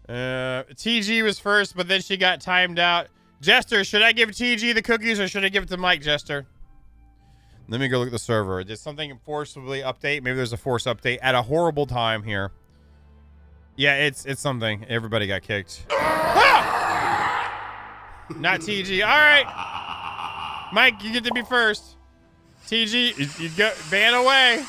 TG was first, but then she got timed out. Jester, should I give TG the cookies or should I give it to Mike, Jester? Let me go look at the server. Did something forcibly update? Maybe there's a force update at a horrible time here. Yeah, it's something. Everybody got kicked. Not TG. All right. Mike, you get to be first. TG, you go ban away.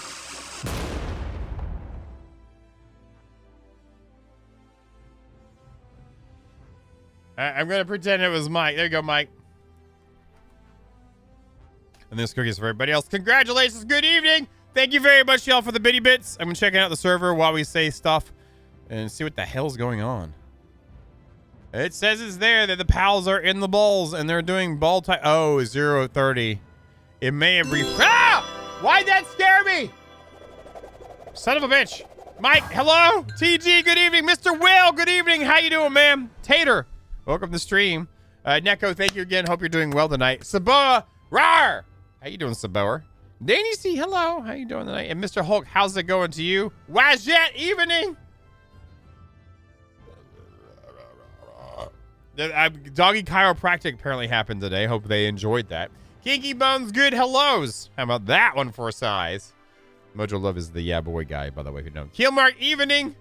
I'm going to pretend it was Mike. There you go, Mike. And this cookie is for everybody else. Congratulations. Good evening. Thank you very much, y'all, for the bitty bits. I'm checking out the server while we say stuff and see what the hell's going on. It says it's there that the pals are in the balls and they're doing ball type. Oh, 0:30. It may have Ah! Why'd that scare me? Son of a bitch. Mike, hello. TG, good evening. Mr. Will, good evening. How you doing, man? Tater, welcome to the stream. Neko, thank you again. Hope you're doing well tonight. Saboa, rawr. How you doing, Saboa? Danny C, hello. How you doing tonight? And Mr. Hulk, how's it going to you? Wazjet, evening. Doggy chiropractic apparently happened today. Hope they enjoyed that. Kinky Bones, good hellos. How about that one for a size? Mojo Love is the yeah boy guy, by the way, if you know. Keelmark, evening.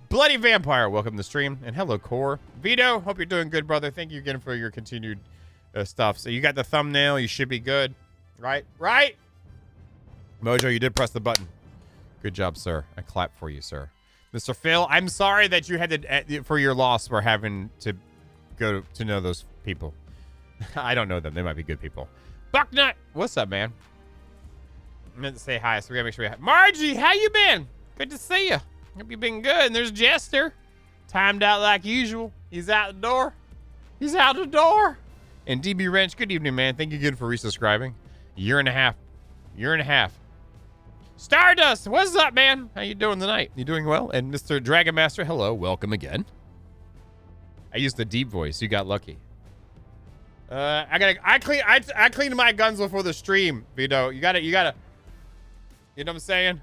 Bloody Vampire, welcome to the stream. And hello, Core. Vito, hope you're doing good, brother. Thank you again for your continued stuff. So you got the thumbnail. You should be good. Right? Right? Mojo, you did press the button. Good job, sir. I clap for you, sir. Mr. Phil, I'm sorry that you had to, for your loss, for having to go to know those people. I don't know them. They might be good people. Bucknut, what's up, man? I meant to say hi, so we gotta make sure we have Margie, how you been? Good to see you. Hope you've been good. And there's Jester. Timed out like usual. He's out the door. He's out the door. And DB Wrench, good evening, man. Thank you again for resubscribing. Year and a half. Stardust, what's up, man? How you doing tonight? You doing well? And Mr. Dragon Master, hello. Welcome again. I used the deep voice. You got lucky. I cleaned my guns before the stream, Vito. You gotta. You know what I'm saying?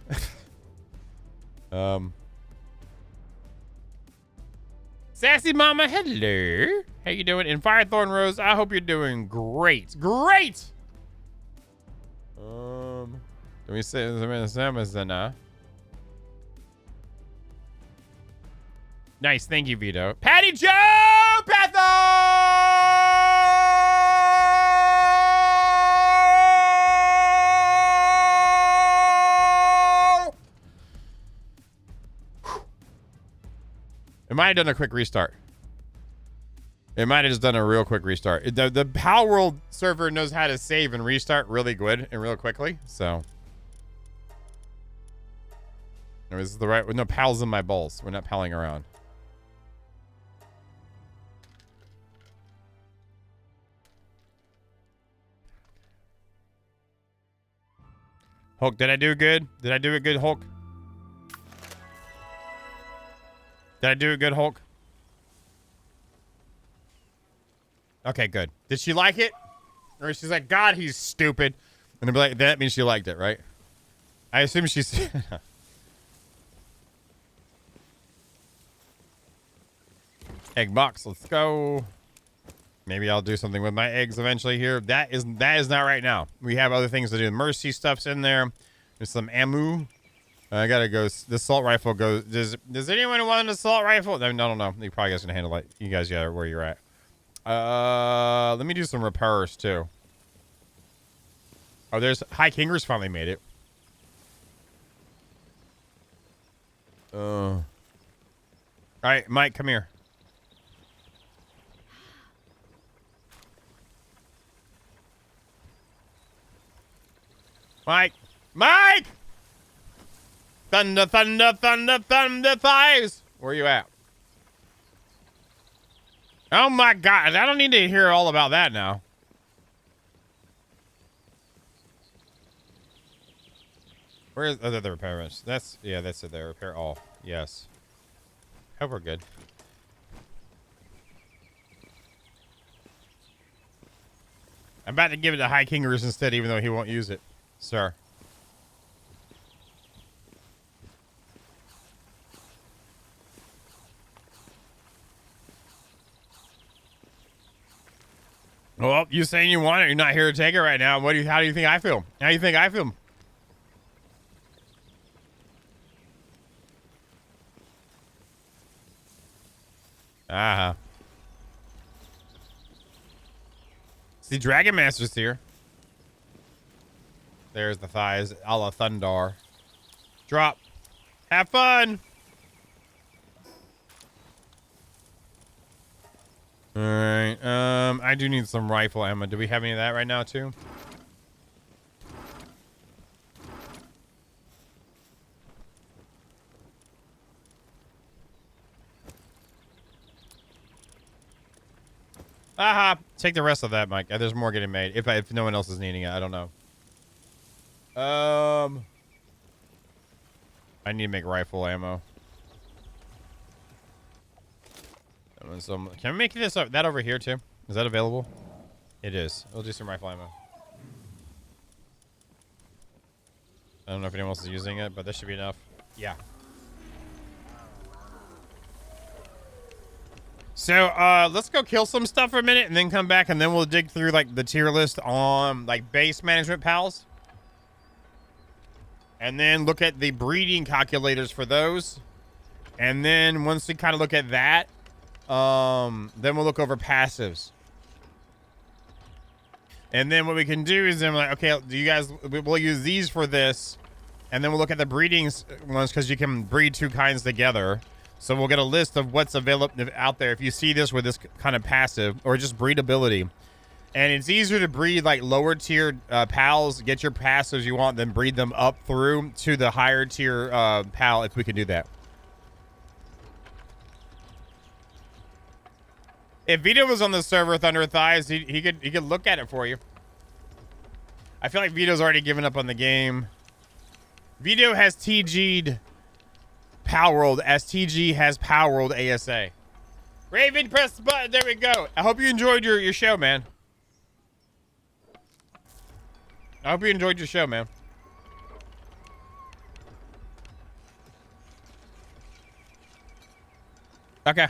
Sassy Mama, hello. How you doing? And Firethorn Rose, I hope you're doing great. Great! Let me say nice, thank you, Vito. Patty Joe Patho! It might have done a quick restart. It might have just done a real quick restart. The Palworld server knows how to save and restart really good and real quickly. So, this is the right. No pals in my balls. We're not palling around. Hulk, did I do good? Did I do it good, Hulk? Did I do it good, Hulk? Okay, good. Did she like it? Or she's like, God, he's stupid. And they'll be like, that means she liked it, right? I assume she's... Egg box, let's go. Maybe I'll do something with my eggs eventually here. That is not right now. We have other things to do. Mercy stuff's in there. There's some ammo. I gotta go. The assault rifle goes. Does anyone want an assault rifle? I don't know. You probably guys can handle it. You guys got where you're at. Let me do some repairs too. Oh, there's High Kingers finally made it. All right, Mike, come here. Mike! Thunder, thunder, thunder, thunder thighs! Where you at? Oh my God, I don't need to hear all about that now. Where is the repair bench? That's it there. Repair all. Yes. Hope we're good. I'm about to give it to High Kingers instead, even though he won't use it. Sir. Well, you saying you want it, you're not here to take it right now. How do you think I feel? How do you think I feel? Uh-huh. See, Dragon Master's here. There's the thighs, a la Thundar. Drop. Have fun. All right. I do need some rifle ammo. Do we have any of that right now too? Aha! Take the rest of that, Mike. There's more getting made. If no one else is needing it, I don't know. I need to make rifle ammo. Can we make this that over here too? Is that available? It is. We'll do some rifle ammo. I don't know if anyone else is using it, but this should be enough. Yeah. So, let's go kill some stuff for a minute and then come back and then we'll dig through, like, the tier list on, like, base management pals. And then look at the breeding calculators for those. And then once we kind of look at that, then we'll look over passives. And then what we can do is then we're like, okay, do you guys, we'll use these for this. And then we'll look at the breeding ones because you can breed two kinds together. So we'll get a list of what's available out there if you see this with this kind of passive or just breedability. And it's easier to breed like lower tier pals, get your passives you want, then breed them up through to the higher tier pal if we can do that. If Vito was on the server, Thunder Thighs, he could look at it for you. I feel like Vito's already given up on the game. Vito has TG'd Palworld as TG has Palworld ASA. Raven, press the button. There we go. I hope you enjoyed your show, man. I hope you enjoyed your show, man. Okay.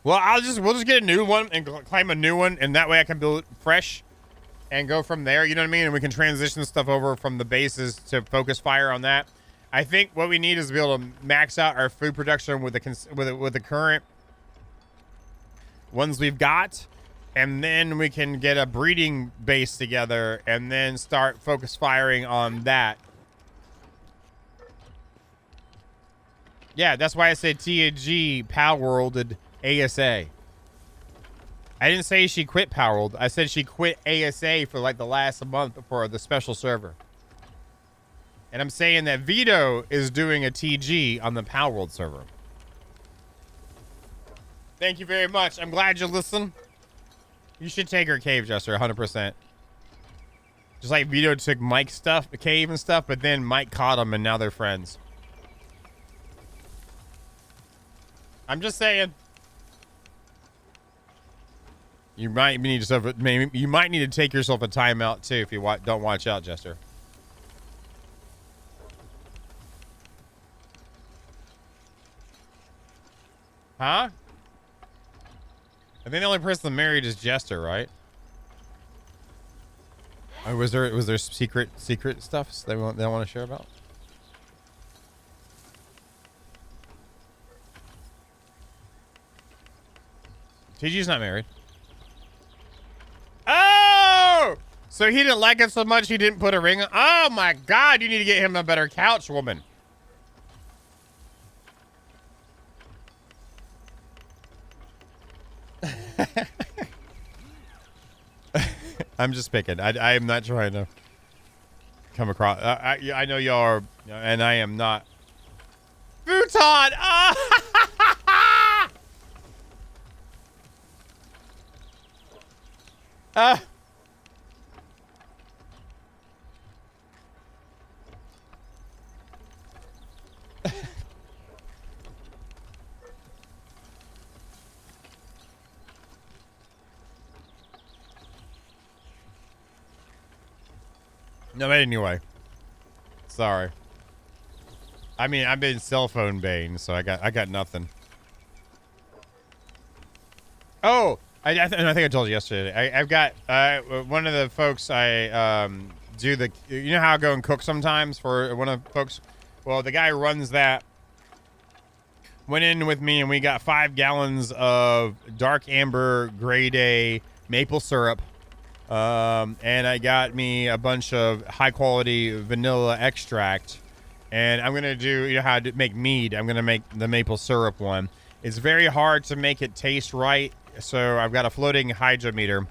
Well, we'll just get a new one and claim a new one, and that way I can build it fresh and go from there. You know what I mean? And we can transition stuff over from the bases to focus fire on that. I think what we need is to be able to max out our food production with the current ones we've got, and then we can get a breeding base together and then start focus firing on that. Yeah, that's why I said TNG Palworlded ASA. I didn't say she quit Palworld. I said she quit ASA for like the last month for the special server. And I'm saying that Vito is doing a TG on the Palworld server. Thank you very much. I'm glad you listened. You should take her cave, Jester, 100%. Just like Vito took Mike's stuff, the cave and stuff, but then Mike caught him and now they're friends. I'm just saying. You might need to take yourself a timeout too if you don't watch out, Jester. Huh? I think the only person married is Jester, right? Or was there secret stuff they want to share about? TG's not married. Oh! So he didn't like it so much he didn't put a ring on? Oh my God, you need to get him a better couch, woman. I'm just picking. I am not trying to come across. I know y'all are, and I am not. Futon! No, but anyway. Sorry. I mean, I've been cell phone bane, so I got nothing. Oh, I think I told you yesterday. I've got one of the folks I do the. You know how I go and cook sometimes for one of the folks. Well, the guy who runs that went in with me, and we got 5 gallons of dark amber grade A maple syrup. And I got me a bunch of high quality vanilla extract. And I'm gonna do, you know how to make mead. I'm gonna make the maple syrup one. It's very hard to make it taste right, so I've got a floating hydrometer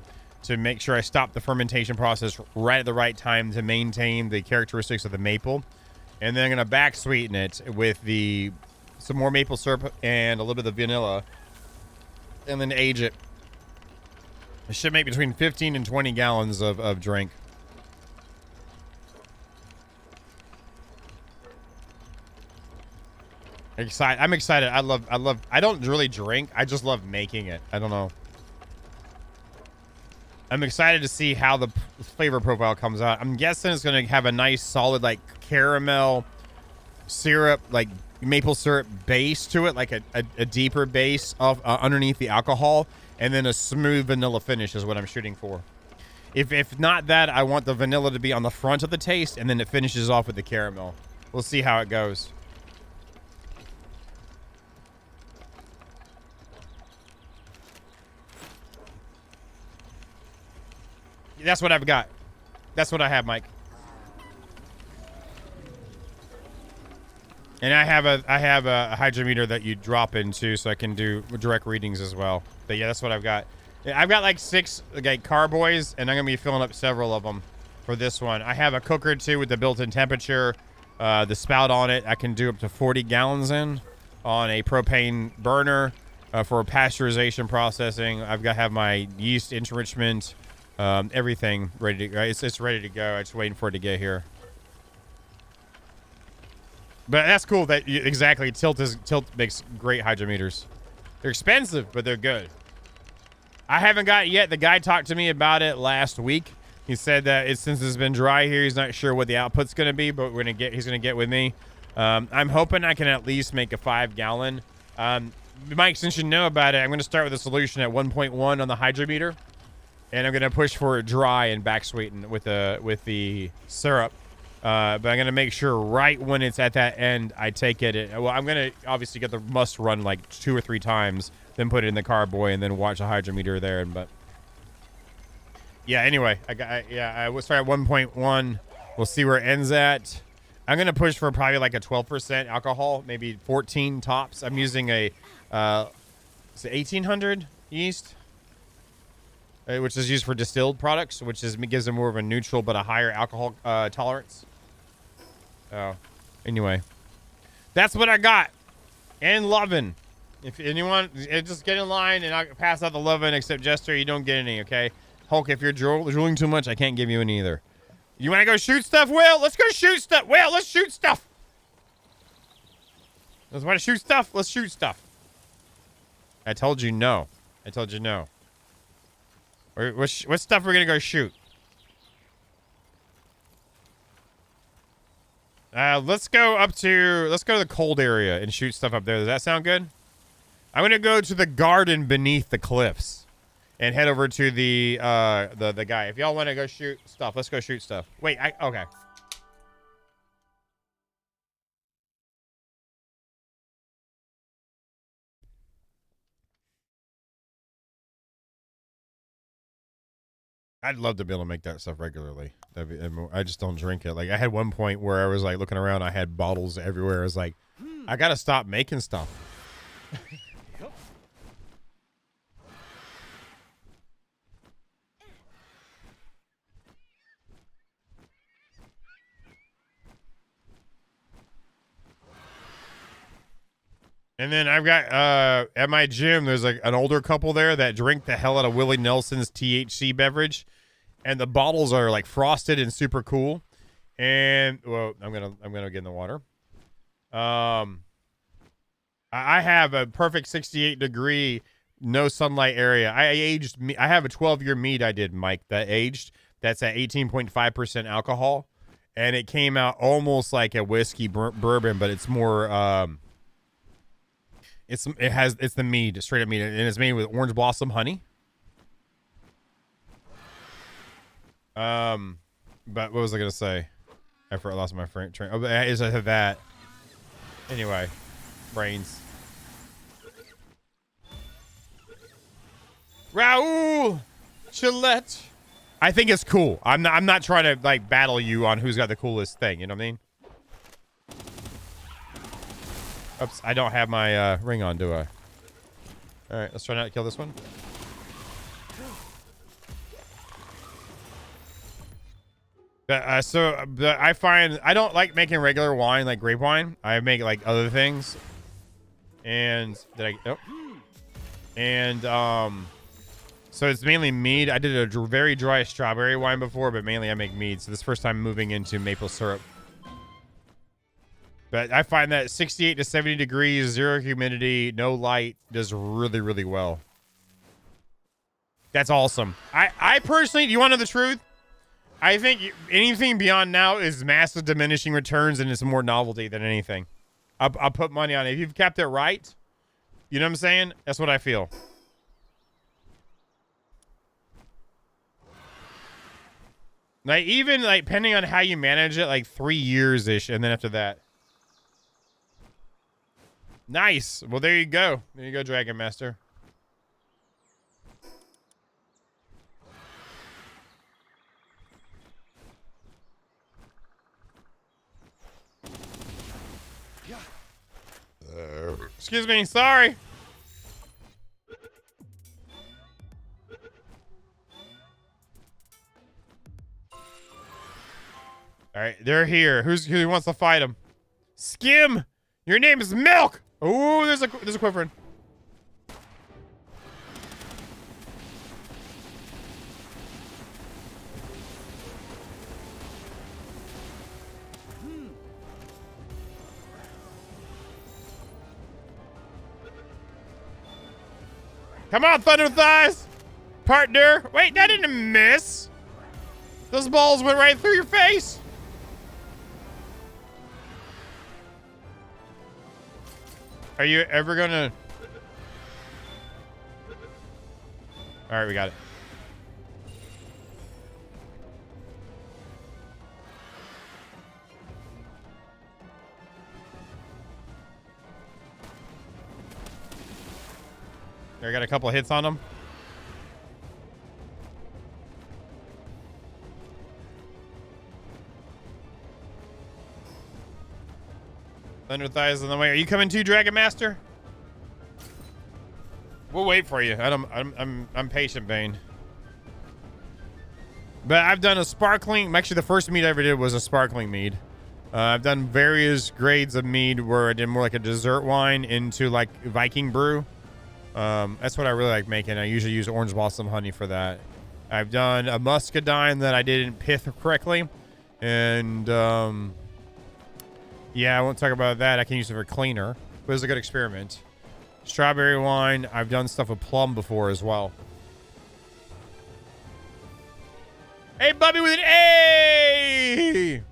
to make sure I stop the fermentation process right at the right time to maintain the characteristics of the maple. And then I'm gonna back sweeten it with some more maple syrup and a little bit of vanilla, and then age it. It should make between 15 and 20 gallons of drink. I'm excited. I don't really drink. I just love making it. I don't know. I'm excited to see how the flavor profile comes out. I'm guessing it's going to have a nice solid like caramel syrup, like maple syrup base to it, like a deeper base of underneath the alcohol, and then a smooth vanilla finish is what I'm shooting for. If not that, I want the vanilla to be on the front of the taste, and then it finishes off with the caramel. We'll see how it goes. That's what I've got. That's what I have, Mike. And I have a hydrometer that you drop into, so I can do direct readings as well. But yeah, that's what I've got. I've got like 6 like carboys, and I'm gonna be filling up several of them for this one. I have a cooker too with the built-in temperature, the spout on it. I can do up to 40 gallons in on a propane burner for pasteurization processing. I've got to have my yeast enrichment, everything ready to go. It's ready to go. I'm just waiting for it to get here. But that's cool that exactly Tilt makes great hydrometers. They're expensive, but they're good. I haven't got it yet. The guy talked to me about it last week. He said that since it's been dry here, he's not sure what the output's going to be, but he's going to get with me. I'm hoping I can at least make a 5 gallon. Mike, since you know about it, I'm going to start with a solution at 1.1 on the hydrometer, and I'm going to push for it dry and back sweeten with the syrup. But I'm going to make sure right when it's at that end, I take it. Well, I'm going to obviously get the must run like 2 or 3 times, then put it in the carboy, and then watch the hydrometer there. But yeah, anyway, I will start at 1.1. We'll see where it ends at. I'm going to push for probably like a 12% alcohol, maybe 14 tops. I'm using a 1800 yeast, which is used for distilled products, which gives them more of a neutral but a higher alcohol tolerance. Oh, anyway, that's what I got. And lovin'. If anyone, just get in line and I'll pass out the lovin'. Except Jester, you don't get any, okay? Hulk, if you're drooling too much, I can't give you any either. You want to go shoot stuff, Will? Let's go shoot stuff. Will, let's shoot stuff. You want to shoot stuff? Let's shoot stuff. I told you no. I told you no. What stuff we're gonna go shoot? Let's go to the cold area and shoot stuff up there. Does that sound good? I'm gonna go to the garden beneath the cliffs and head over to the guy. If y'all want to go shoot stuff, let's go shoot stuff. Wait, okay. I'd love to be able to make that stuff regularly. I just don't drink it. Like I had one point where I was like looking around, I had bottles everywhere. I was like, I gotta stop making stuff. And then I've got at my gym, there's like an older couple there that drink the hell out of Willie Nelson's THC beverage, and the bottles are like frosted and super cool. And well, I'm gonna get in the water. I have a perfect 68 degree, no sunlight area. I have a 12-year mead I did, Mike, that aged. That's at 18.5% alcohol, and it came out almost like a whiskey bourbon, but it's more it's the mead, straight up mead, and it's made with orange blossom honey. But what was I gonna say? After I lost my train. Oh, but is I had that. Anyway, brains. Raul Gillette. I think it's cool. I'm not trying to like battle you on who's got the coolest thing. You know what I mean? Oops, I don't have my ring on, do I? All right, let's try not to kill this one. So I find I don't like making regular wine like grape wine. I make like other things. And so it's mainly mead. I did a very dry strawberry wine before, but mainly I make mead. So this first time moving into maple syrup. But I find that 68 to 70 degrees, zero humidity, no light does really, really well. That's awesome. I personally, do you want to know the truth? I think anything beyond now is massive diminishing returns, and it's more novelty than anything. I'll put money on it. If you've kept it right, you know what I'm saying? That's what I feel. Like, even, like, depending on how you manage it, like 3 years-ish, and then after that. Nice. Well, there you go. There you go, Dragon Master. Excuse me. Sorry. All right, they're here. Who wants to fight them? Skim, your name is Milk. Oh, there's a Quiffrin. Come on, Thunder Thighs, partner. Wait, that didn't miss. Those balls went right through your face. Are you ever gonna... All right, we got it. There, I got a couple of hits on them. Thunder Thighs on the way. Are you coming too, Dragon Master? We'll wait for you. I'm patient, Bane. But I've done a sparkling. Actually, the first mead I ever did was a sparkling mead. I've done various grades of mead where I did more like a dessert wine into like Viking brew. That's what I really like making. I usually use orange blossom honey for that. I've done a muscadine that I didn't pith correctly, and yeah, I won't talk about that. I can use it for cleaner, but it was a good experiment. Strawberry wine. I've done stuff with plum before as well. Hey, Bubby with an A!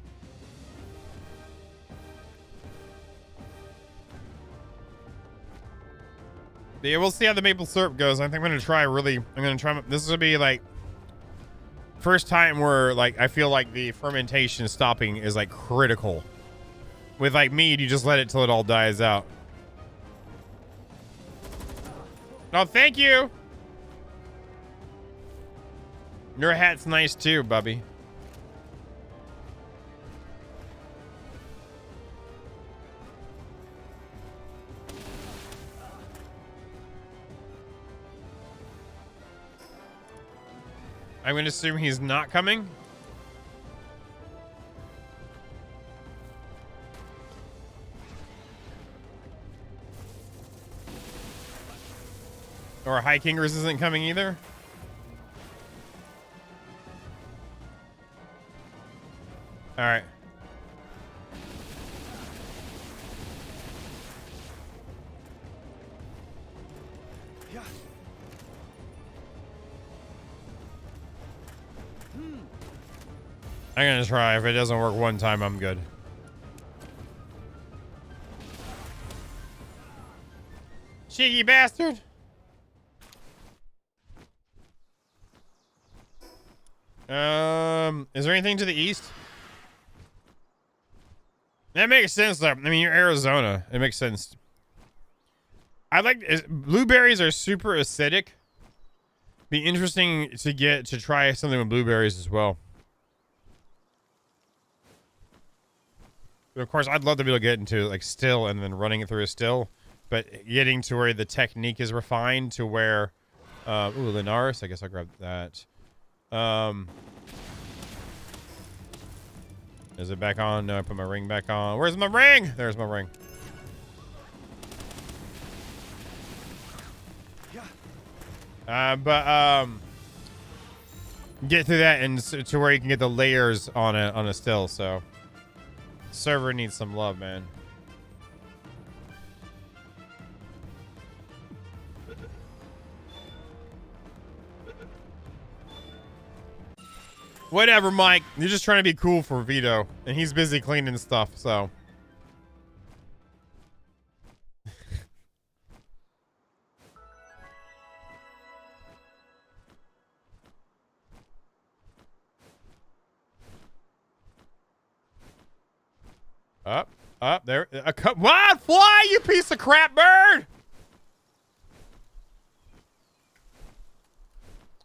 Yeah, we'll see how the maple syrup goes. I think I'm going to try this is going to be like first time where like I feel like the fermentation stopping is like critical. With like mead, you just let it till it all dies out. Oh, thank you. Your hat's nice too, Bubby. I'm going to assume he's not coming. Or High Kingers isn't coming either. All right. Yeah. I'm gonna try. If it doesn't work one time, I'm good. Cheeky bastard. Is there anything to the east? That makes sense, though. I mean, you're Arizona. It makes sense. Blueberries are super acidic. Be interesting to try something with blueberries as well. But of course, I'd love to be able to get into like still and then running it through a still, but getting to where the technique is refined to where, ooh, Linares. I guess I'll grab that. Is it back on? No, I put my ring back on. Where's my ring? There's my ring. Get through that and to where you can get the layers on a still. So, server needs some love, man. Whatever, Mike. You're just trying to be cool for Vito, and he's busy cleaning stuff, so. Up, there. What? Fly, you piece of crap bird!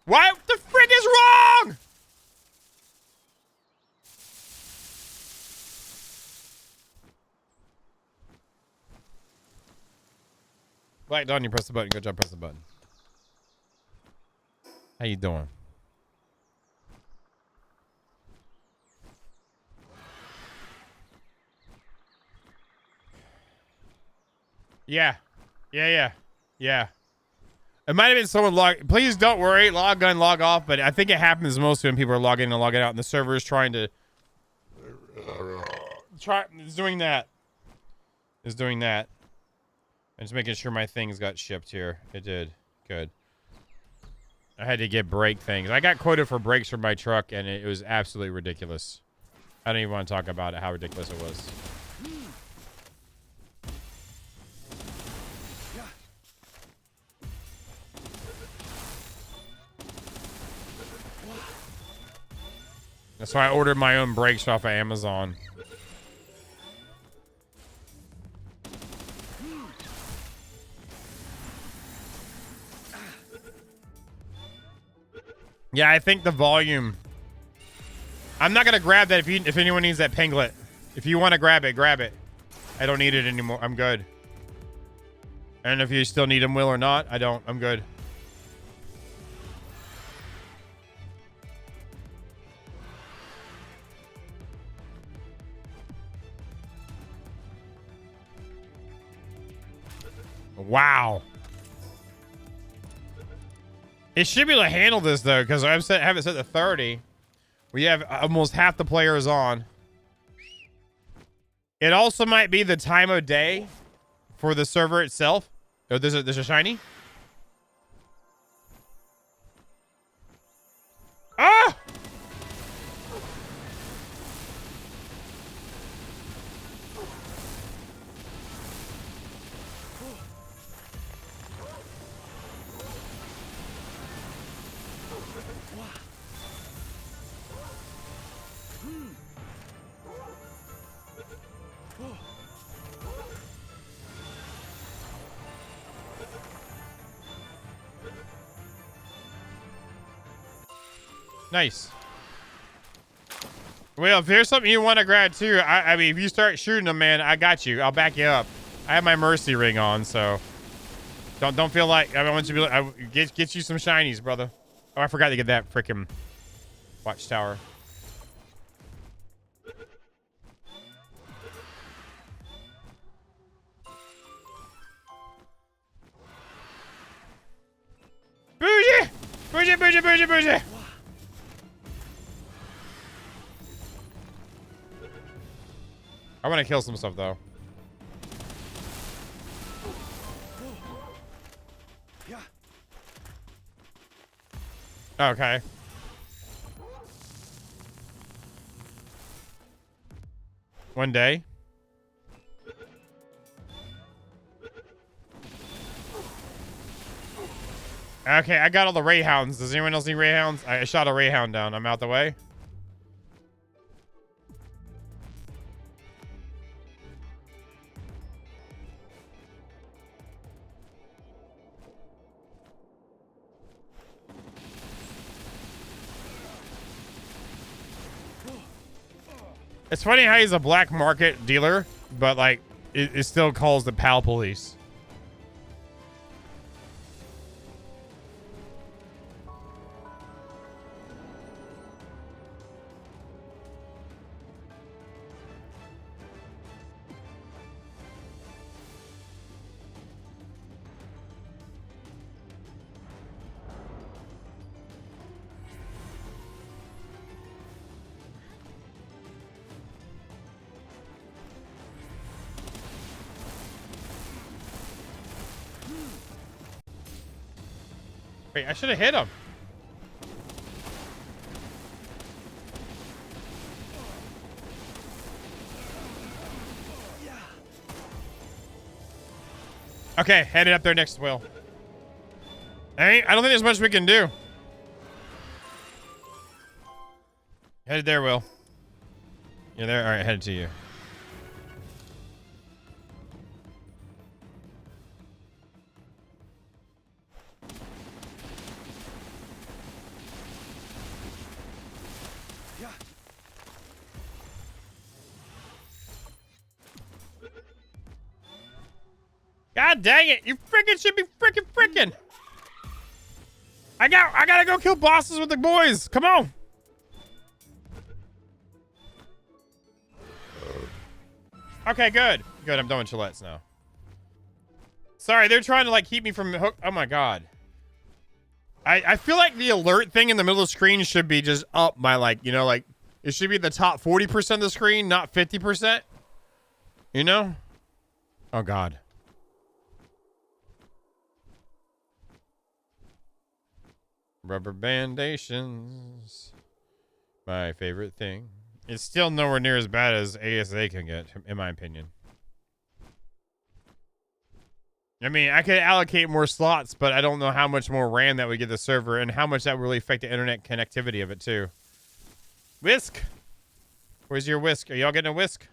What the frick is wrong? Black Dawn, you press the button. Good job, press the button. How you doing? Yeah. It might have been someone log. Please don't worry. Log on, log off. But I think it happens most when people are logging in and logging out, and the server is trying to is doing that. I'm just making sure my things got shipped here. It did. Good. I had to get brake things. I got quoted for brakes for my truck, and it was absolutely ridiculous. I don't even want to talk about it, how ridiculous it was. That's why I ordered my own brakes off of Amazon. Yeah, I think the volume. I'm not gonna grab that if anyone needs that pinglet. If you want to grab it, grab it. I don't need it anymore. I'm good. And if you still need them, Will, or not, I don't. I'm good. Wow. It should be able to handle this, though, because I have it set to 30. We have almost half the players on. It also might be the time of day for the server itself. Oh, there's a shiny. Ah! Nice. Well, if there's something you want to grab too, I mean, if you start shooting them, man, I got you. I'll back you up. I have my mercy ring on, so don't feel like I want you to be like, get you some shinies, brother. Oh, I forgot to get that freaking watchtower. Bougie! Bougie, bougie, bougie, bougie! I want to kill some stuff, though. Okay. One day. Okay, I got all the Ray Hounds. Does anyone else need Ray Hounds? I shot a Ray Hound down. I'm out the way. It's funny how he's a black market dealer, but like, it still calls the PAL police. Wait, I should have hit him. Okay, headed up there next to Will. Hey, I don't think there's much we can do. Headed there, Will. You're there? All right, headed to you. God dang it! You freaking should be freaking! I gotta go kill bosses with the boys. Come on. Okay, good. Good. I'm done with Gillette's now. Sorry, they're trying to like keep me from hook. Oh my god. I feel like the alert thing in the middle of the screen should be just up by like, you know, like it should be the top 40% of the screen, not 50%. You know? Oh god. Rubber bandations. My favorite thing. It's still nowhere near as bad as ASA can get, in my opinion. I mean, I could allocate more slots, but I don't know how much more RAM that would get the server and how much that would really affect the internet connectivity of it, too. Whisk! Where's your whisk? Are y'all getting a whisk?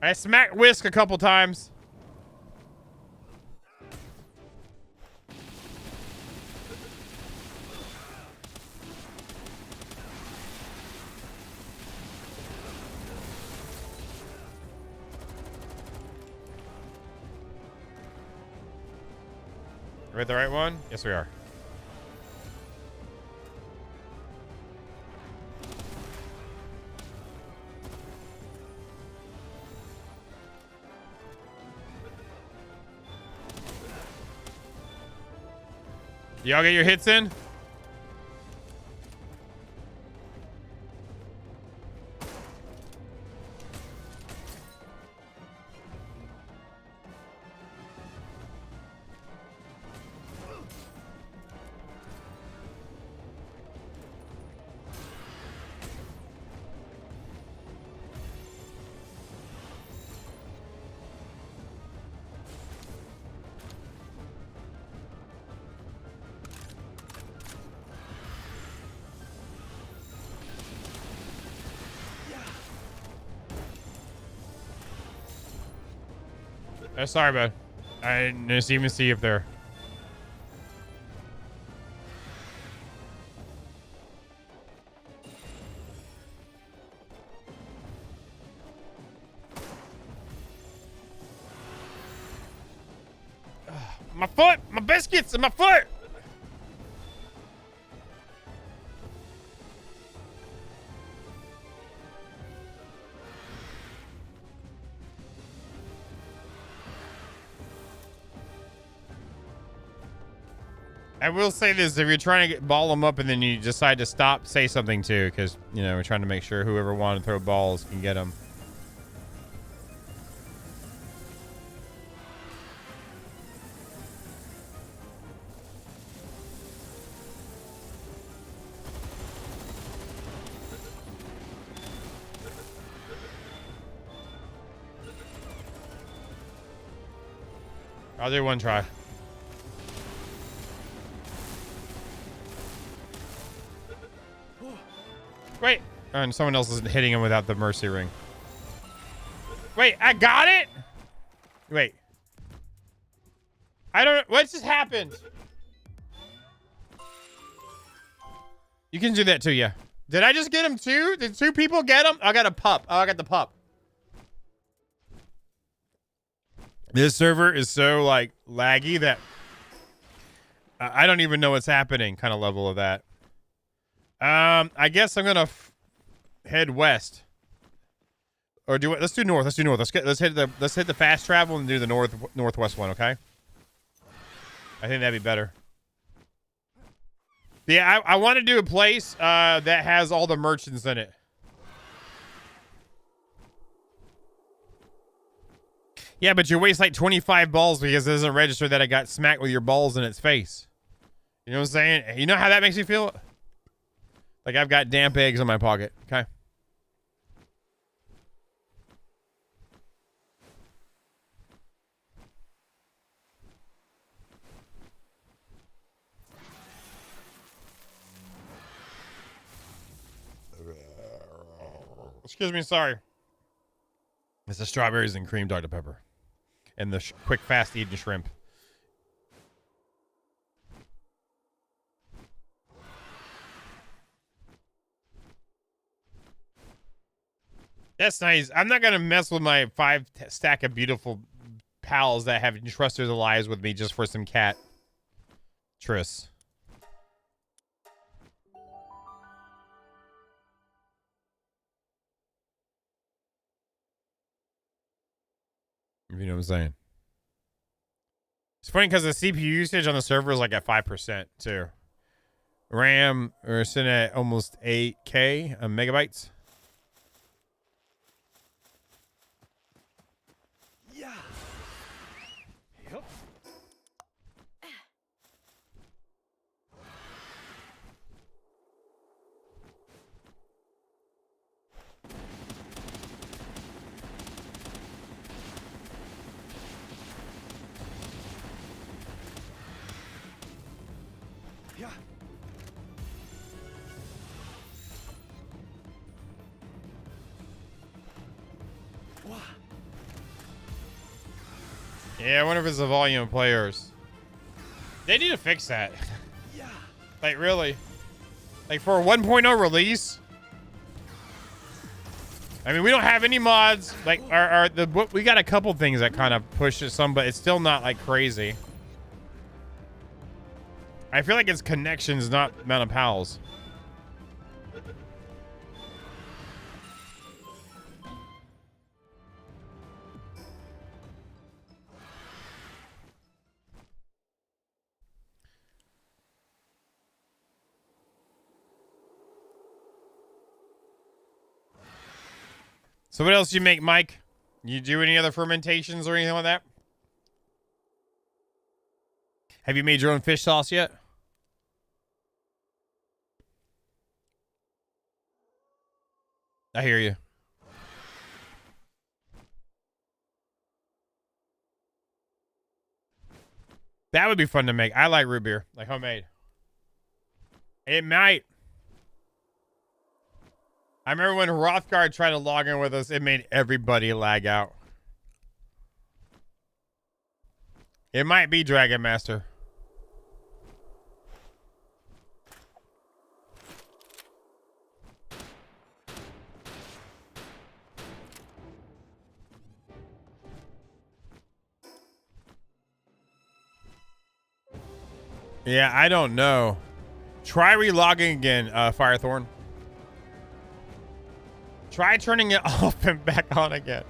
I smacked whisk a couple times. Are we at the right one? Yes, we are. Y'all get your hits in? Sorry, bud. I didn't even see if they're... My foot! My biscuits and my foot! I will say this, if you're trying to ball them up and then you decide to stop, say something too, because, you know, we're trying to make sure whoever wanted to throw balls can get them. I'll do one try. Wait. And someone else is hitting him without the mercy ring. Wait, I got it? Wait. I don't... What just happened? You can do that too, yeah. Did I just get him too? Did 2 people get him? I got a pup. Oh, I got the pup. This server is so, like, laggy that I don't even know what's happening kind of level of that. I guess I'm going to head west. Or do it. Let's do north. Let's do north. Let's hit the fast travel and do the northwest one, okay? I think that'd be better. Yeah, I want to do a place that has all the merchants in it. Yeah, but you waste like 25 balls because it doesn't register that I got smacked with your balls in its face. You know what I'm saying? You know how that makes me feel? Like I've got damp eggs in my pocket. Okay. Excuse me, sorry. It's the strawberries and cream Dr. Pepper. And the quick, fast eating shrimp. That's nice. I'm not going to mess with my 5 stack of beautiful pals that have entrusted their lives with me just for some cat. Triss. If you know what I'm saying. It's funny because the CPU usage on the server is like at 5% too. RAM, we're sitting at almost 8K megabytes. Yeah. Yep. Yeah. Wow. Yeah, I wonder if it's the volume of players. They need to fix that. Yeah. Like, really? Like, for a 1.0 release? I mean, we don't have any mods. Like, we got a couple things that kind of push some, but it's still not, like, crazy. I feel like it's connections, not amount of pals. So what else do you make, Mike? You do any other fermentations or anything like that? Have you made your own fish sauce yet? I hear you. That would be fun to make. I like root beer, like homemade. It might. I remember when Rothgard tried to log in with us, it made everybody lag out. It might be Dragon Master. Yeah, I don't know. Try relogging again, Firethorn. Try turning it off and back on again.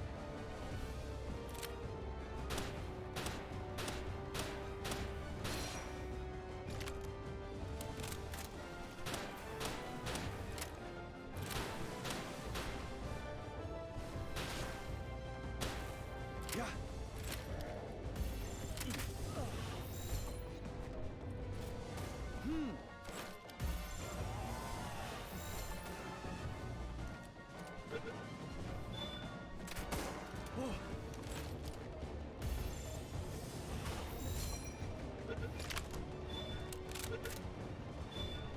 Yeah.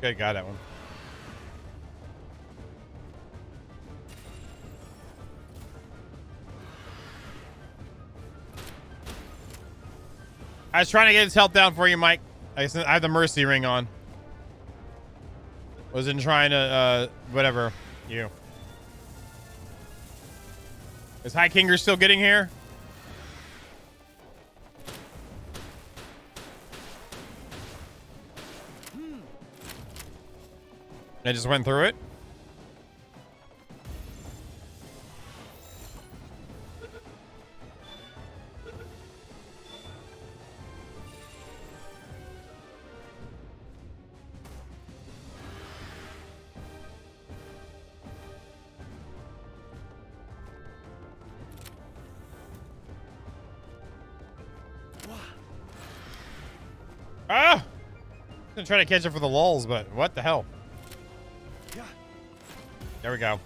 Good, got that one. I was trying to get his health down for you, Mike. I have the mercy ring on. Wasn't trying to, whatever. You. Is High Kinger still getting here? I just went through it. Ah! I'm gonna try to catch it for the lulz, but what the hell? There we go.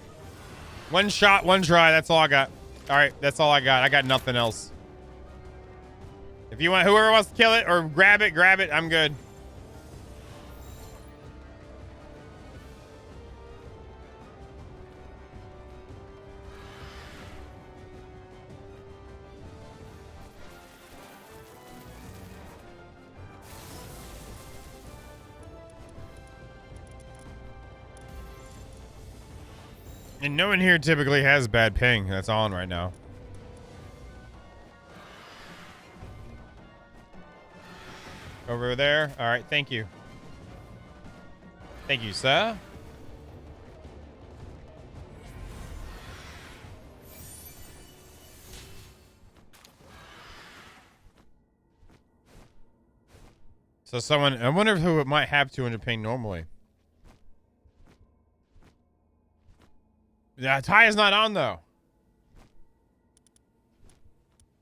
One shot, one try. That's all I got. All right, that's all I got. I got nothing else. If you want, whoever wants to kill it or grab it, grab it. I'm good. And no one here typically has bad ping. That's on right now. Over there. All right, thank you. Thank you, sir. So someone, I wonder who it might have 200 ping normally. Yeah, Ty is not on though.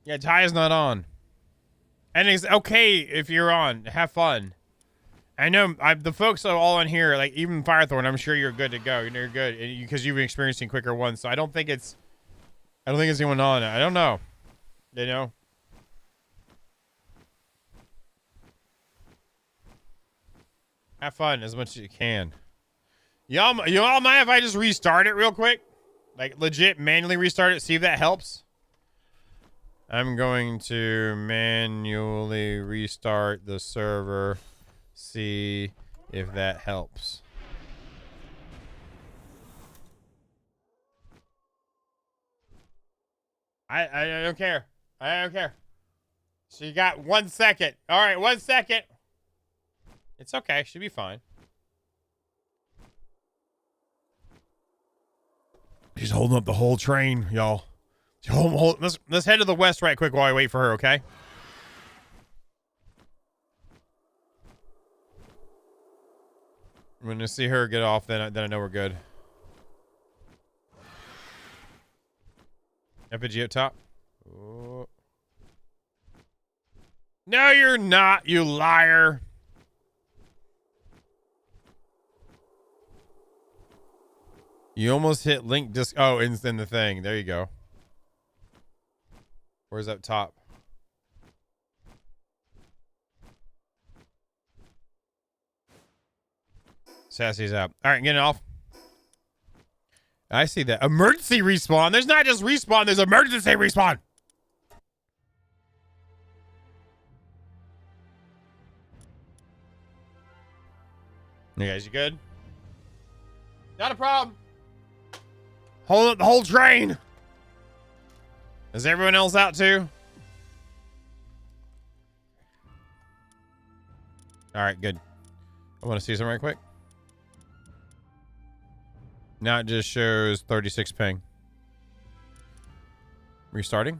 Yeah, Ty is not on. And it's okay if you're on. Have fun. I know the folks are all in here, like even Firethorn, I'm sure you're good to go. You're good because you've been experiencing quicker ones. So I don't think it's anyone on. I don't know. You know. Have fun as much as you can. Y'all mind if I just restart it real quick? Like legit manually restart it, see if that helps. I'm going to manually restart the server, see if that helps. I don't care. I don't care. So you got 1 second. All right, 1 second. It's okay. Should be fine. She's holding up the whole train, y'all. Let's head to the west right quick while I wait for her, okay? When I see her get off, then I know we're good. Effigy up top. Oh. No, you're not, you liar. You almost hit link disc. Oh, in the thing. There you go. Where's up top? Sassy's up. All right, getting off. I see that. Emergency respawn. There's not just respawn. There's emergency respawn. You guys, you good? Not a problem. Hold up the whole train. Is everyone else out too? All right, good. I want to see something right quick. Now it just shows 36 ping. Restarting.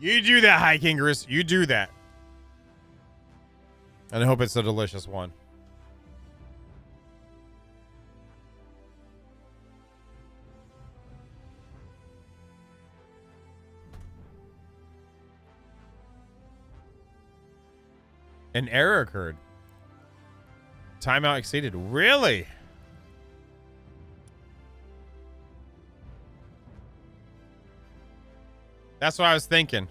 You do that, High Kingerus. You do that. And I hope it's a delicious one. An error occurred. Timeout exceeded. Really? That's what I was thinking.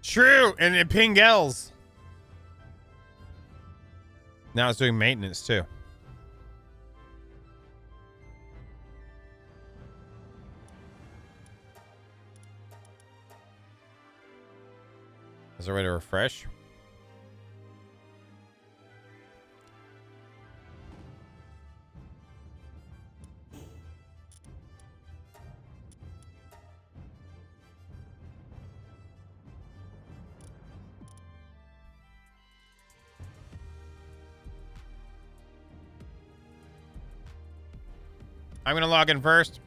True, and it pingels. Now it's doing maintenance too. Is there a way to refresh? I'm gonna log in first.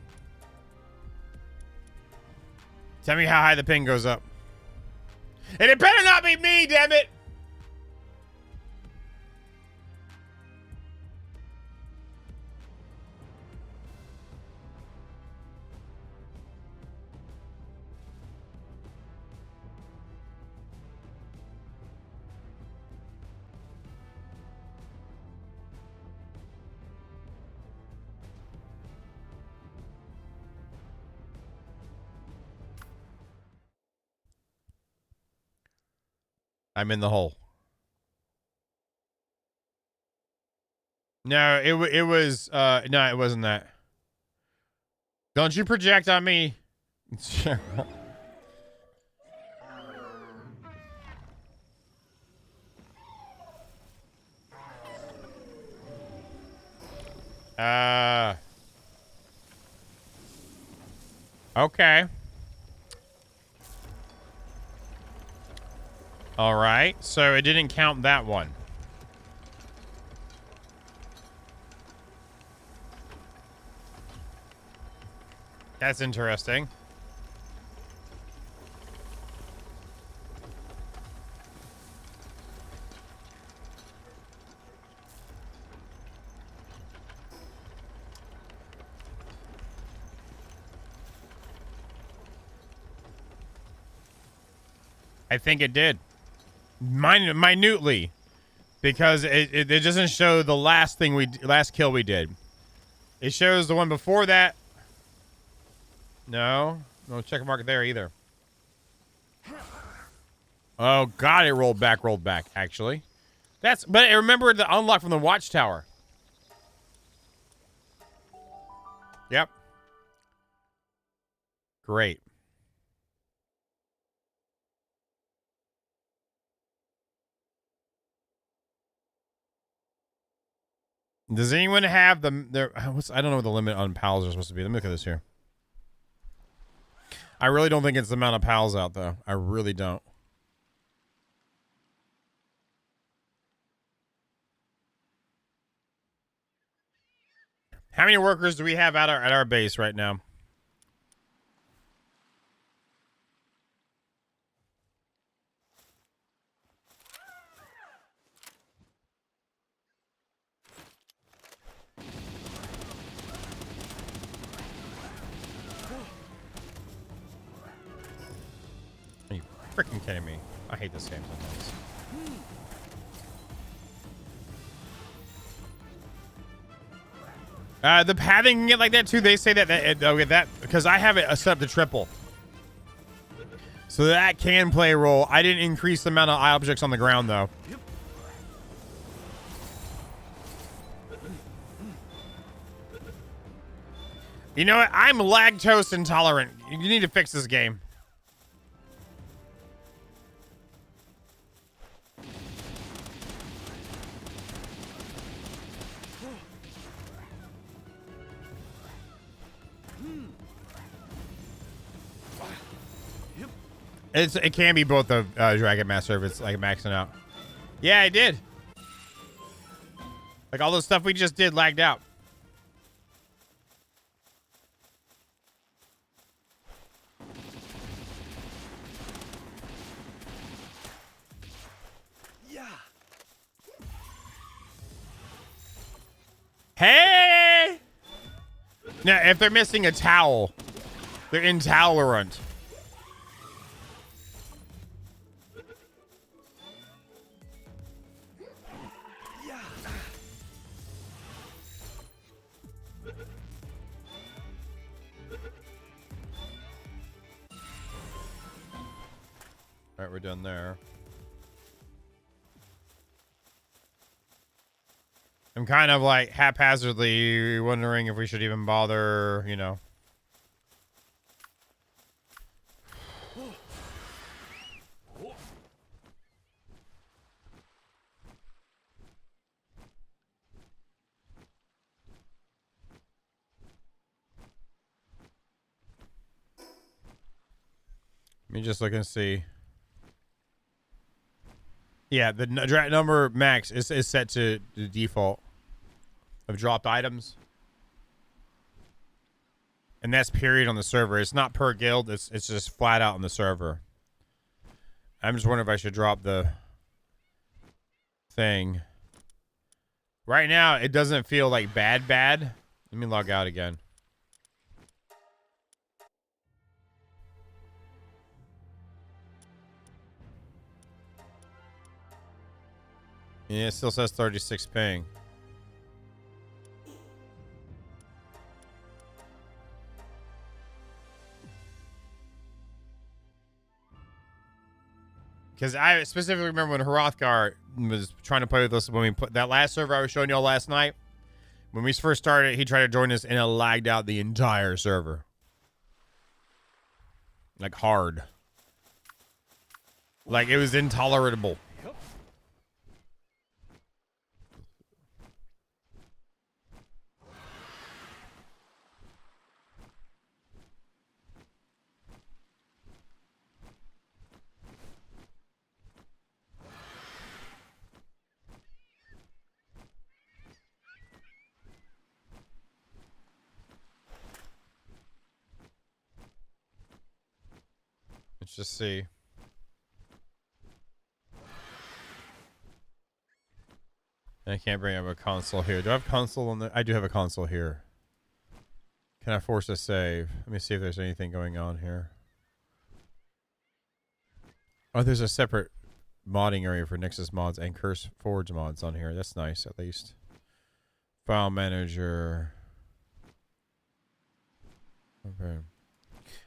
Tell me how high the ping goes up. And it better not be me, damn it! I'm in the hole. No, it was no, it wasn't that. Don't you project on me. Sure. Okay. All right. So it didn't count that one. That's interesting. I think it did. Minutely. Because it doesn't show the last kill we did. It shows the one before that. No check mark there either. Oh god, it rolled back, actually. But I remember the unlock from the watchtower. Yep. Great. Does anyone have I don't know what the limit on pals are supposed to be. Let me look at this here. I really don't think it's the amount of pals out, though. I really don't. How many workers do we have at our base right now? Are you freaking kidding me? I hate this game sometimes. The pathing can get like that too. They say that because I have it set up to triple, so that can play a role. I didn't increase the amount of objects on the ground though. You know what? I'm lactose intolerant. You need to fix this game. It can be both the Dragon Master if it's like maxing out. Yeah, I did. Like all the stuff we just did lagged out. Yeah. Hey! Now, if they're missing a towel, they're intolerant. All right, we're done there. I'm kind of like haphazardly wondering if we should even bother, you know. Let me just look and see. Yeah, the number max is set to the default of dropped items. And that's period on the server. It's not per guild. It's just flat out on the server. I'm just wondering if I should drop the thing. Right now, it doesn't feel like bad. Let me log out again. Yeah, it still says 36 ping. Because I specifically remember when Hrothgar was trying to play with us when we put that last server I was showing y'all last night. When we first started, he tried to join us and it lagged out the entire server. Like hard. Like it was intolerable. Let's just see. I can't bring up a console here. Do I have console on the? I do have a console here. Can I force a save? Let me see if there's anything going on here. Oh, there's a separate modding area for Nexus mods and Curse Forge mods on here. That's nice, at least. File manager. Okay.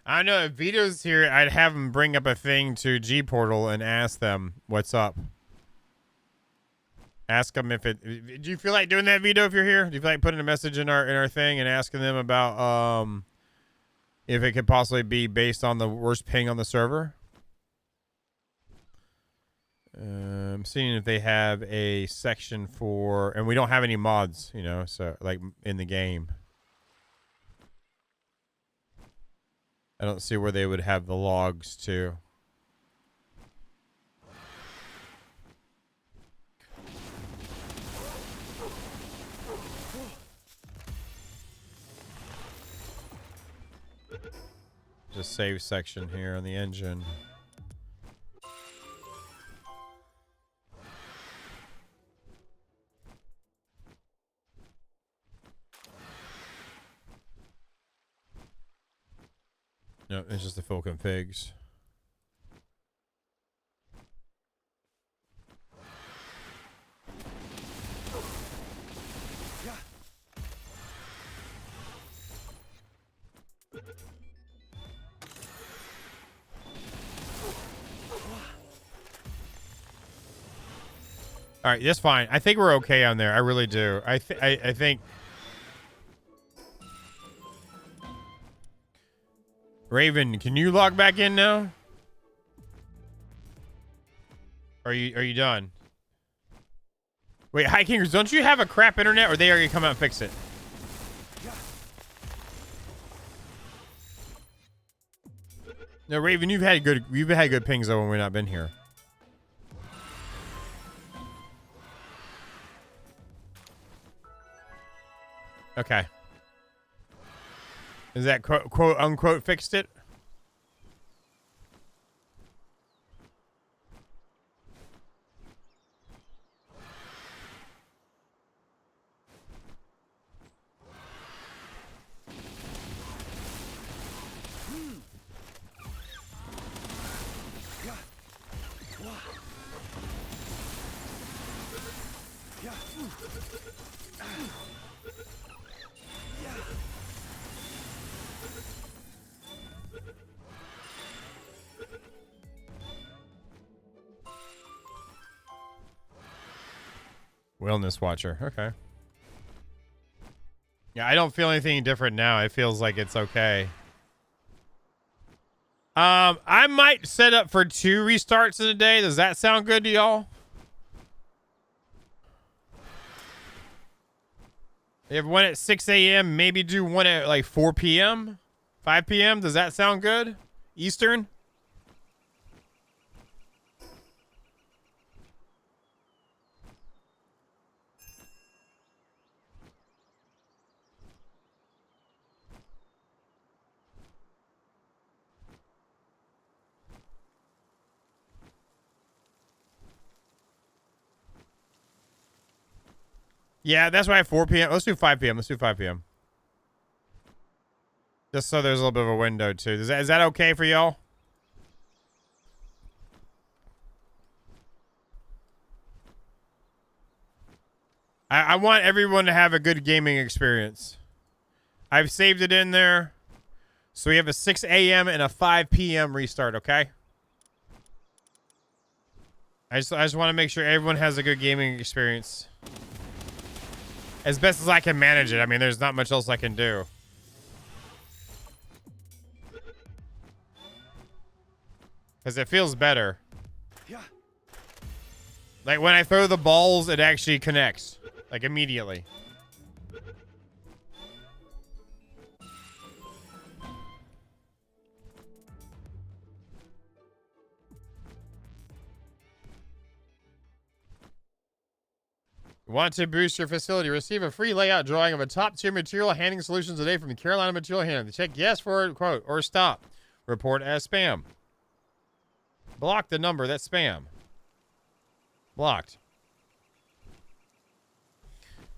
I don't know if Vito's here. I'd have him bring up a thing to G Portal and ask them what's up. Ask them if it. Do you feel like doing that, Vito? If you're here, do you feel like putting a message in our thing and asking them about if it could possibly be based on the worst ping on the server? I'm seeing if they have a section for, and we don't have any mods, you know, so like in the game. I don't see where they would have the logs to. Just save section here on the engine. No, it's just the full configs. All right, that's fine. I think we're okay on there. I really do. I think. Raven, can you log back in now? Are you done? Wait, High Kingers, don't you have a crap internet, or they are gonna come out and fix it? No, Raven, you've had good pings though when we've not been here. Okay. Is that quote unquote fixed it? Wellness Watcher. Okay. Yeah, I don't feel anything different now. It feels like it's okay. I might set up for 2 restarts in a day. Does that sound good to y'all? You have one at 6 a.m. Maybe do one at like 4 p.m., 5 p.m. Does that sound good? Eastern? Yeah, that's why 4 p.m. Let's do 5 p.m. Let's do 5 p.m. Just so there's a little bit of a window too. Is that okay for y'all? I want everyone to have a good gaming experience. I've saved it in there. So we have a 6 a.m. and a 5 p.m. restart, okay? I just want to make sure everyone has a good gaming experience. As best as I can manage it. I mean, there's not much else I can do. Because it feels better. Like, when I throw the balls, it actually connects. Like, immediately. Want to boost your facility? Receive a free layout drawing of a top-tier material handling solution today from the Carolina Material Handling. Check yes for it, quote, or stop. Report as spam. Block the number. That's spam. Blocked.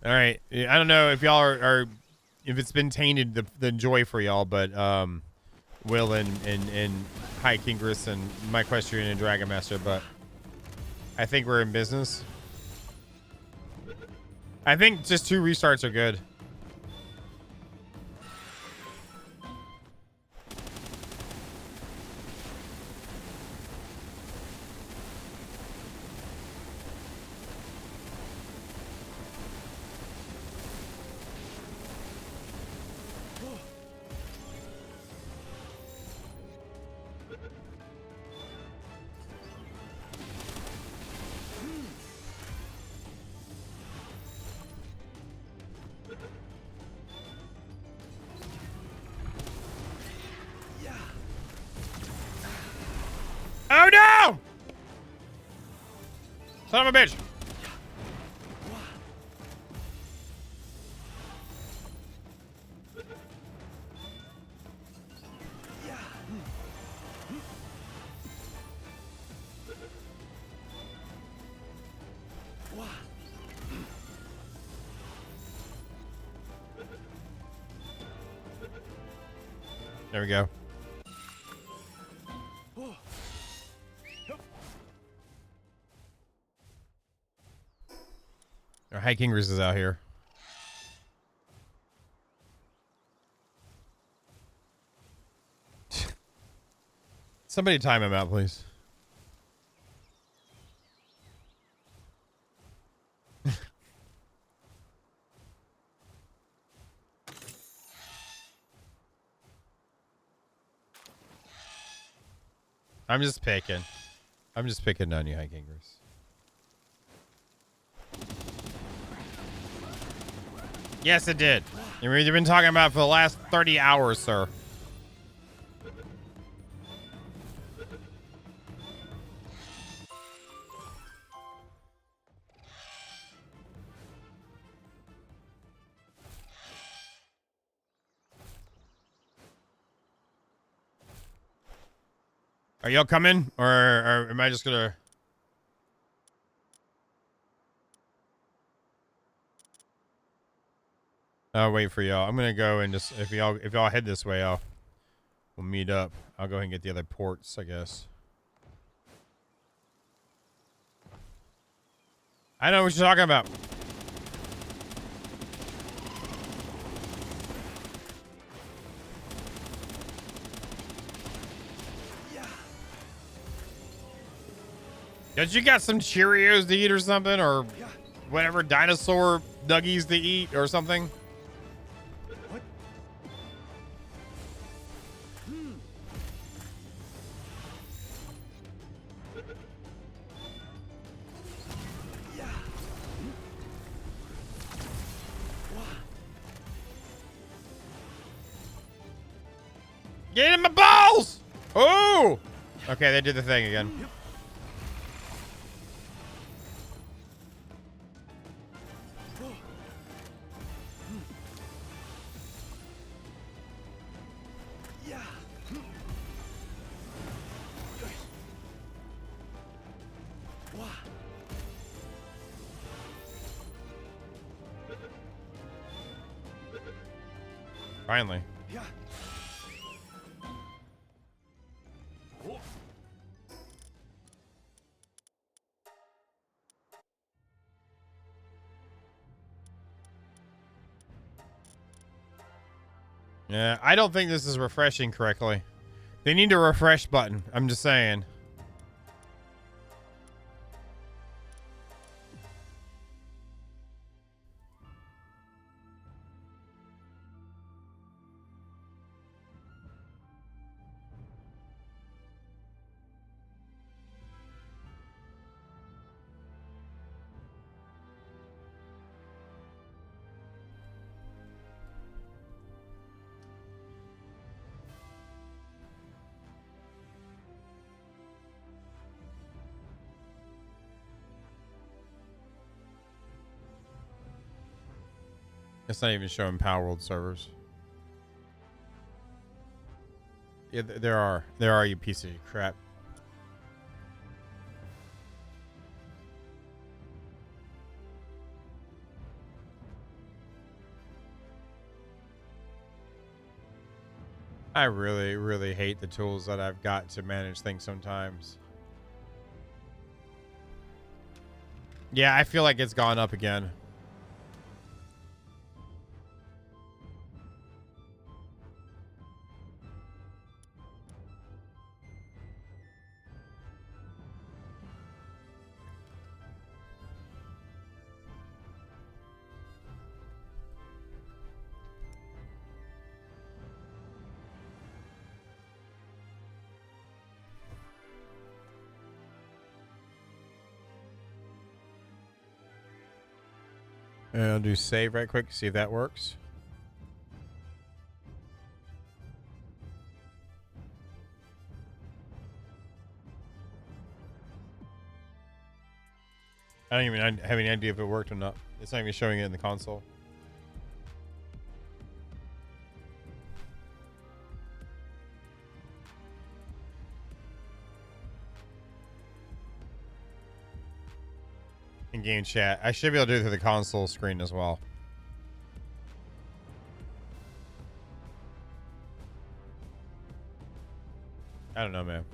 All right. I don't know if y'all are if it's been tainted the joy for y'all, but Will and High Kingress and my Equestrian and Dragon Master, but I think we're in business. I think just 2 restarts are good. Oh no! Son of a bitch. There we go. Our High Kingress is out here. Somebody time him out, please. I'm just picking. I'm just picking on you, High Kingress. Yes, it did. You've been talking about it for the last 30 hours, sir. Are y'all coming, or am I just gonna? I'll wait for y'all. I'm gonna go and just if y'all head this way, we'll meet up. I'll go ahead and get the other ports, I guess. I know what you're talking about. Don't you got some Cheerios to eat or something, or whatever dinosaur nuggies to eat or something. What? Yeah. Wah. Get in my balls! Oh! Okay, they did the thing again. Yep. Whoa. Yeah. Wah. Finally. Yeah. Oh. Yeah, I don't think this is refreshing correctly. They need a refresh button. I'm just saying. It's not even showing Palworld servers. Yeah, there are. There are, you piece of crap. I really, really hate the tools that I've got to manage things sometimes. Yeah, I feel like it's gone up again. And I'll do save right quick, see if that works. I don't even have any idea if it worked or not. It's not even showing it in the console. In game chat. I should be able to do it through the console screen as well. I don't know, man.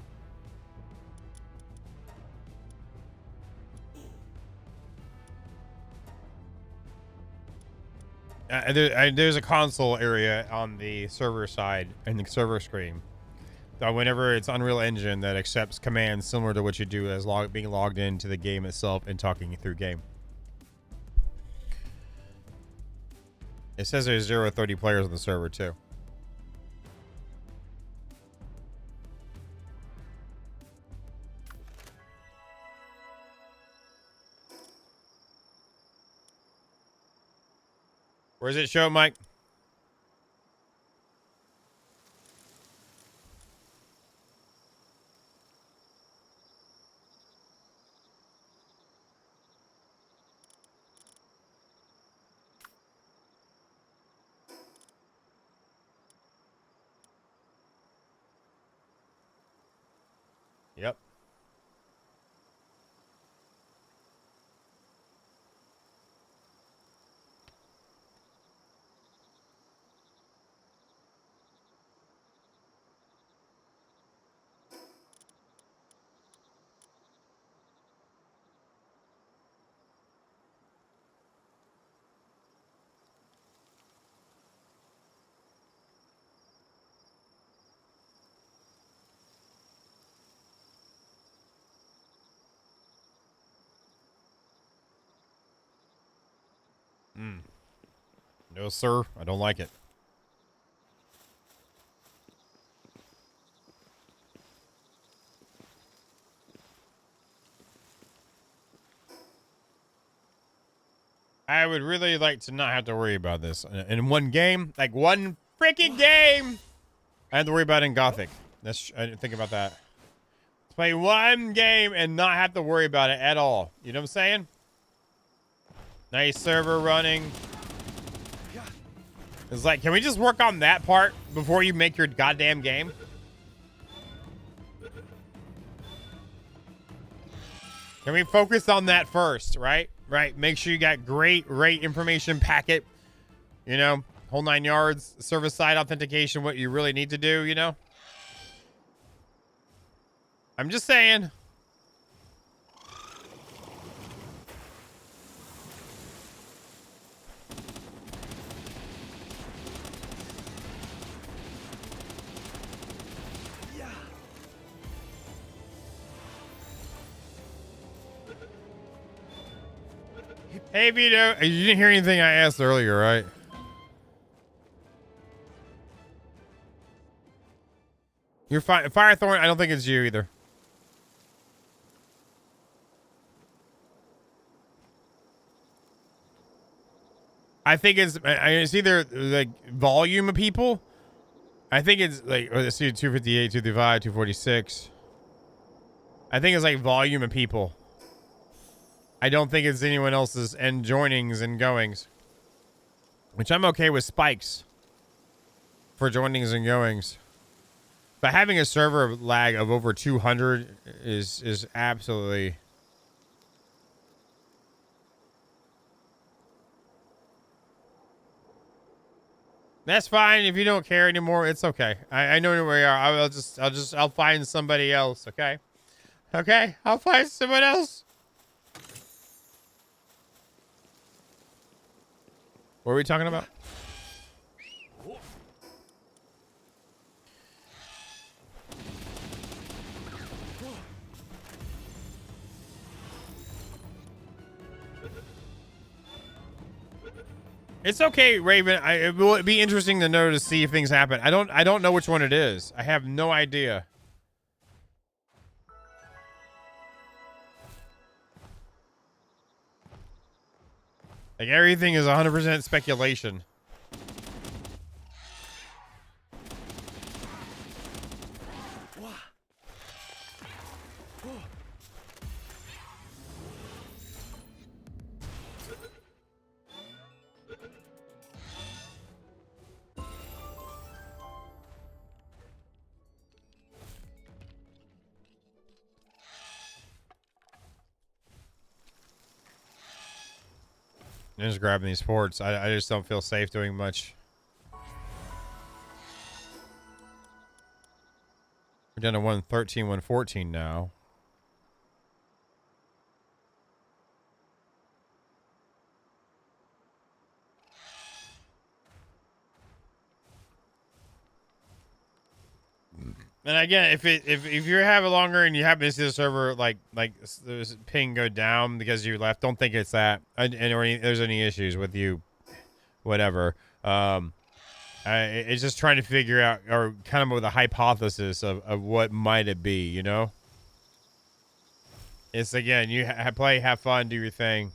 There's a console area on the server side and the server screen. Whenever it's Unreal Engine that accepts commands similar to what you do as being logged into the game itself and talking through game. It says there's 0 to 30 players on the server too. Where's it show, Mike? Yep. No, sir. I don't like it. I would really like to not have to worry about this in one game, like one freaking game. I had to worry about it in Gothic. I didn't think about that. Play one game and not have to worry about it at all. You know what I'm saying? Nice server running. It's like, can we just work on that part before you make your goddamn game? Can we focus on that first, right? Right. Make sure you got great rate information packet. You know, whole 9 yards, server side authentication, what you really need to do, you know? I'm just saying. Hey, Vito, you didn't hear anything I asked earlier, right? You're fine. Firethorn, I don't think it's you either. I think it's either like volume of people. I think it's like, let's see, 258, 255, 246. I think it's like volume of people. I don't think it's anyone else's end joinings and goings. Which I'm okay with spikes for joinings and goings. But having a server lag of over 200 is absolutely... That's fine if you don't care anymore. It's okay. I know where you are. I'll find somebody else. Okay. Okay. I'll find someone else. What are we talking about? It's okay, Raven. It will be interesting to know to see if things happen. I don't know which one it is. I have no idea. Like everything is 100% speculation. I'm just grabbing these ports. I just don't feel safe doing much. We're down to 113, 114 now. And again, if you're having longer and you happen to see the server like there's ping go down because you left, don't think it's that. Or there's any issues with you, whatever. It's just trying to figure out, or kind of with a hypothesis of what might it be, you know? It's again, you play, have fun, do your thing.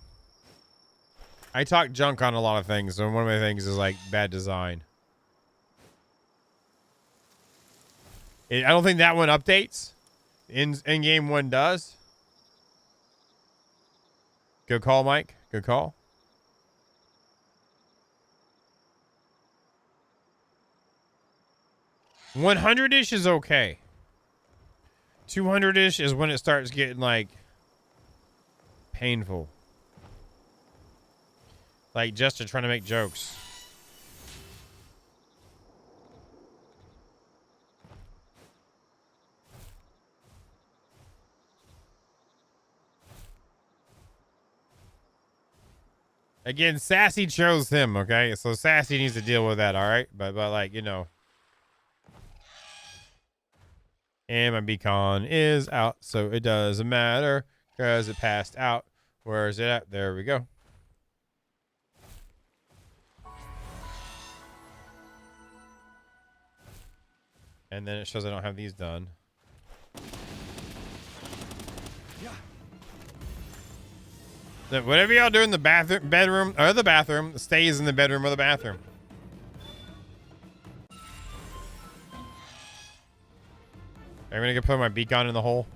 I talk junk on a lot of things, and one of my things is like bad design. I don't think that one updates. In game one does. Good call, Mike. Good call. 100-ish is okay. 200-ish is when it starts getting like painful. Like Jester trying to make jokes. Again, Sassy chose him, okay? So Sassy needs to deal with that, all right? But like, you know. And my beacon is out, so it doesn't matter because it passed out. Where is it at? There we go. And then it shows I don't have these done. Yeah. So whatever y'all do in the bedroom or the bathroom stays in the bedroom or the bathroom. I'm gonna go put my beacon in the hole.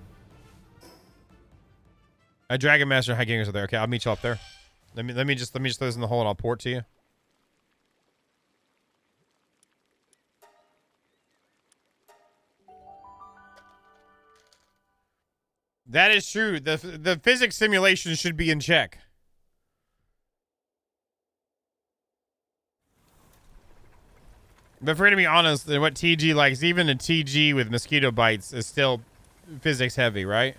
A Dragon Master and High Gangers are there. Okay, I'll meet you up there. Let me just throw this in the hole and I'll port to you. That is true. The physics simulation should be in check. But for me to be honest, what TG likes, even a TG with mosquito bites is still physics heavy, right?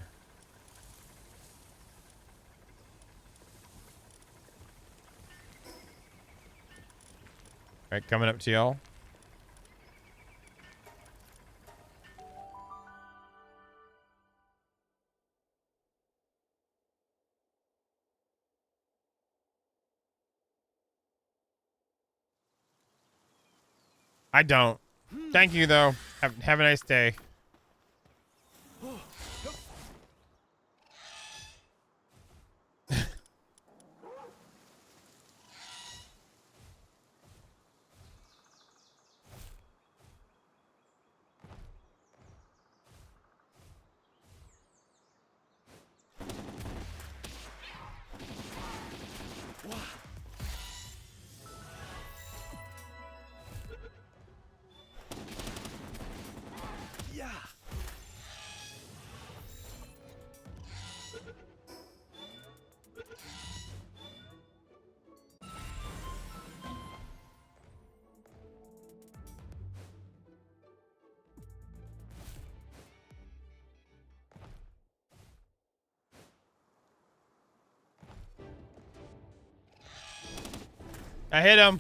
All right, coming up to y'all. I don't. Thank you, though. Have a nice day. Yeah. I hit him.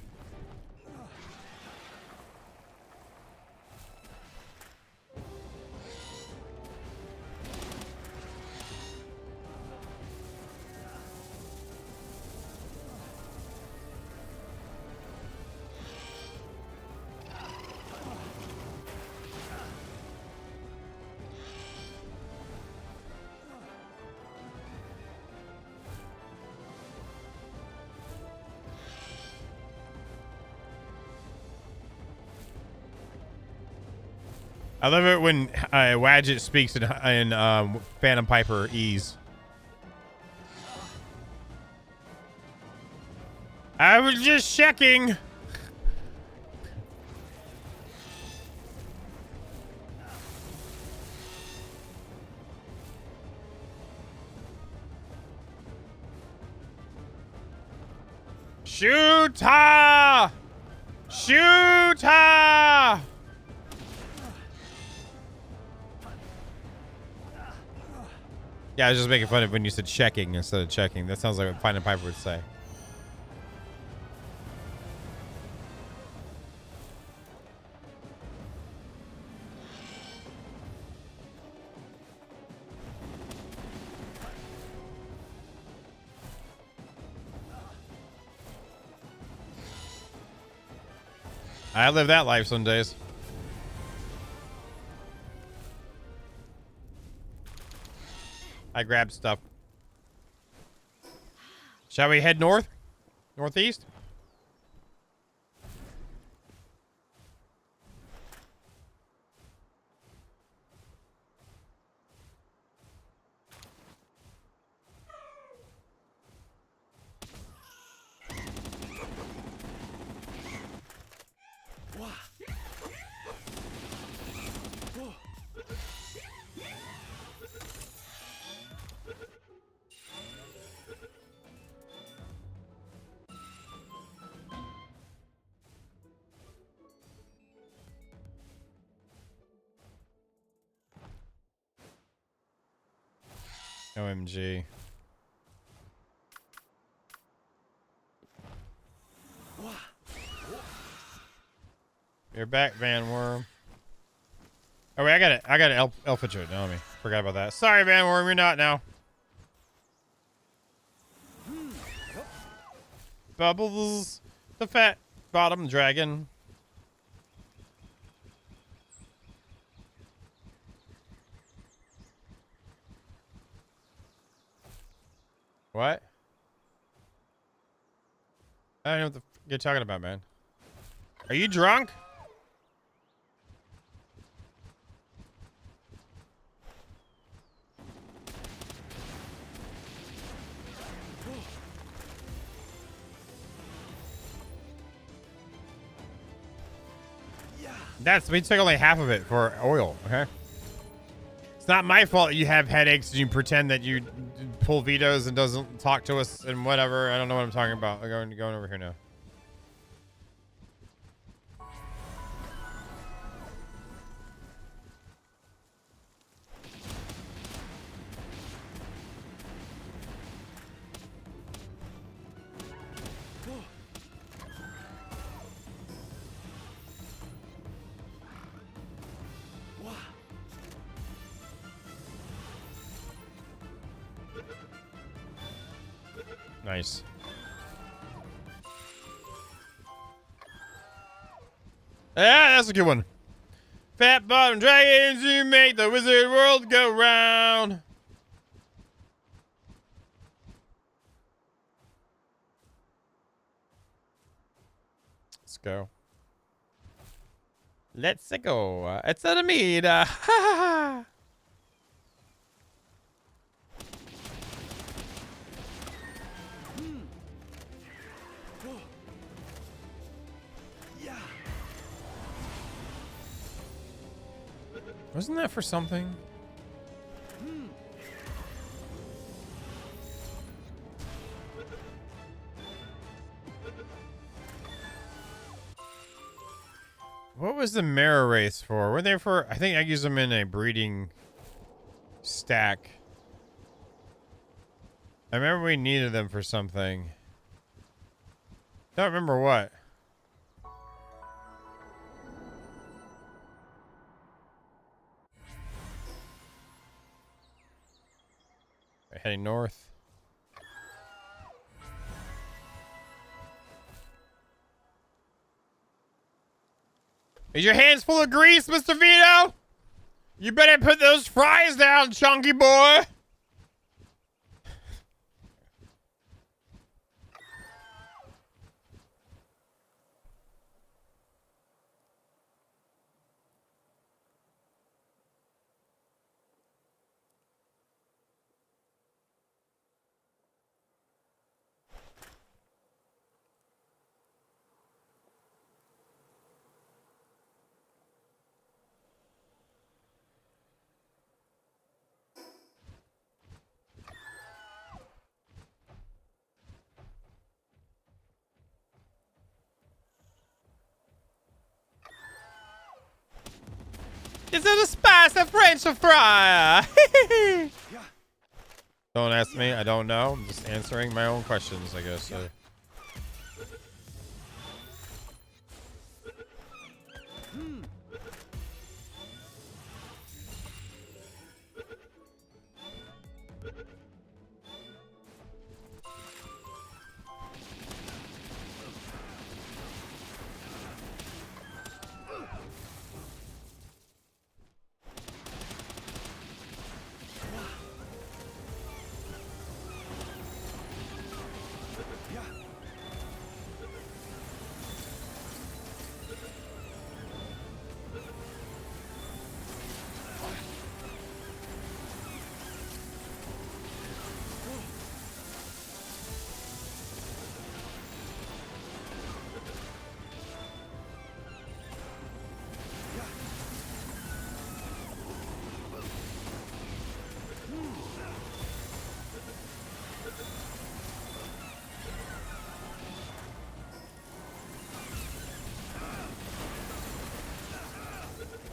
I love it when Wadget speaks in Phantom Piper ease. I was just checking. Shoot her! Shoot her! Yeah, I was just making fun of when you said checking instead of checking. That sounds like what Phantom Piper would say. I live that life some days. I grabbed stuff. Shall we head north? Northeast? OMG. You're back, Van Worm. Oh wait, I got an Elfitcher. No, me. Forgot about that. Sorry, Van Worm, you're not now. Bubbles, the fat bottom dragon. What? I don't know what the f you're talking about, man. Are you drunk? We took only half of it for oil, okay? It's not my fault you have headaches and you pretend that you pull vetoes and doesn't talk to us and whatever. I don't know what I'm talking about. I'm going over here now. Nice. Yeah, that's a good one. Fat bottom dragons, you make the wizard world go round. Let's go. Let's go. It's a meet. Ha ha ha. Wasn't that for something? What was the mirror race for? Were they for? I think I used them in a breeding stack. I remember we needed them for something. Don't remember what. Heading north. Is your hands full of grease, Mr. Vito? You better put those fries down, chunky boy. Is it a spice of French fry? Don't ask me. I don't know. I'm just answering my own questions, I guess.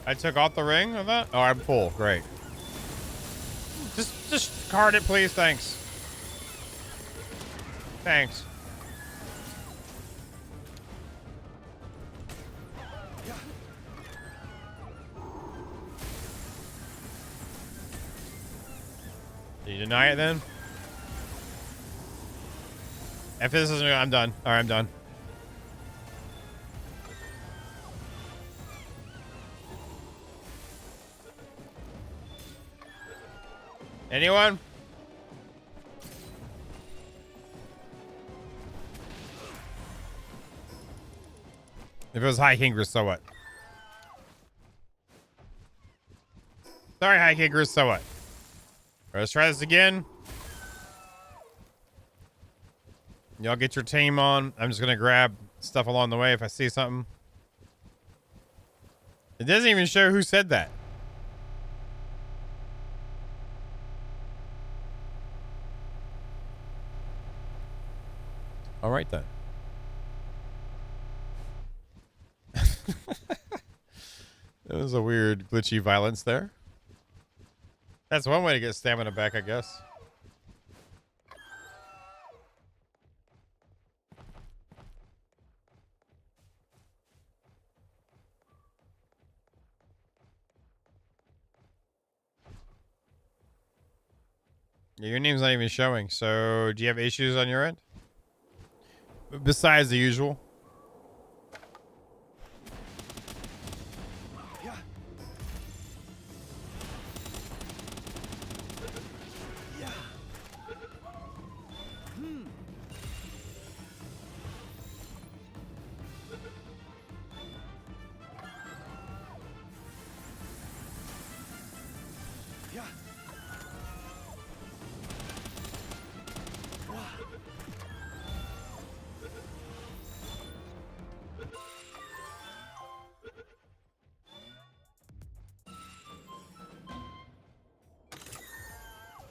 I took off the ring of that? Oh, I'm full. Great. Just card it, please. Thanks. Thanks. Did you deny it then? If this isn't, I'm done. All right, I'm done. Anyone? If it was High Kinkers, so what? Sorry, High Kinkers, so what? Right, let's try this again. Y'all get your team on. I'm just gonna grab stuff along the way if I see something. It doesn't even show who said that. All right then. That was a weird glitchy violence there. That's one way to get stamina back, I guess. Yeah, your name's not even showing. So, do you have issues on your end? Besides the usual? Yeah. Yeah. Yeah.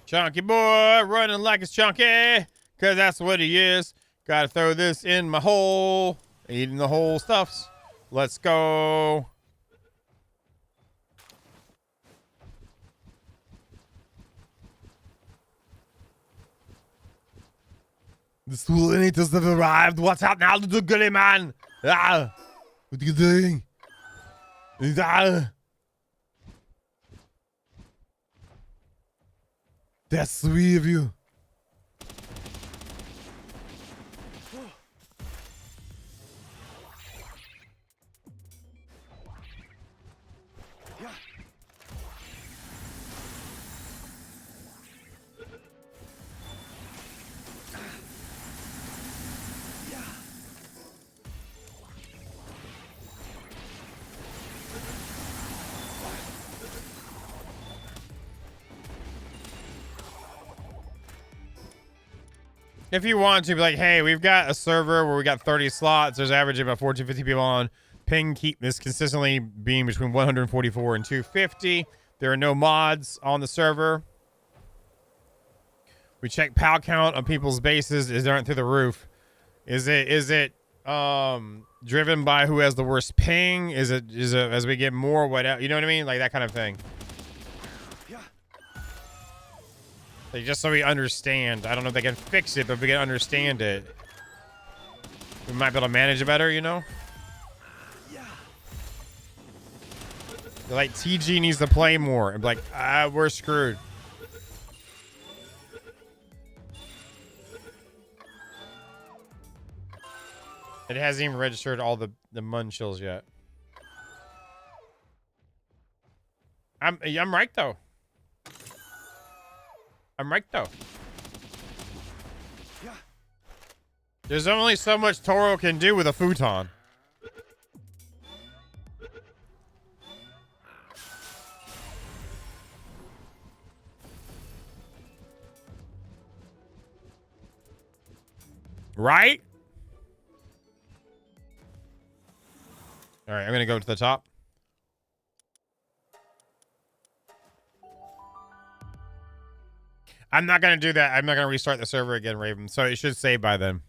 Chunky boy running like it's chunky, cause that's what he is. Gotta throw this in my hole. Eating the whole stuffs. Let's go. The school eaters have arrived. What's up now, little gully man? Ah, what are you doing? Ah. There's 3 of you. Yeah. If you want to be like, hey, we've got a server where we got 30 slots. There's averaging about 1450 people on. Ping keep this consistently being between 144 and 250. There are no mods on the server. We check PAL count on people's bases. Is aren't through the roof. Is it driven by who has the worst ping? Is it as we get more whatever, you know what I mean? Like that kind of thing. Yeah. Like just so we understand. I don't know if they can fix it, but if we can understand it, we might be able to manage it better, you know? Yeah. Like TG needs to play more and be like, we're screwed. It hasn't even registered all the munchills yet. I'm right though. I'm right though. Yeah. There's only so much Toro can do with a futon. Right? All right, I'm going to go to the top. I'm not going to do that. I'm not going to restart the server again, Raven. So it should save by then.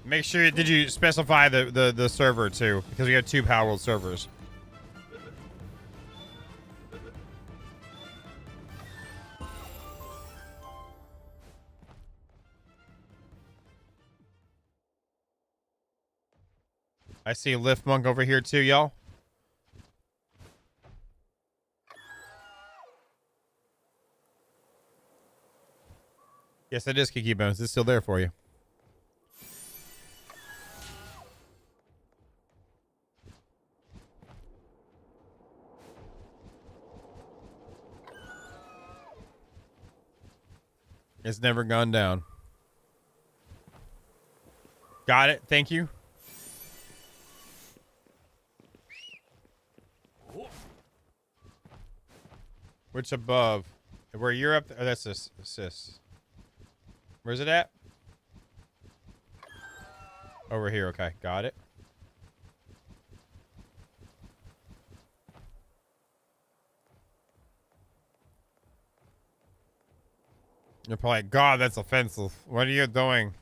Make sure, did you specify the server too? Because we have 2 Palworld servers. I see Lift Monk over here too, y'all. Yes, it is Kiki Bones. It's still there for you. It's never gone down. Got it. Thank you. Which above? Where you're up? Oh, that's this. Where's it at? Over here. Okay. Got it. You're probably like, God, that's offensive. What are you doing?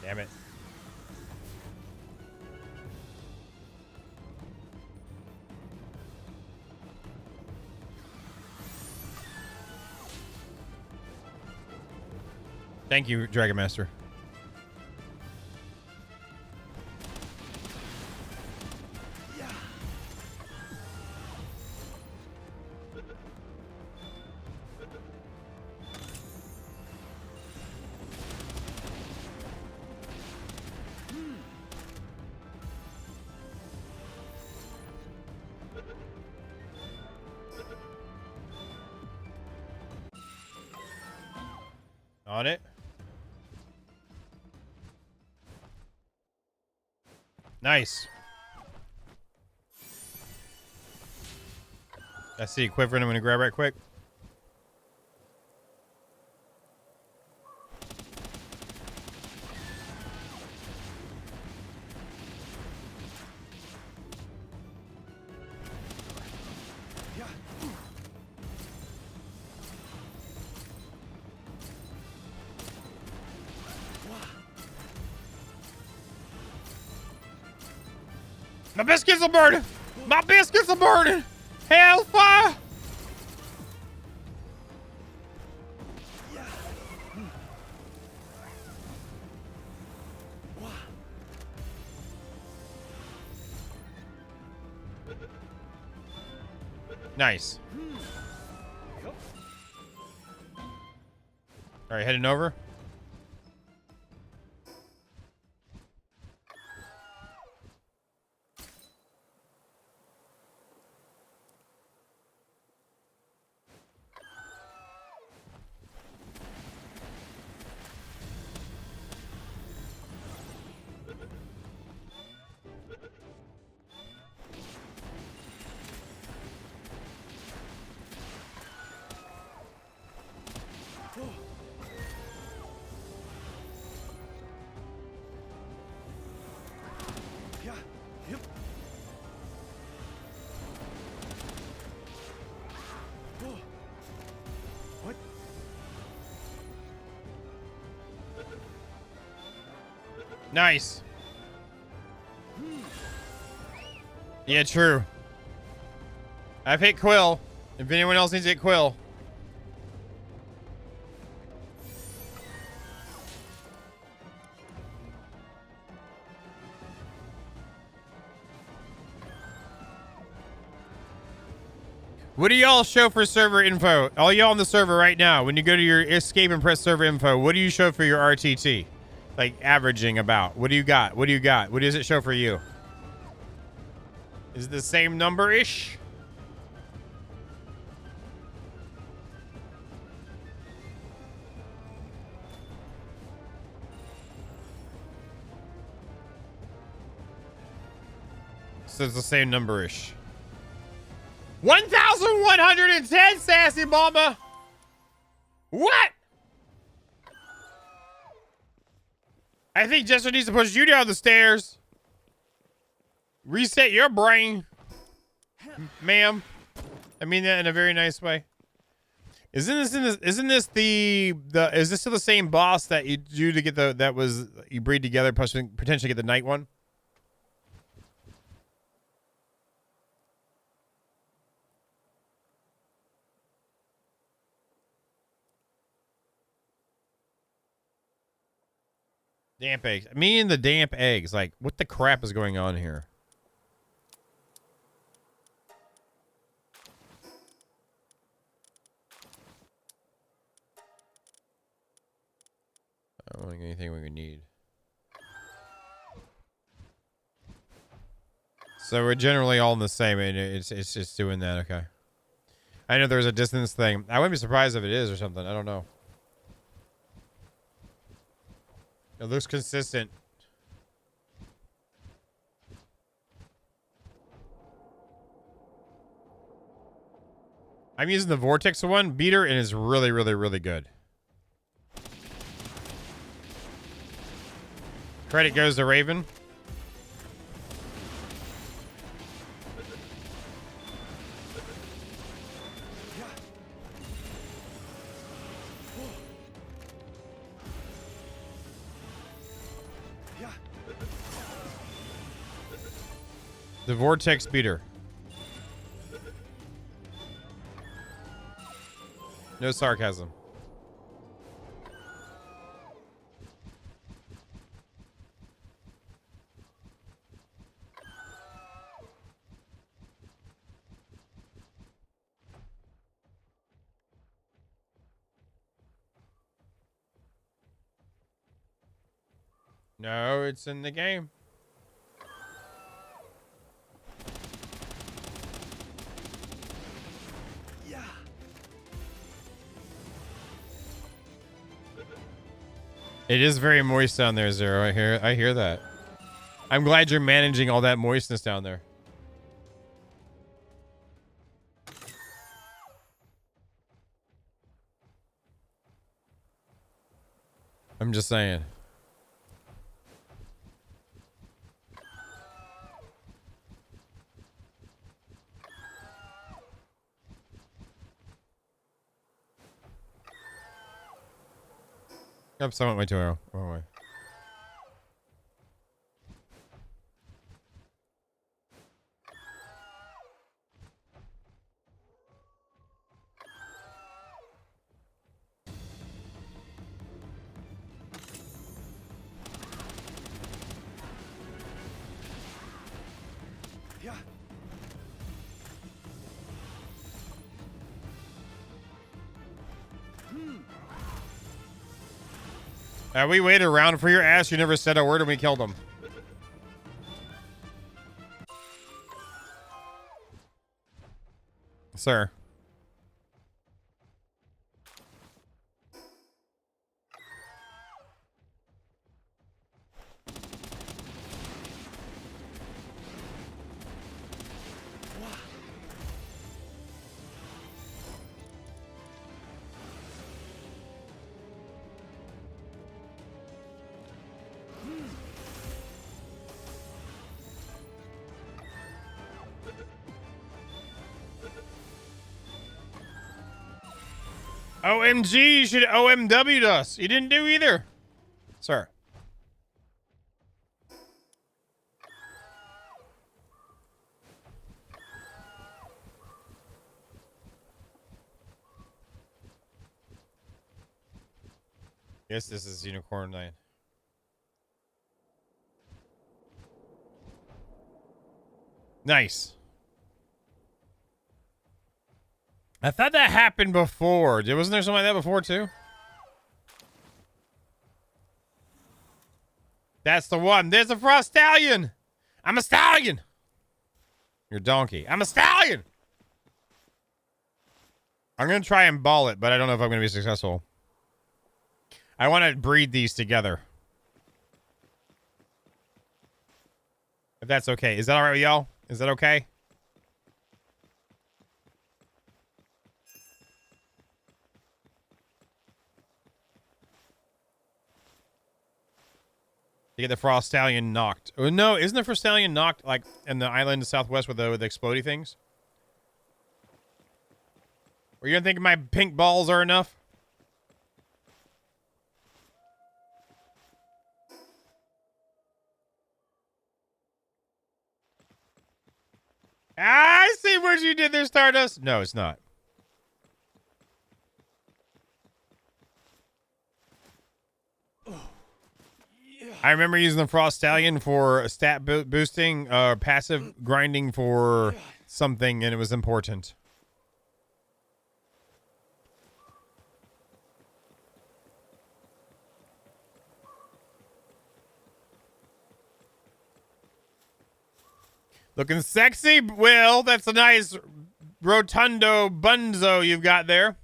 Damn it. Thank you, Dragon Master. On it. Nice. I see equipment. I'm going to grab right quick. My biscuits are burning! My biscuits are burning! Hellfire! Nice. Alright, heading over. Nice. Yeah, true. I've hit Quill. If anyone else needs to hit Quill. What do y'all show for server info? All y'all on the server right now, when you go to your escape and press server info, what do you show for your RTT? Like averaging about. What do you got? What do you got? What does it show for you? Is it the same number-ish? So it's the same number-ish. 1,110, Sassy Mama! What? I think Jester needs to push you down the stairs. Reset your brain, ma'am. I mean that in a very nice way. Isn't this still the same boss that you do to get you breed together, potentially get the night one? Damp eggs. Me and the damp eggs. Like, what the crap is going on here? I don't think anything we need. So we're generally all in the same, and it's just doing that. Okay. I know there's a distance thing. I wouldn't be surprised if it is or something. I don't know. It looks consistent. I'm using the Vortex one beater, and it's really, really, really good. Credit goes to Raven. The Vortex beater. No sarcasm. No, it's in the game. Yeah. It is very moist down there, Zero. I hear that. I'm glad you're managing all that moistness down there. I'm just saying. Yep, someone went to wrong way. Yeah. We waited around for your ass. You never said a word and we killed him. Sir. OMG, you should OMW'd us. You didn't do either. Sir. Yes, this is Unicorn 9. Nice. I thought that happened before. Wasn't there something like that before, too? That's the one. There's a Frost Stallion. I'm a stallion. You're a donkey. I'm a stallion. I'm going to try and ball it, but I don't know if I'm going to be successful. I want to breed these together. If that's okay. Is that all right with y'all? Is that okay? To get the Frost Stallion knocked. Oh, no, isn't the Frost Stallion knocked, like, in the island southwest with the explodey things? Were you going to think my pink balls are enough? I see what you did there, Stardust. No, it's not. Yeah. I remember using the Frost Stallion for stat boosting, passive grinding for something, and it was important. Looking sexy, Will. That's a nice rotundo bunzo you've got there.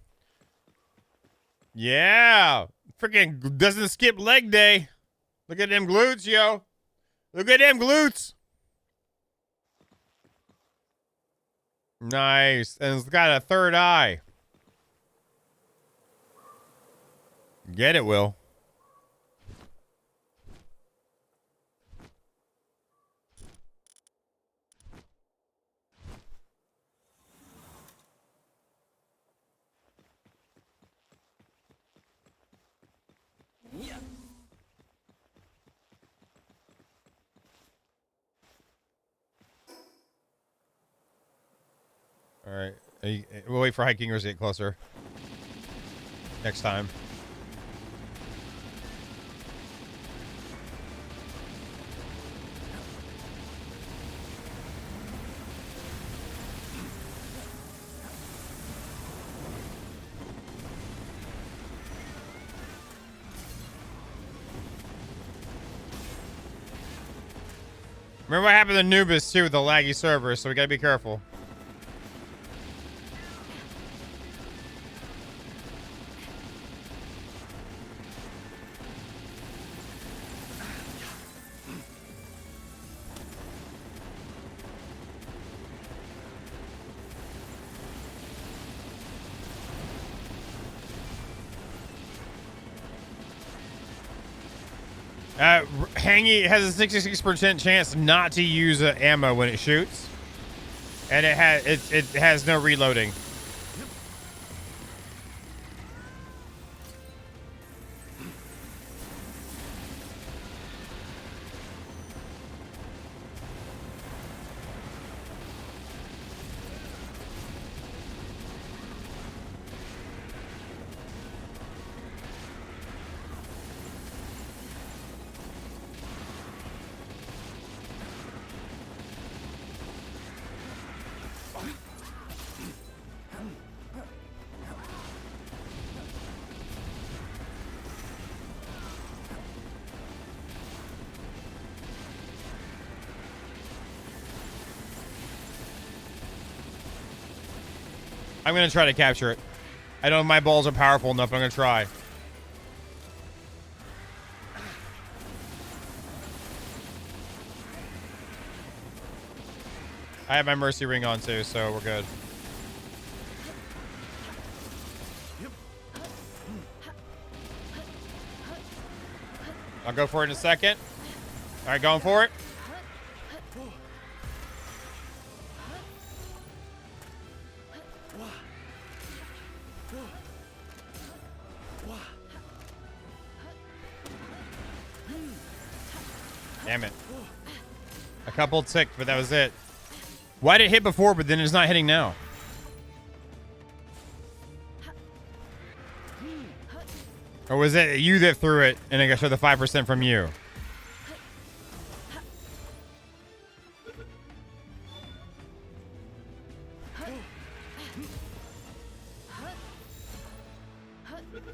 Yeah. Freaking doesn't skip leg day. Look at them glutes, yo. Look at them glutes. Nice. And it's got a third eye. Get it, Will. All right. We'll wait for Hikingers to get closer. Next time. Remember what happened to Nubis too with the laggy server, so we gotta be careful. Hangy has a 66% chance not to use ammo when it shoots, and it has no reloading. I'm going to try to capture it. I don't know if my balls are powerful enough, but I'm going to try. I have my Mercy Ring on too, so we're good. I'll go for it in a second. All right, going for it. Damn it. A couple ticked, but that was it. Why did it hit before, but then it's not hitting now? Or was it you that threw it and it got showed the 5% from you?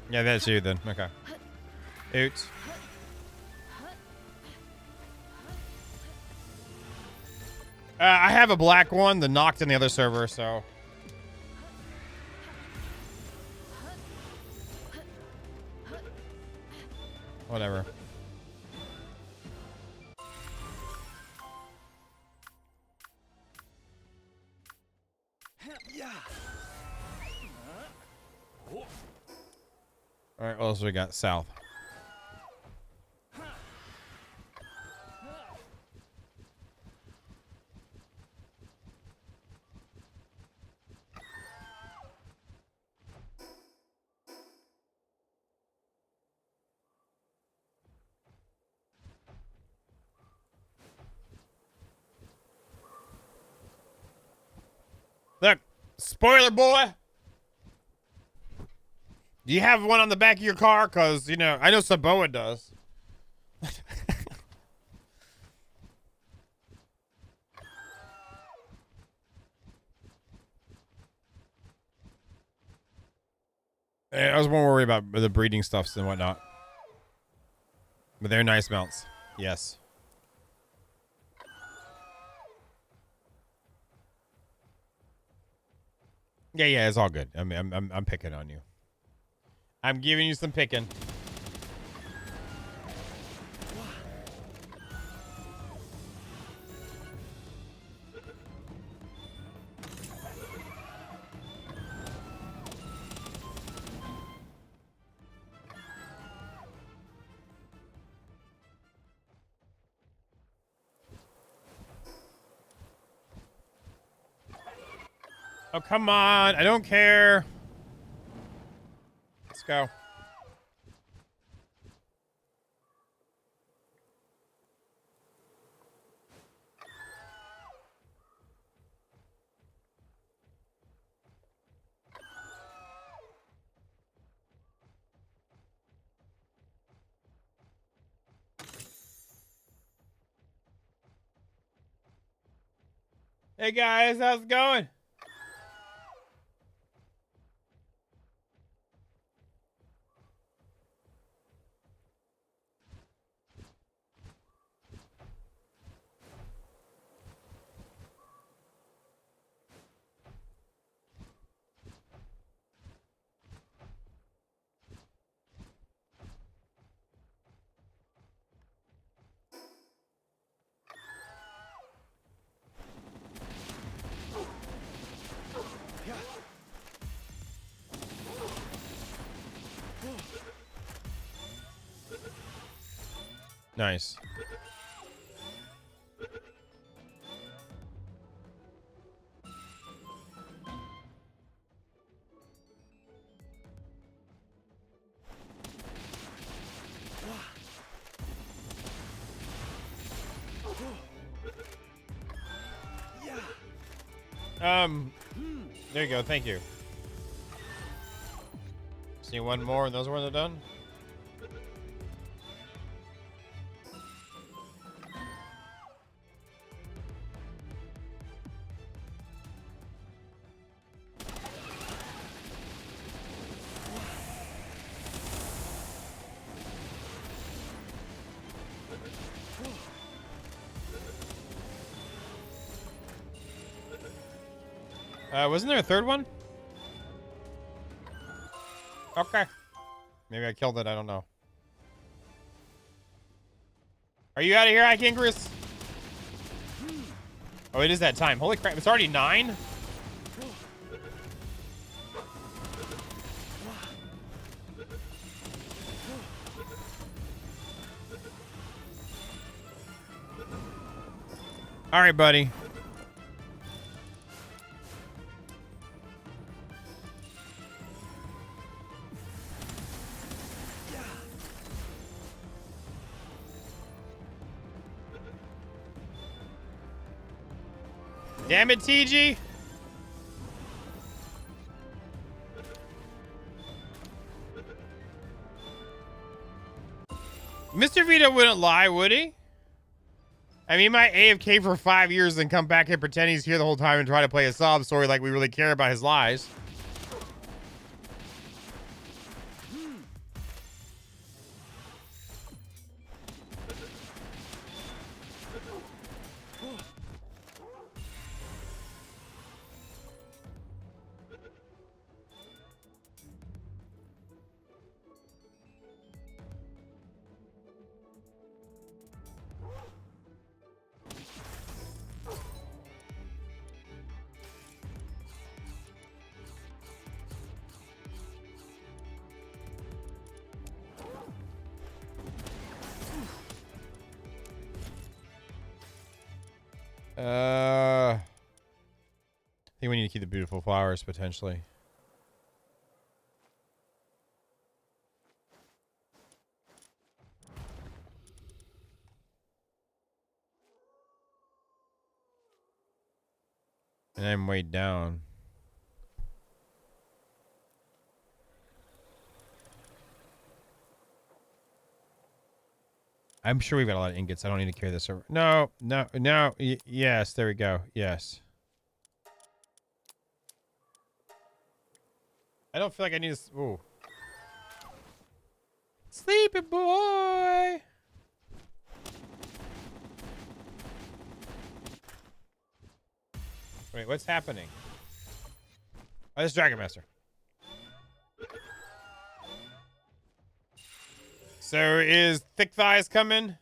Yeah, that's you then. Okay. Oots. I have a black one that knocked in the other server, so. Whatever. All right, what else we got? South. Look, spoiler boy. Do you have one on the back of your car? Because, you know, I know Saboa does. I was more worried about the breeding stuffs and whatnot. But they're nice mounts. Yes. Yeah, it's all good. I mean, I'm picking on you. I'm giving you some picking. Oh, come on. I don't care. Let's go. Hey, guys. How's it going? Yeah. Nice. There you go. Thank you. See one more, and those ones are done. Wasn't there a third one? Okay. Maybe I killed it. I don't know. Are you out of here, Ikingrous? Oh, it is that time. Holy crap. It's already 9? All right, buddy. Damn it, TG. Mr. Vito wouldn't lie, would he? I mean, he might AFK for 5 years and come back and pretend he's here the whole time and try to play a sob story like we really care about his lies. I think we need to keep the beautiful flowers, potentially. And I'm way down. I'm sure we've got a lot of ingots. I don't need to carry this over. No. Yes, there we go. Yes. I don't feel like I need to... Ooh. Sleepy boy. Wait, what's happening? Oh, this Dragon Master. So is Thick Thighs coming?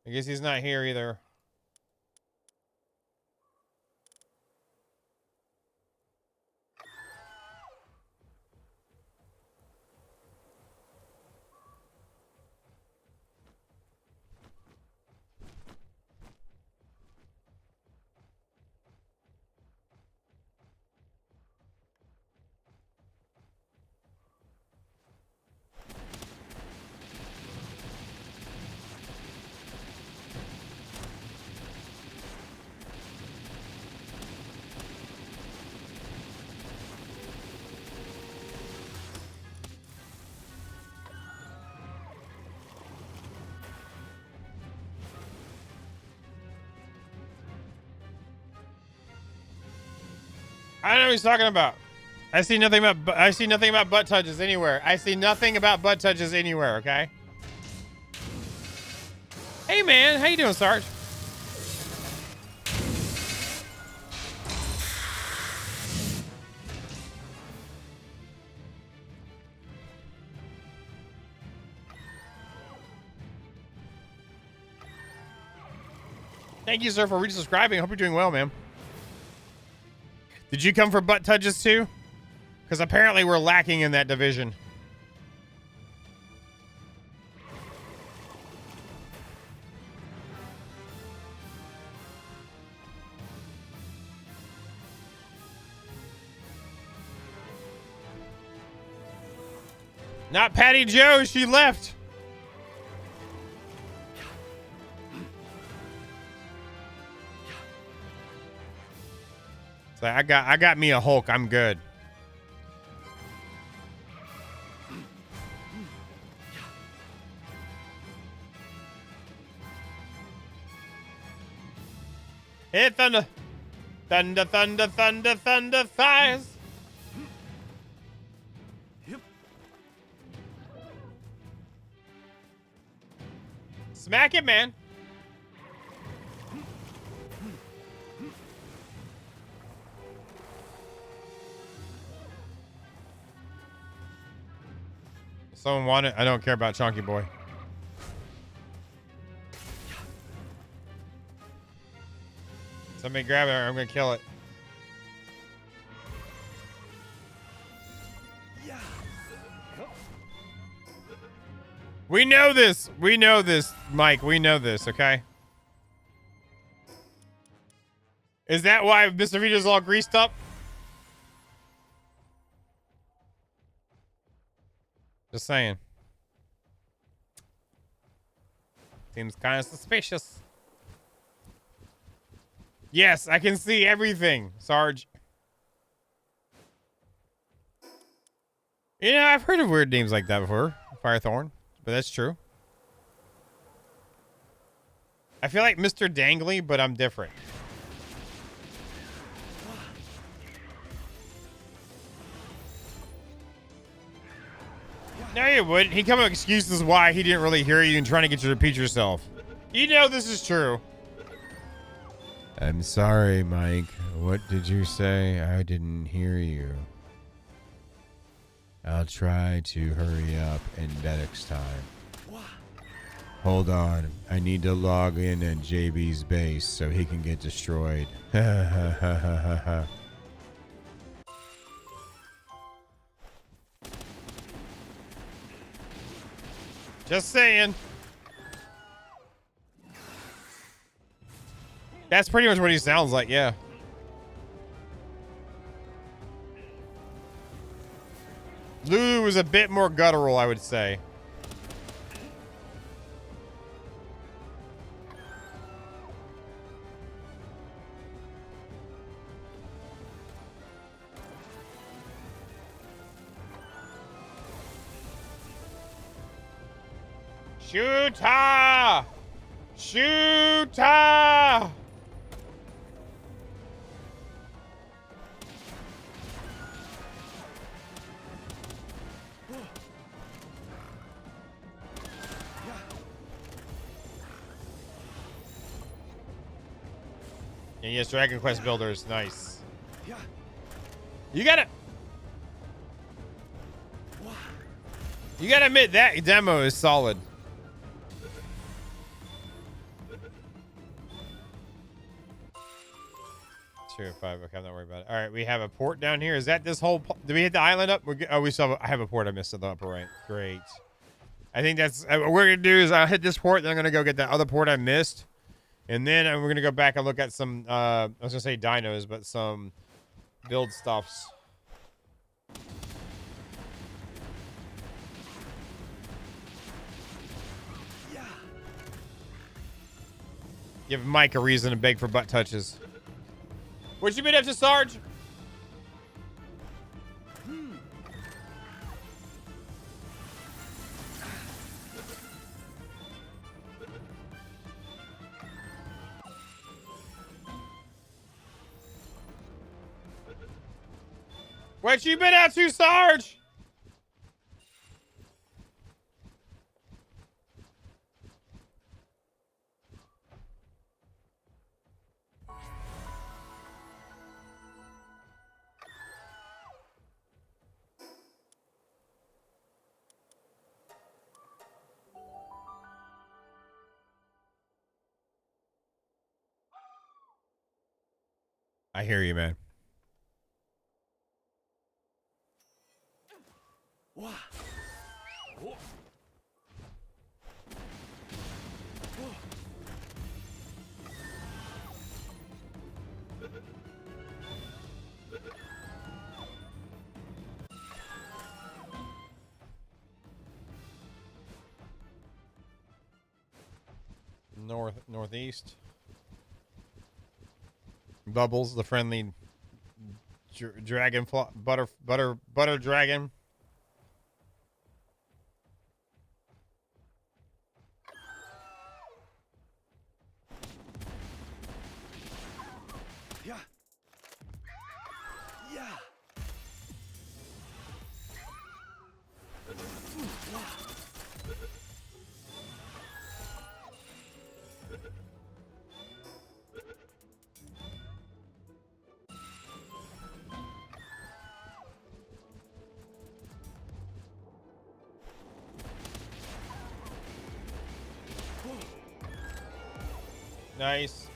I guess he's not here either. I don't know what he's talking about. I see nothing about butt touches anywhere. I see nothing about butt touches anywhere, okay? Hey man, how you doing, Sarge? Thank you, sir, for resubscribing. Hope you're doing well, man. Did you come for butt touches too? Because apparently we're lacking in that division. Not Patty Joe, she left. So I got me a Hulk. I'm good. Hey, thunder. Thunder, thunder, thunder, thunder, thighs. Smack it, man. Someone want it? I don't care about Chunky Boy. Somebody grab it or I'm gonna kill it. We know this. We know this, Mike. We know this, okay? Is that why Mr. Vito's all greased up? Just saying. Seems kind of suspicious. Yes, I can see everything, Sarge. You know, I've heard of weird names like that before. Firethorn. But that's true. I feel like Mr. Dangly, but I'm different. No, you wouldn't. He come up with excuses why he didn't really hear you and trying to get you to repeat yourself. You know this is true. I'm sorry, Mike. What did you say? I didn't hear you. I'll try to hurry up in next time. Hold on. I need to log in at JB's base so he can get destroyed. Just saying. That's pretty much what he sounds like, yeah. Lulu was a bit more guttural, I would say. Shoota! Shoota! And yes, Dragon Quest builders. Nice. Yeah. You gotta admit that demo is solid. 2 of 5. Okay, I'm not worried about it. All right, we have a port down here. Is that this whole? Do we hit the island up? We still have, I have a port. I missed it, the upper right. Great. I think that's what we're gonna do. Is I'll hit this port, then I'm gonna go get that other port I missed, and then we're gonna go back and look at some. I was gonna say dinos, but some build stuffs. Yeah. Give Mike a reason to beg for butt touches. What you been up to, Sarge? What you been up to, Sarge? I hear you, man. Wow. Oh. Northeast. Bubbles, the friendly dragon butter dragon. Yeah. Yeah. Nice.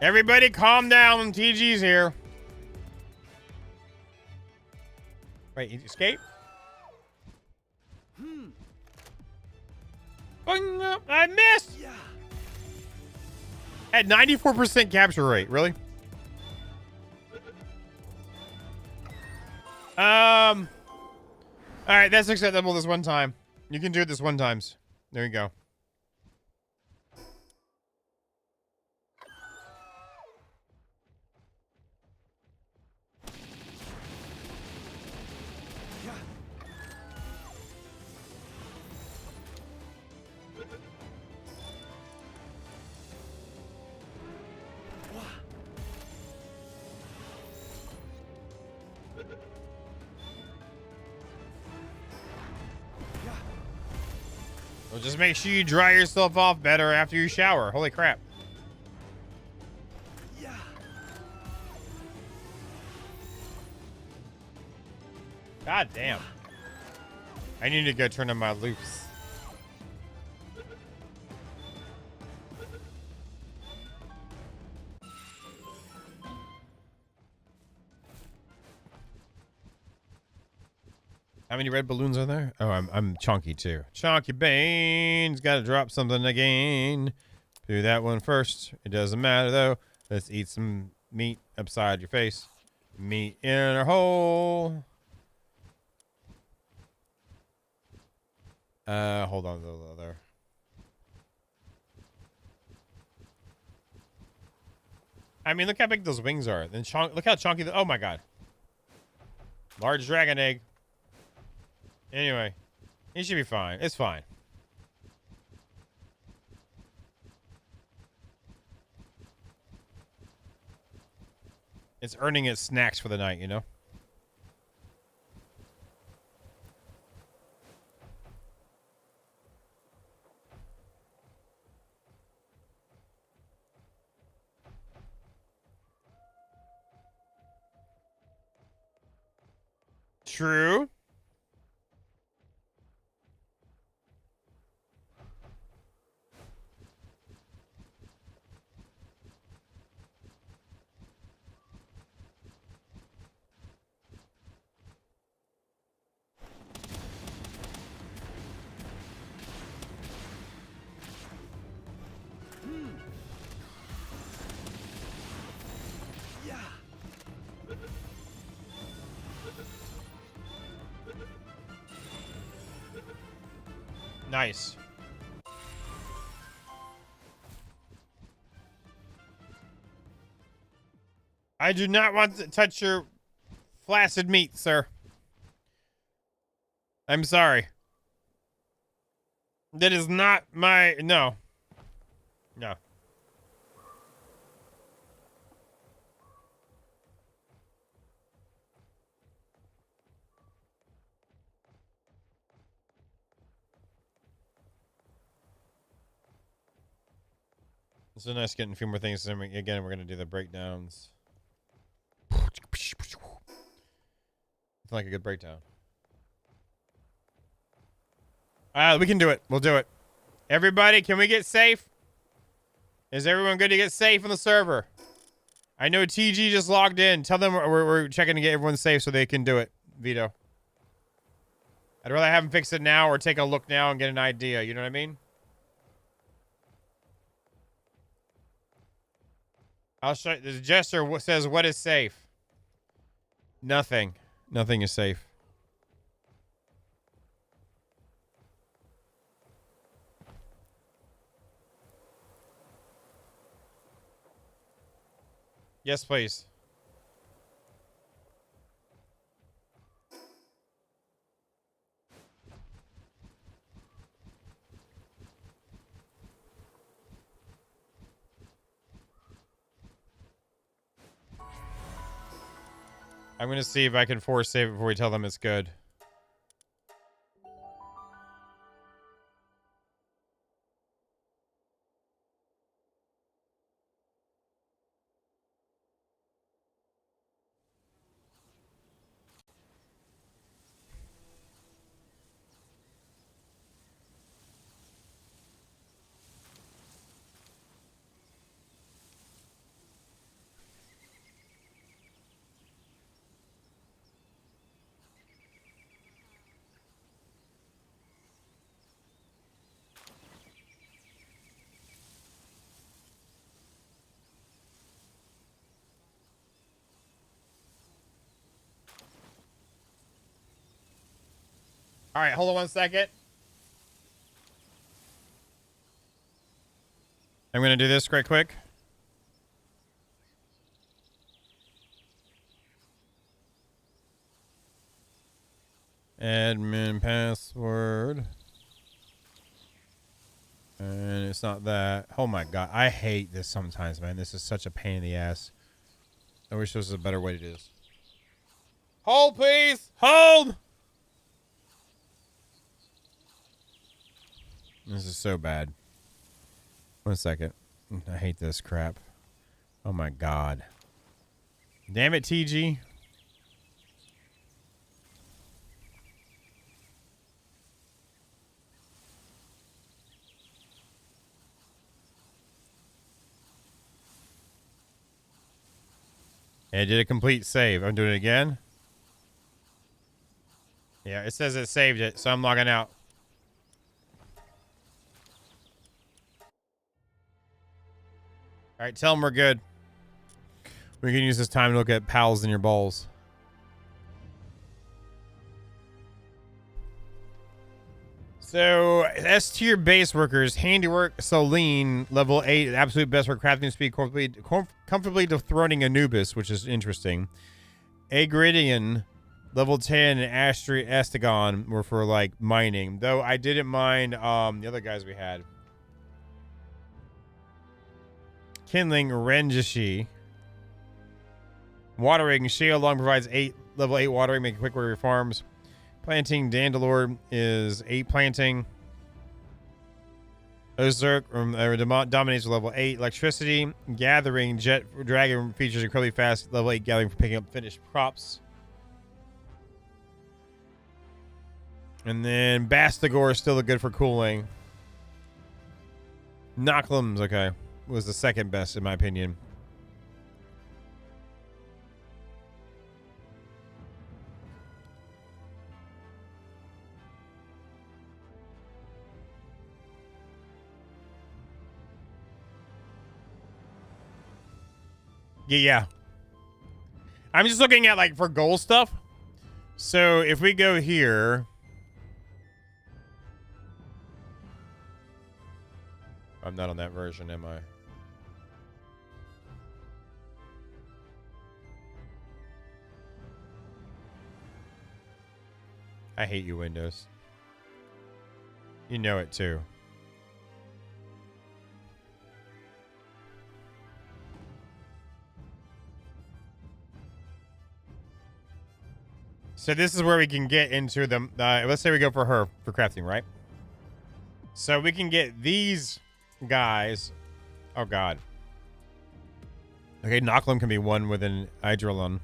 Everybody calm down. TG's here. Wait, he escaped? I missed! Yeah. At 94% capture rate. Really? Alright, that's acceptable this one time. You can do it this one times. There you go. Yeah. Wow. Yeah. Well, just make sure you dry yourself off better after you shower. Holy crap. Yeah. God damn. I need to go turn on my loops. How many red balloons are there? Oh, I'm chunky too. Chunky Bane's got to drop something again. Do that one first. It doesn't matter though. Let's eat some meat upside your face. Meat in a hole. Hold on there. I mean, look how big those wings are. Then look how chunky. Oh my god. Large dragon egg. Anyway, it should be fine. It's fine. It's earning its snacks for the night, you know? True. Yeah. Nice. I do not want to touch your flaccid meat, sir. I'm sorry. That is not my... No. No. It's so nice getting a few more things. And again, we're going to do the breakdowns. It's like a good breakdown. We can do it. We'll do it. Everybody, can we get safe? Is everyone good to get safe on the server? I know TG just logged in. Tell them we're checking to get everyone safe so they can do it. Vito. I'd rather have them fix it now or take a look now and get an idea. You know what I mean? I'll show you. The gesture says, what is safe? Nothing. Nothing is safe. Yes, please. I'm going to see if I can force save it before we tell them it's good. All right, hold on 1 second. I'm going to do this right quick. Admin password. And it's not that. Oh my god. I hate this sometimes, man. This is such a pain in the ass. I wish there was a better way to do this. Hold, please! Hold! This is so bad. 1 second. I hate this crap. Oh my god. Damn it, TG. I did a complete save. I'm doing it again. Yeah, it says it saved it, so I'm logging out. All right, tell them we're good. We can use this time to look at pals in your balls. So, S tier base workers, handiwork, Celine, level 8, absolute best for crafting speed, comfortably dethroning Anubis, which is interesting. Agridian, level 10, and Astagon were for, like, mining. Though I didn't mind the other guys we had. Kindling, Renjishi. Watering, Shale Long provides level 8 watering, making quick work of your farms. Planting, Dandalore is 8 planting. Ozark dominates with level 8. Electricity, Gathering, Jet Dragon features incredibly fast level 8 gathering for picking up finished crops. And then Bastigor is still good for cooling. Knocklem's okay. Was the second best in my opinion. Yeah. I'm just looking at like for goal stuff. So if we go here, I'm not on that version, am I? I hate you, Windows. You know it too. So this is where we can get into the, let's say we go for her for crafting, right? So we can get these guys. Oh, God. Okay, Knocklem can be one with an Hydrolon.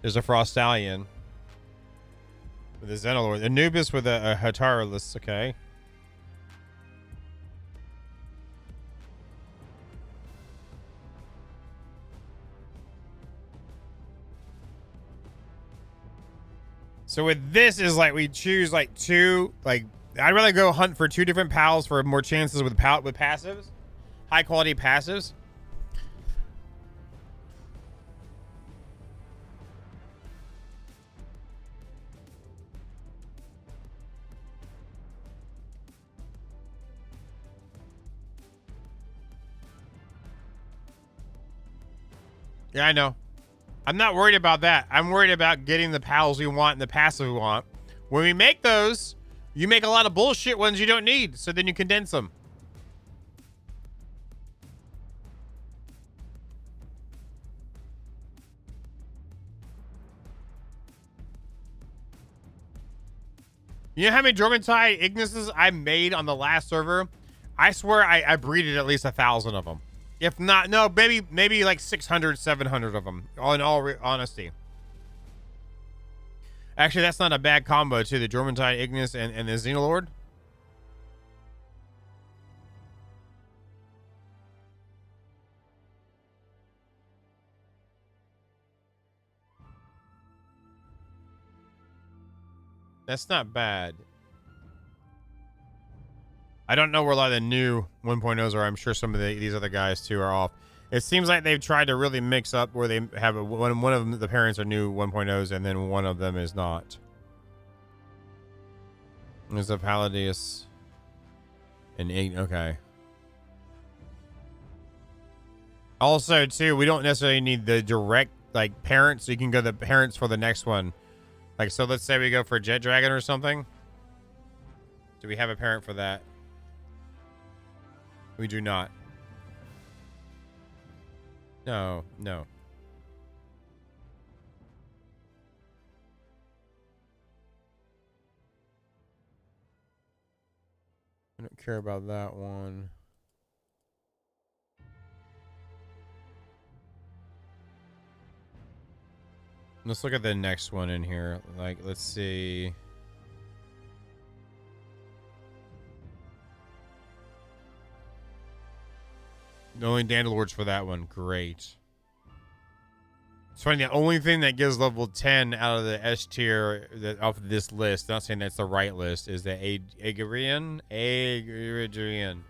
There's a Frostallion. With a Xenolord. Anubis with a Hatarlus, okay. So with this is like we choose like two, like I'd rather go hunt for two different pals for more chances with passives, high quality passives. Yeah, I know. I'm not worried about that. I'm worried about getting the pals we want and the passive we want. When we make those, you make a lot of bullshit ones you don't need, so then you condense them. You know how many Dormitide Ignises I made on the last server? I swear I breeded at least 1,000 of them. If not, no, maybe like 600, 700 of them, in all honesty. Actually, that's not a bad combo, too. The Dormitide Ignis and the Xenolord. That's not bad. I don't know where a lot of the new 1.0s are. I'm sure some of these other guys, too, are off. It seems like they've tried to really mix up where they have one of them, the parents are new 1.0s, and then one of them is not. There's a Palladius. And okay. Also, too, we don't necessarily need the direct, like, parents. So you can go the parents for the next one. Like, so let's say we go for Jet Dragon or something. Do we have a parent for that? We do not. No, no. I don't care about that one. Let's look at the next one in here. Like, let's see. The only Dandalords for that one. Great. It's funny, the only thing that gives level 10 out of the S tier off of this list, not saying that's the right list, is the Agrian. Agrian.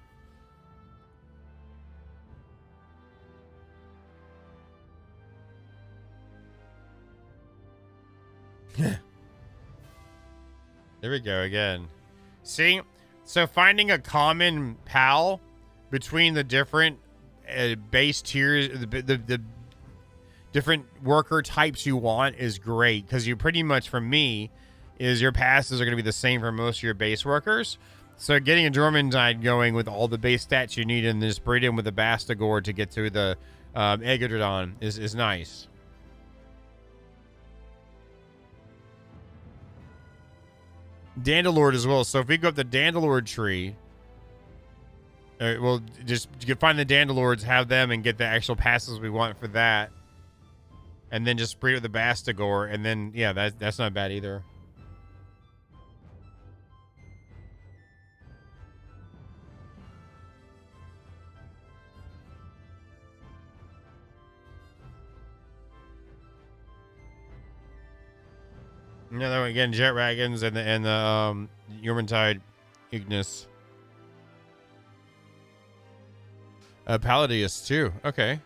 There we go again. See? So finding a common pal between the different base tiers, the different worker types you want is great, because you pretty much, for me, is your passes are going to be the same for most of your base workers. So getting a Dormitide going with all the base stats you need and just breed in with the Bastigor to get to the Eggadrodon is nice. Dandalord as well. So if we go up the Dandalord tree, we'll just find the Dandalords, have them, and get the actual passes we want for that. And then just breed it with the Bastigore, and then, yeah, that's not bad either. Yeah, then again, Jet Dragons and the Eurmentide Ignis. Palladius too. Okay.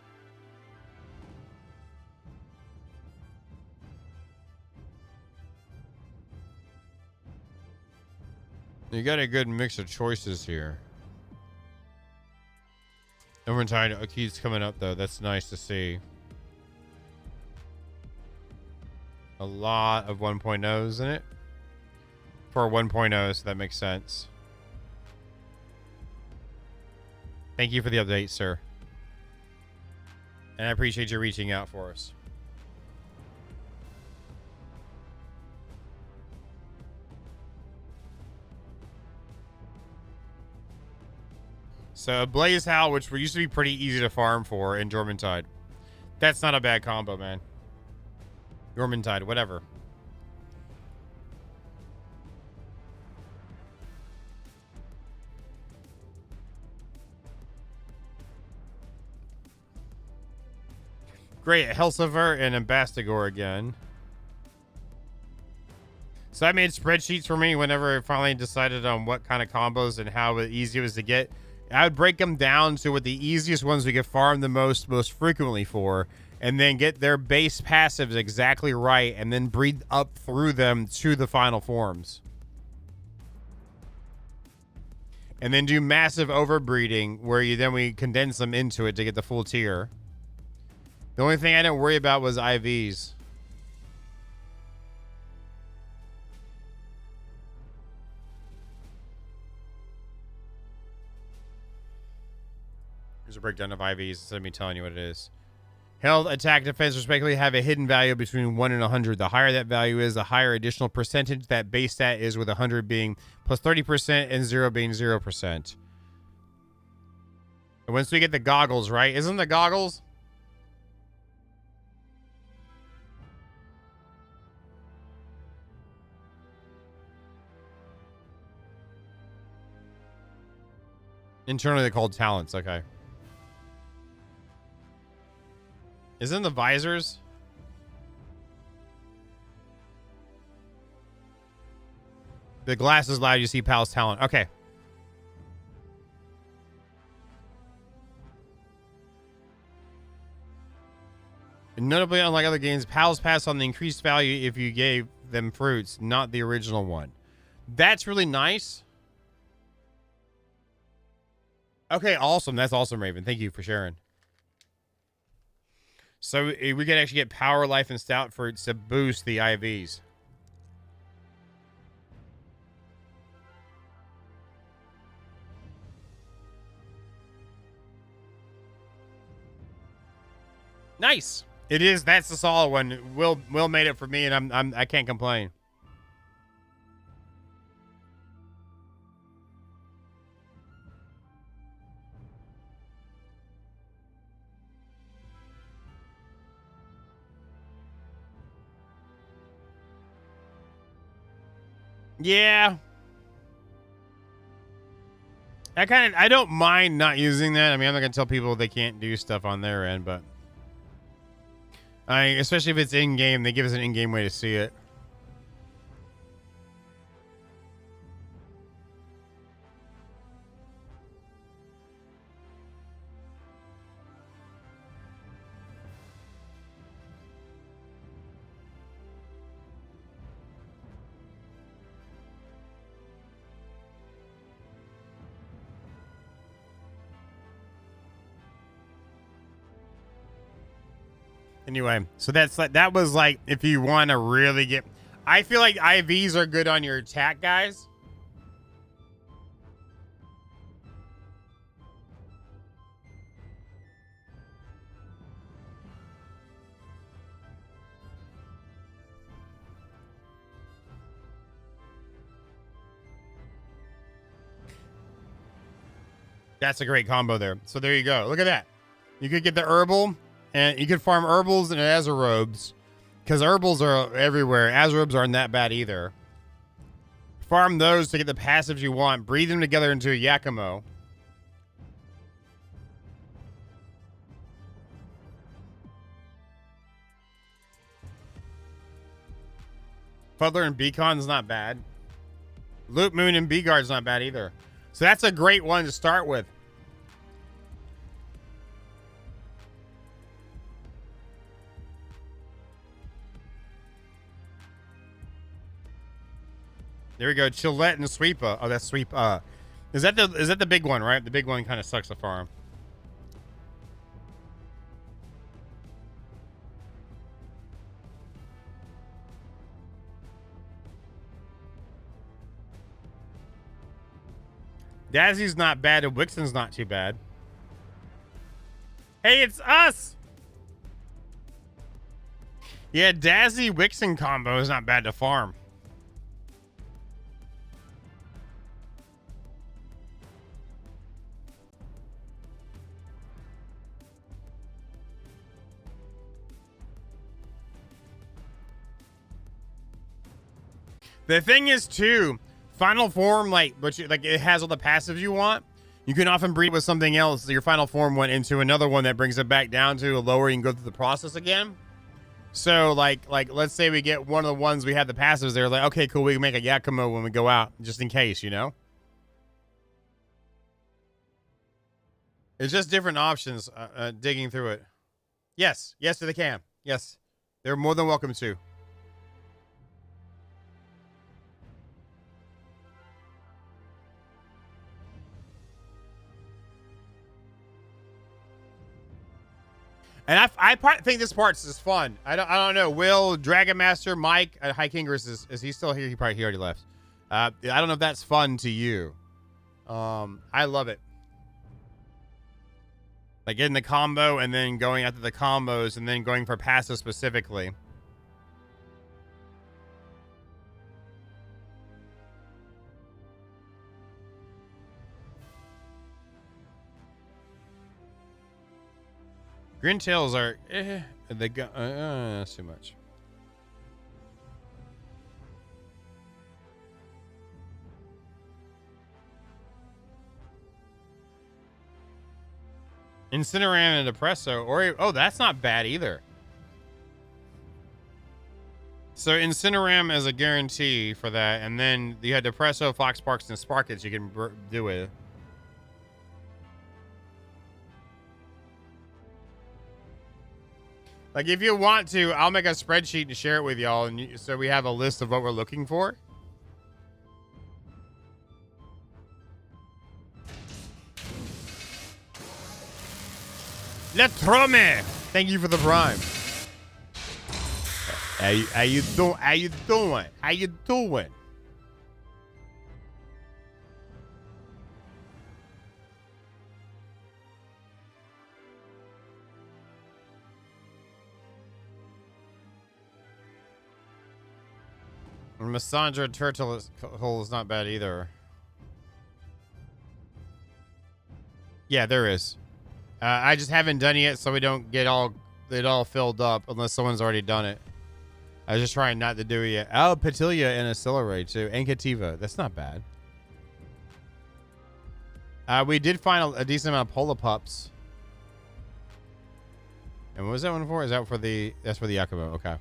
You got a good mix of choices here. Eurmentide keeps coming up though. That's nice to see. A lot of 1.0s in it. For 1.0, so that makes sense. Thank you for the update, sir. And I appreciate you reaching out for us. So Blaze Howl, which used to be pretty easy to farm for in Jormuntide. That's not a bad combo, man. Jormuntide, whatever. Great, Helsiver and Ambastigor again. So I made spreadsheets for me whenever I finally decided on what kind of combos and how easy it was to get. I would break them down to what the easiest ones we could farm the most frequently for, and then get their base passives exactly right, and then breed up through them to the final forms. And then do massive overbreeding, where we condense them into it to get the full tier. The only thing I didn't worry about was IVs. Here's a breakdown of IVs instead of me telling you what it is. Health, attack, defense, respectively, have a hidden value between 1 and 100. The higher that value is, the higher additional percentage that base stat is, with 100 being plus 30% and 0 being 0%. And once we get the goggles, right? Isn't the goggles? Internally, they're called talents. Okay. Isn't the visors? The glasses allow you to see Pal's talent. Okay. And notably, unlike other games, Pals pass on the increased value if you gave them fruits, not the original one. That's really nice. Okay, awesome. That's awesome, Raven. Thank you for sharing. So we can actually get Power, Life, and Stout fruits to boost the IVs. Nice. It is. That's the solid one. Will made it for me, and I can't complain. Yeah. I don't mind not using that. I mean, I'm not going to tell people they can't do stuff on their end, but especially if it's in-game, they give us an in-game way to see it. Anyway, so that was like, if you want to really get, I feel like IVs are good on your attack guys. That's a great combo there. So there you go. Look at that. You could get the herbal And you can farm herbals and azarobes, because herbals are everywhere. Azarobes aren't that bad either. Farm those to get the passives you want. Breed them together into a Yakimo. Fuddler and Beacon's not bad. Loop Moon and Beeguard's not bad either. So that's a great one to start with. There we go. Chillette and Sweepa. Oh, that's Sweep. Is that the big one, right? The big one kind of sucks to farm. Dazzy's not bad and Wixen's not too bad. Hey, it's us! Yeah, Dazzy-Wixen combo is not bad to farm. The thing is, too, final form, like it has all the passives you want. You can often breed with something else. Your final form went into another one that brings it back down to a lower. You can go through the process again. So, like let's say we get one of the ones we have the passives there. Like, okay, cool, we can make a Yakimo when we go out, just in case, you know? It's just different options digging through it. Yes, they can. Yes, they're more than welcome to. And I think this part's is fun. I don't know. Will, Dragon Master, Mike, High Kingers, is he still here? He already left. I don't know if that's fun to you. I love it. Like getting the combo and then going after the combos and then going for passive specifically. Grintails are they go that's too much. Incineram and Depresso, or oh, that's not bad either. So Incineram is a guarantee for that, and then you had Depresso, Foxparks, and Sparkets you can do it. Like, if you want to, I'll make a spreadsheet and share it with y'all, and so we have a list of what we're looking for. Letrome! Thank you for the prime. How you doing? How you doing? How you doing? Massandra Turtle hole is not bad either. Yeah, there is. I just haven't done it yet, so we don't get it all filled up unless someone's already done it. I was just trying not to do it yet. Oh, Petilia and Accelerate too. And Cativa. That's not bad. We did find a decent amount of Polapups. And what was that one for? Is that for the... That's for the Yakumo. Okay.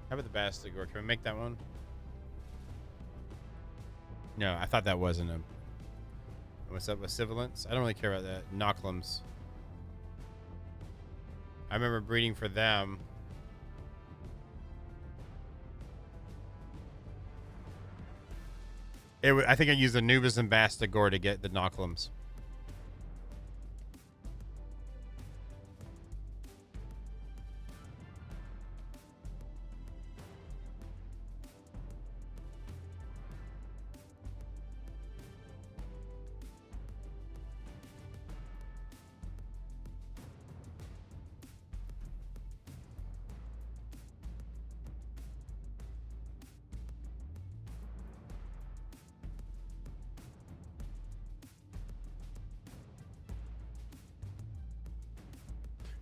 How about the Bastigor? Can we make that one? No, I thought that wasn't a... What's up with Sibilance? I don't really care about that. Knocklums. I remember breeding for them. I think I used Anubis and Bastigor to get the Knocklums.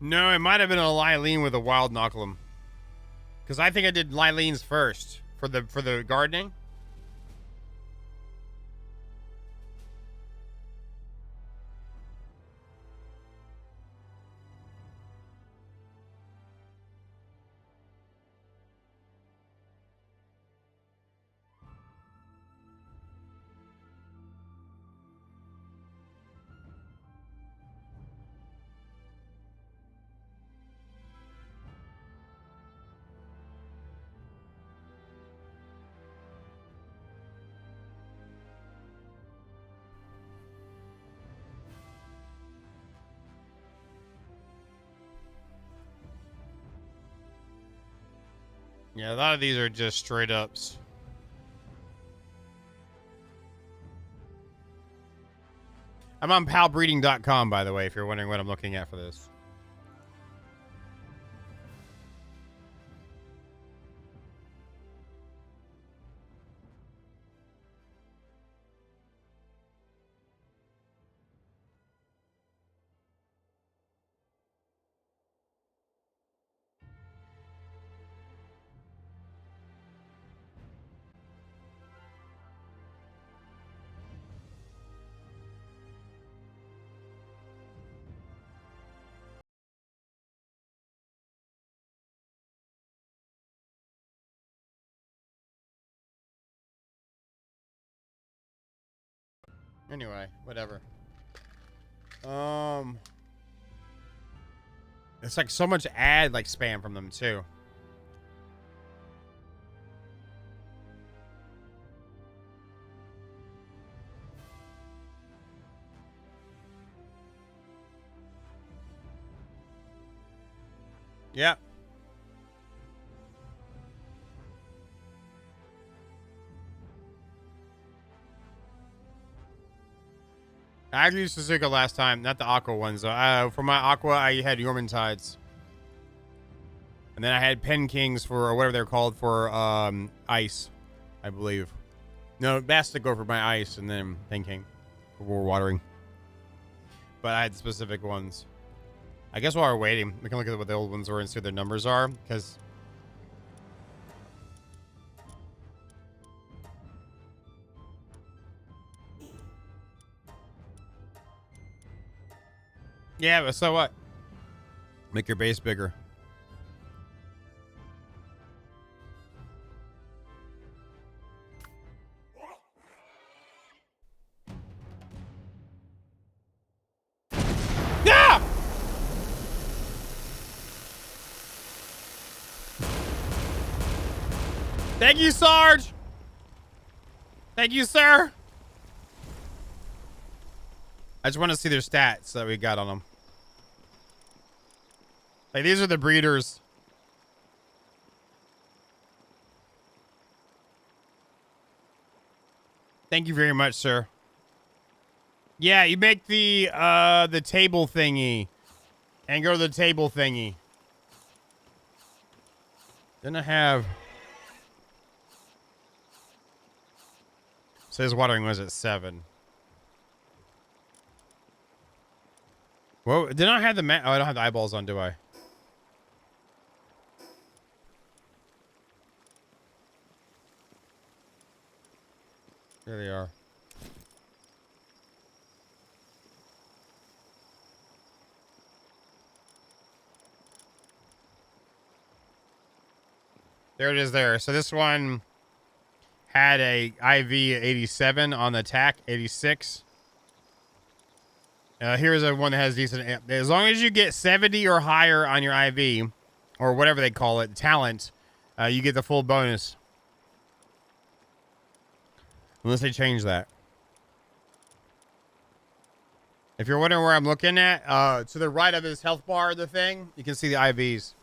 No, it might have been a Lylene with a wild Knuckleum. Because I think I did Lylene's first for the gardening. Yeah, a lot of these are just straight ups. I'm on palbreeding.com, by the way, if you're wondering what I'm looking at for this. Anyway, whatever. It's like so much ad like spam from them too. Yeah. I used Suzuka last time, not the Aqua ones though. For my Aqua, I had Yormantides. And then I had Pen Kings for, or whatever they're called, for ice, I believe. No, best to go for my ice and then Pen King for more watering. But I had specific ones. I guess while we're waiting, we can look at what the old ones were and see what their numbers are, because... Yeah, but so what? Make your base bigger. Yeah! Thank you, Sarge! Thank you, sir! I just want to see their stats that we got on them. Like, these are the breeders. Thank you very much, sir. Yeah, you make the table thingy. And go to the table thingy. Then I have... Says watering was at 7. Well, did I have the oh, I don't have the eyeballs on, do I? There they are. There it is there. So this one had a IV 87 on the attack, 86. Here's a one that has decent... As long as you get 70 or higher on your IV, or whatever they call it, talent, you get the full bonus. Unless they change that. If you're wondering where I'm looking at, to the right of his health bar, the thing, you can see the IVs.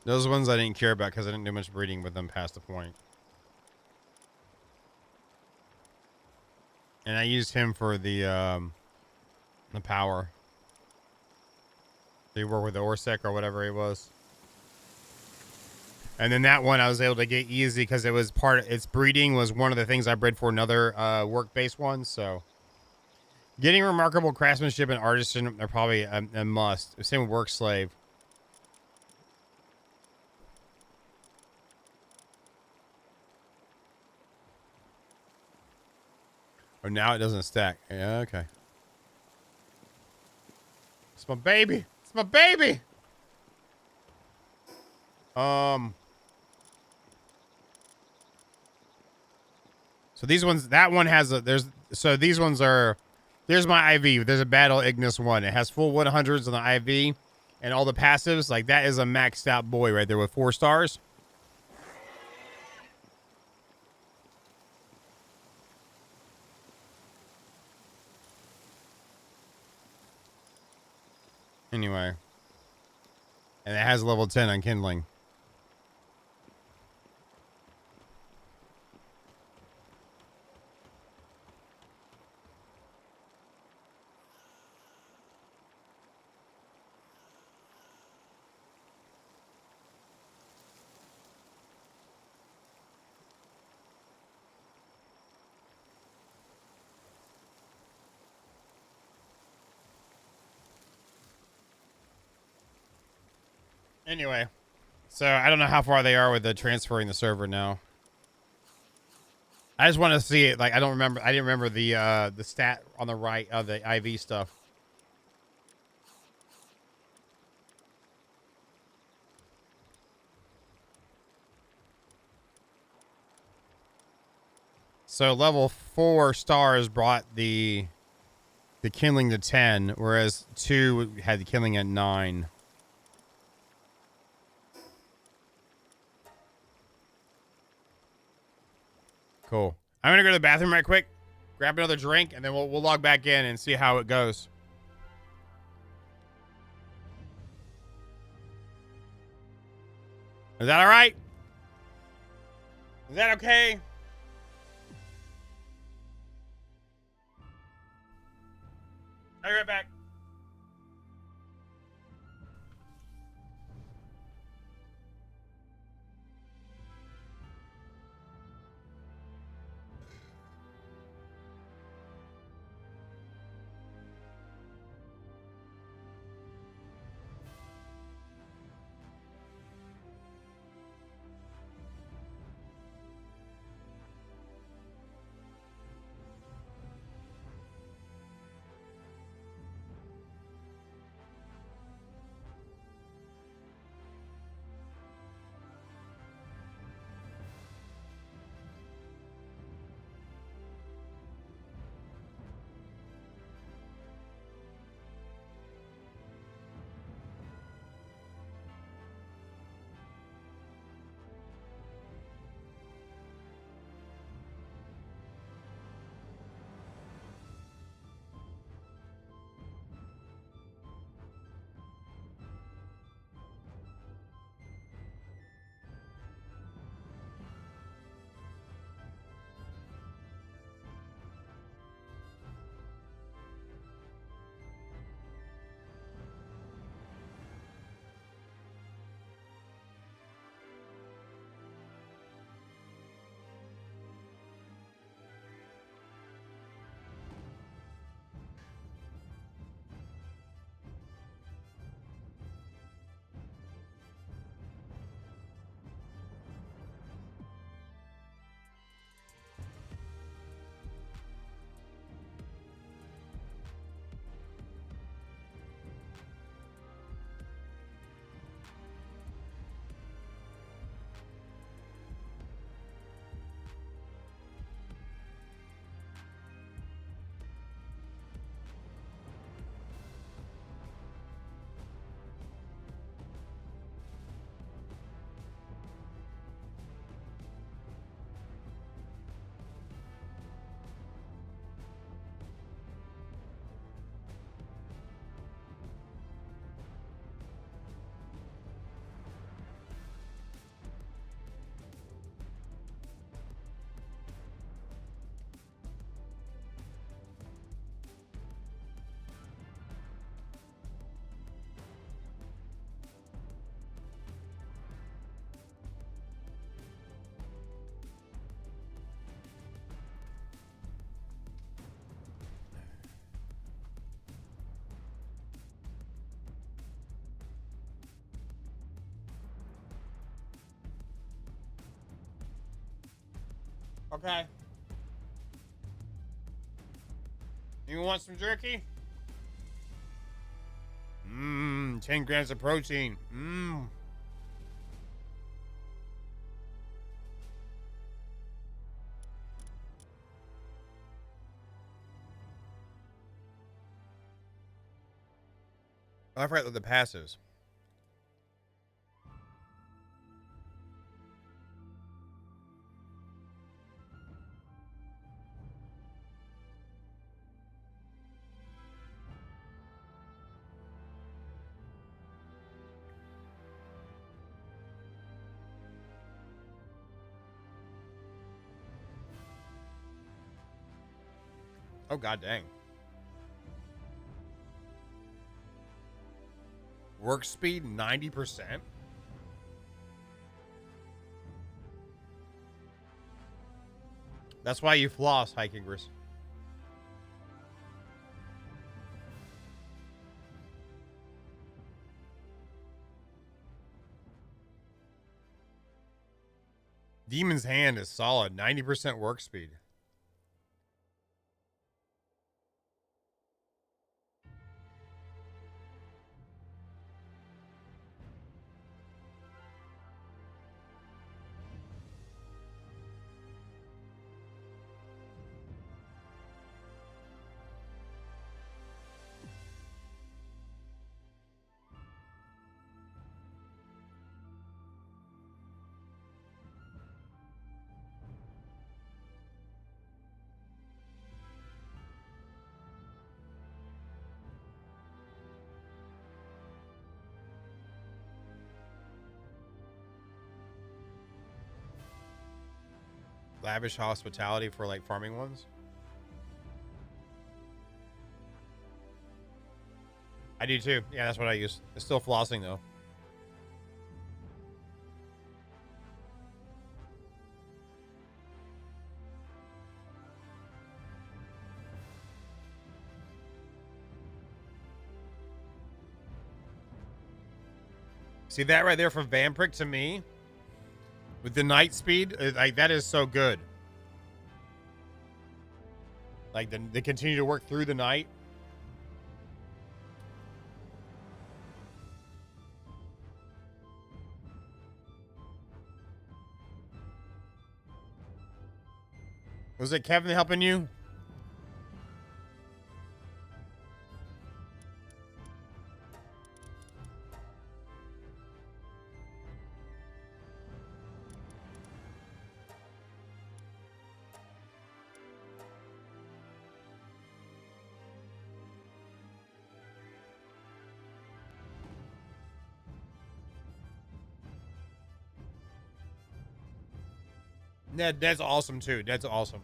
Those ones I didn't care about because I didn't do much breeding with them past the point. And I used him for the power. So you work with the Orsec or whatever it was. And then that one I was able to get easy because it was its breeding was one of the things I bred for another work-based one. So getting remarkable craftsmanship and artisan are probably a must. Same with work slave. Oh, now it doesn't stack. Yeah, okay. It's my baby. It's my baby. So these ones, that one has a, so these ones are, there's my IV. There's a Battle Ignis one. It has full 100s on the IV and all the passives. Like that is a maxed out boy right there with 4 stars. Anyway. And it has level 10 on kindling. Anyway, so I don't know how far they are with the transferring the server now. I just want to see it. Like I didn't remember the stat on the right of the IV stuff. So level 4 stars brought the kindling to 10, whereas 2 had the kindling at 9. Cool. I'm gonna go to the bathroom right quick, grab another drink, and then we'll log back in and see how it goes. Is that all right? Is that okay? I'll be right back. Okay. You want some jerky? 10 grams of protein. Oh, I forgot what the passives. Oh, god dang. Work speed 90%. That's why you floss, hikingers. Demon's Hand is solid. 90% work speed. Lavish hospitality for like farming ones. I do too. Yeah, that's what I use. It's still flossing though. See that right there from Vampiric to me? With the night speed, like that is so good. Like they continue to work through the night. Was it Kevin helping you? Ned, that's awesome too. That's awesome.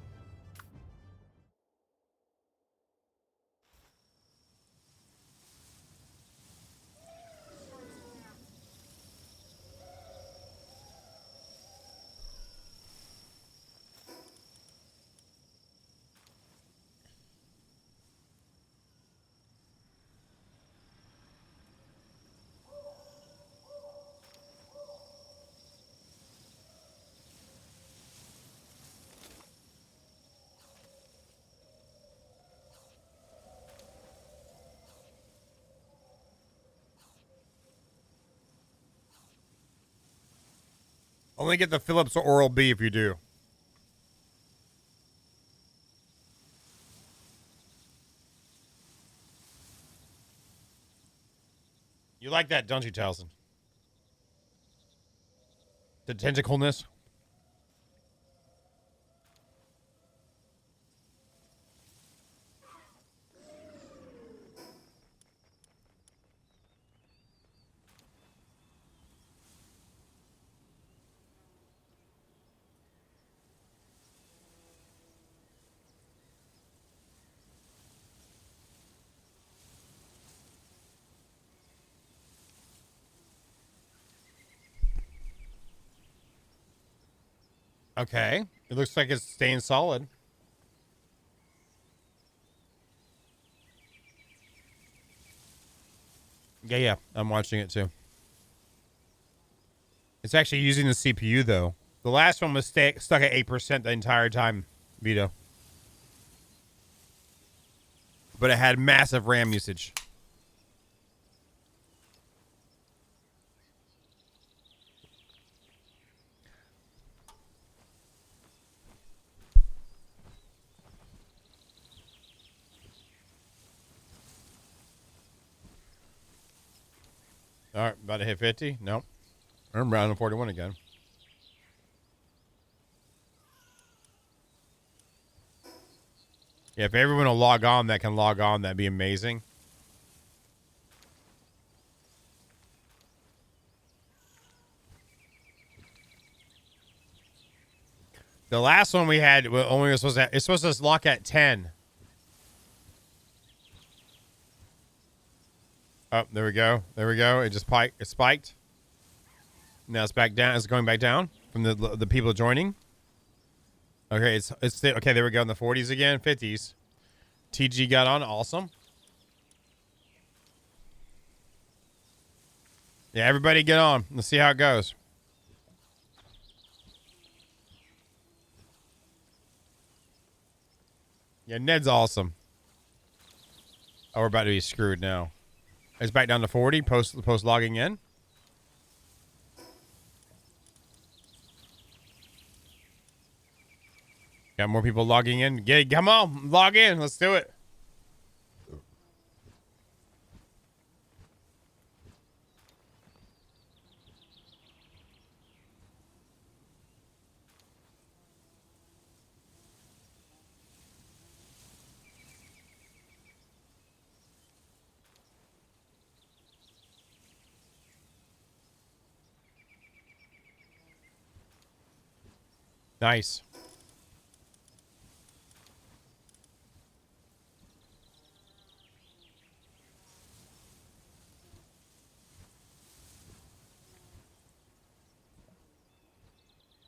Only get the Phillips or Oral B if you do. You like that, don't you, Towson? The tentacleness. Okay. It looks like it's staying solid. Yeah. I'm watching it too. It's actually using the CPU though. The last one was stuck at 8% the entire time, Vito. But it had massive RAM usage. All right, about to hit 50. Nope. I'm rounding 41 again. Yeah, if everyone will log on that can log on, that'd be amazing. The last one we had only was supposed to, it's supposed to lock at 10. Oh, there we go. There we go. It just spiked. Now it's back down. It's going back down from the people joining. Okay, okay. There we go in the 40s again, 50s. TG got on. Awesome. Yeah, everybody get on. Let's see how it goes. Yeah, Ned's awesome. Oh, we're about to be screwed now. It's back down to 40 post logging in. Got more people logging in. Come on, log in. Let's do it. Nice.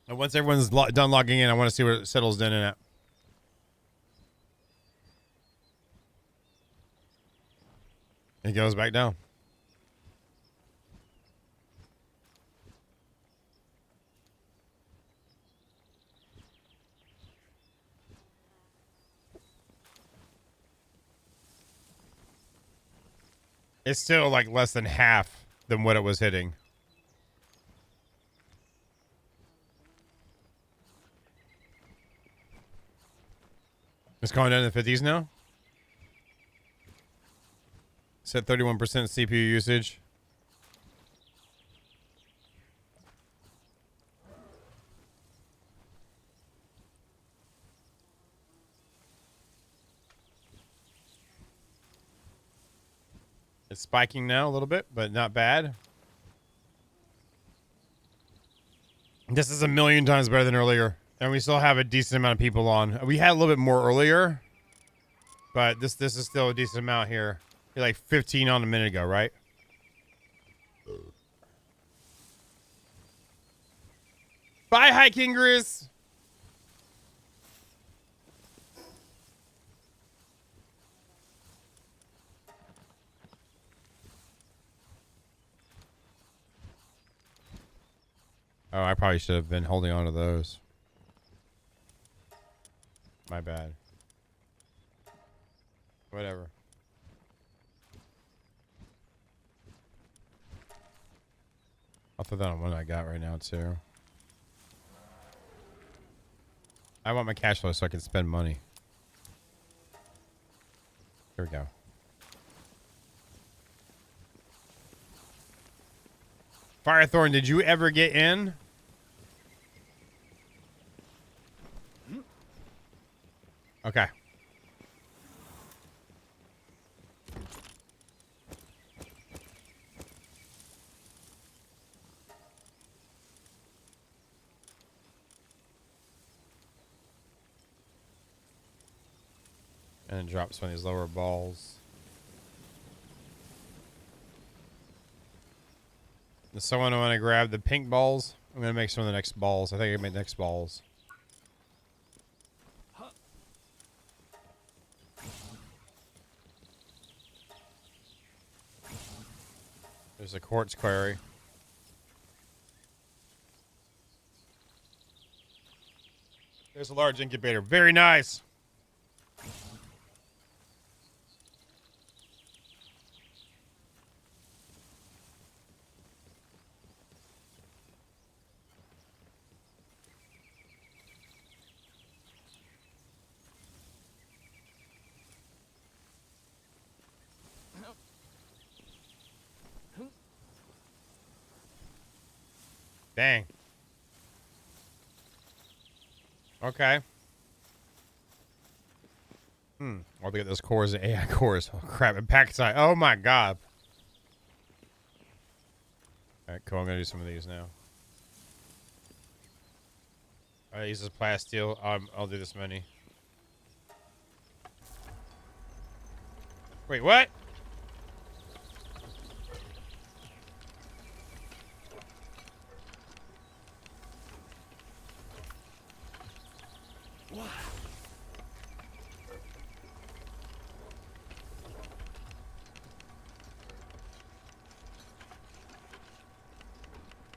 And once everyone's done logging in, I want to see where it settles in at. It goes back down. It's still like less than half than what it was hitting. It's going down to the 50s now. Set 31% CPU usage. It's spiking now a little bit, but not bad. This is a million times better than earlier. And we still have a decent amount of people on. We had a little bit more earlier, but this is still a decent amount here. You're like 15 on a minute ago, right? Bye, Hiking Grizz. Oh, I probably should have been holding on to those. My bad. Whatever. I'll throw that on one I got right now, too. I want my cash flow so I can spend money. Here we go. Firethorn, did you ever get in? Okay. And it drops one of these lower balls. Does someone want to grab the pink balls? I'm going to make some of the next balls. I think I can make the next balls. There's a quartz quarry. There's a large incubator. Very nice. Dang. Okay. I'll get those cores, the AI cores. Oh, crap. And pack size. Oh, my God. All right, cool. I'm going to do some of these now. All right, use this plasteel. I'll do this many. Wait, what? Wow.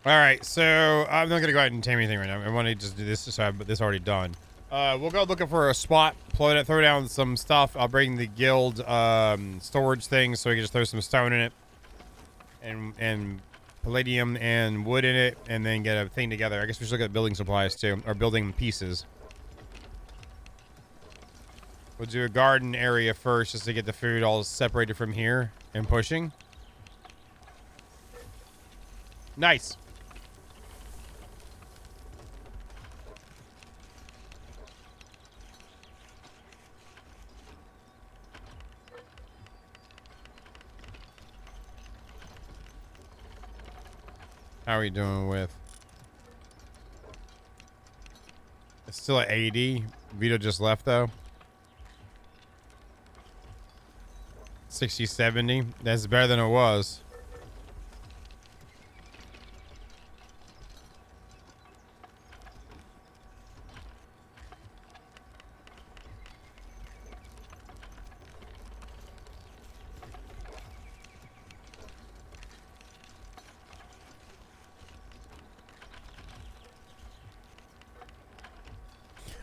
All right, so I'm not gonna go ahead and tame anything right now. I want to just do this, so I have this already done. We'll go looking for a spot, throw down some stuff. I'll bring the guild storage thing, so we can just throw some stone in it, and palladium and wood in it, and then get a thing together. I guess we should look at building supplies too, or building pieces. We'll do a garden area first, just to get the food all separated from here and pushing. Nice. How are we doing with? It's still at 80. Vito just left though. 60, 70. That's better than it was.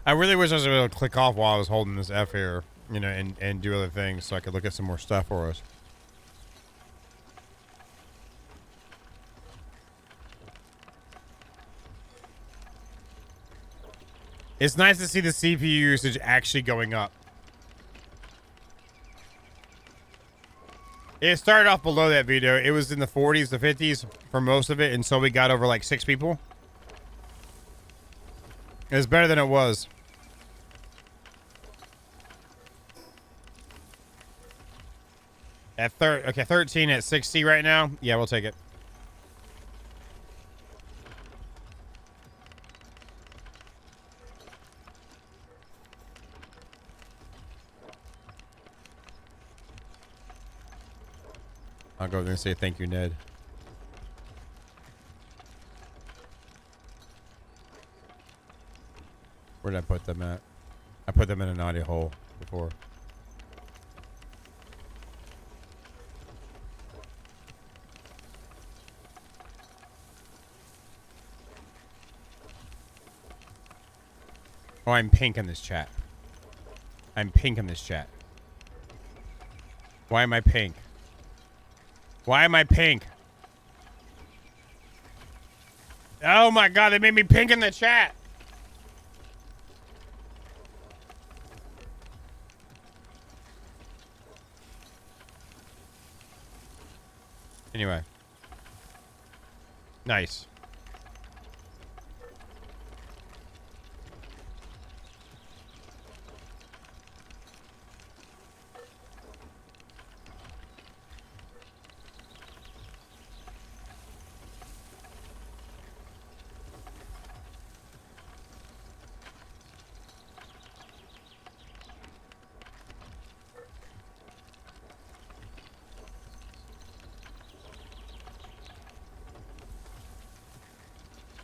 I really wish I was able to click off while I was holding this F here, you know, and do other things so I could look at some more stuff for us. It's nice to see the CPU usage actually going up. It started off below that video. It was in the 40s, the 50s for most of it until we got over like 6 people. It was better than it was. At 13 at 60 right now. Yeah, we'll take it. I'll go there and say thank you, Ned. Where did I put them at? I put them in a naughty hole before. Oh, I'm pink in this chat. I'm pink in this chat. Why am I pink? Why am I pink? Oh my God, they made me pink in the chat. Anyway. Nice.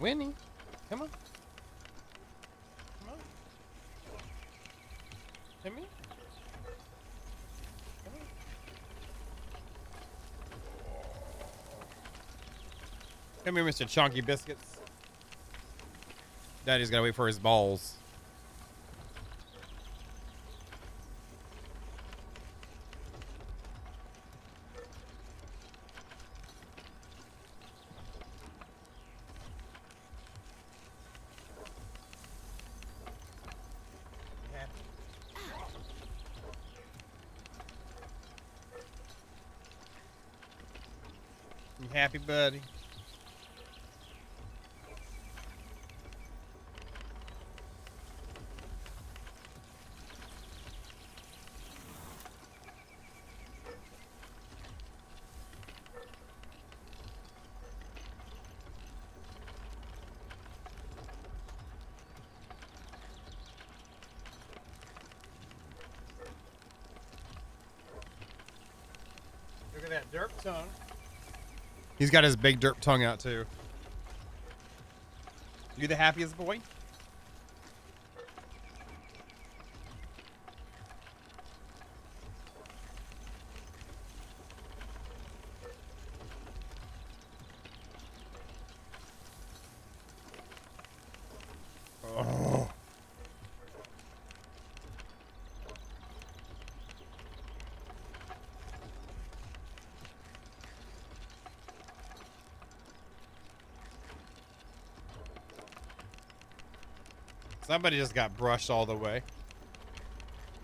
Winnie, come on. Come on. Come here. Come on. Come here, Mr. Chunky Biscuits. Daddy's gotta wait for his balls. happy, buddy? Look at that derp tongue. He's got his big derp tongue out too. You the happiest boy? Oh. Somebody just got brushed all the way.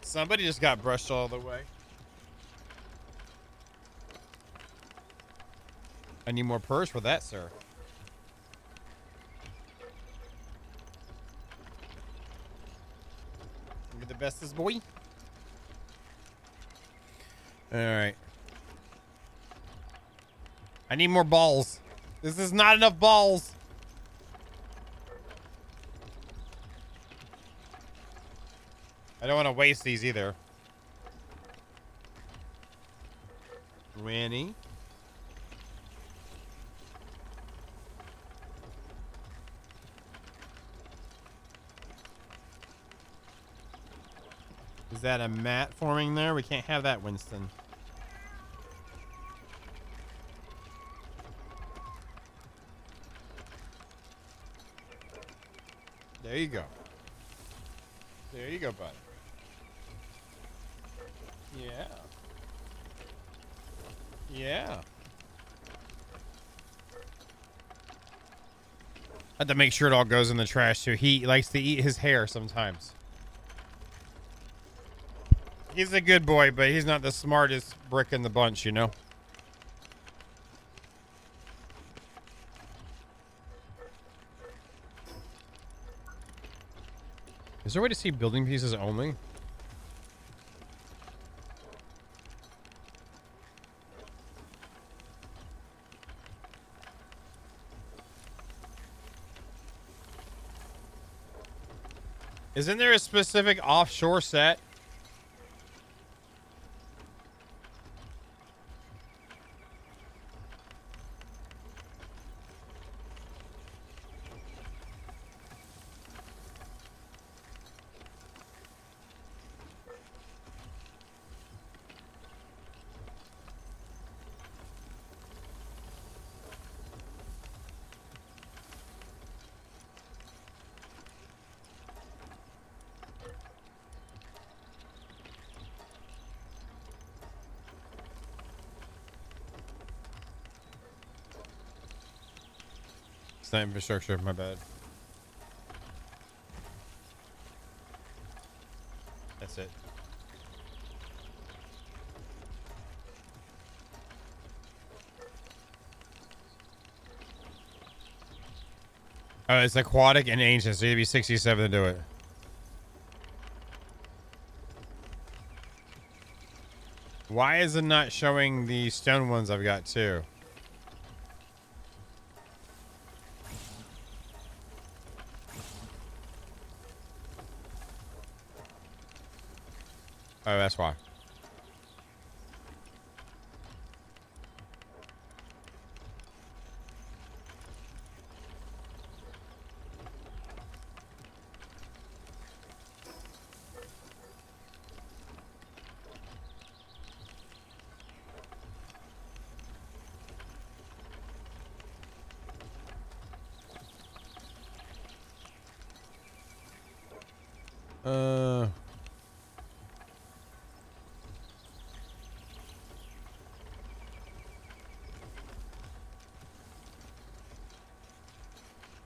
Somebody just got brushed all the way. I need more purrs for that, sir. You're the bestest boy. All right. I need more balls. This is not enough balls. I don't want to waste these either. Winnie. Is that a mat forming there? We can't have that, Winston. There you go. There you go, buddy. Yeah. Yeah. I have to make sure it all goes in the trash too. He likes to eat his hair sometimes. He's a good boy, but he's not the smartest brick in the bunch, you know? Is there a way to see building pieces only? Isn't there a specific offshore set? It's not infrastructure, my bad. That's it. Oh, it's aquatic and ancient, so you'd be 67 to do it. Why is it not showing the stone ones I've got too? Oh, that's why.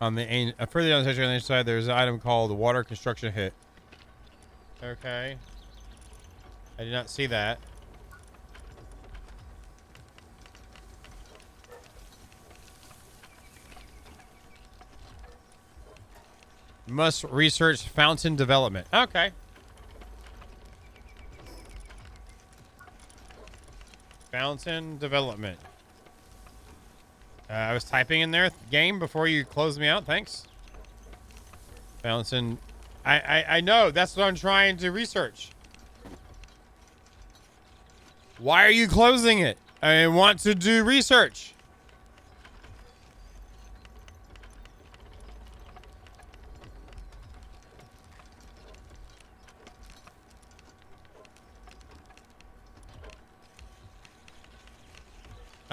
On the further down the section on the side, there's an item called the water construction hit. Okay. I did not see that. Must research fountain development. Okay. Fountain development. I was typing in there, game, before you closed me out. Thanks. Fountain. I know. That's what I'm trying to research. Why are you closing it? I want to do research.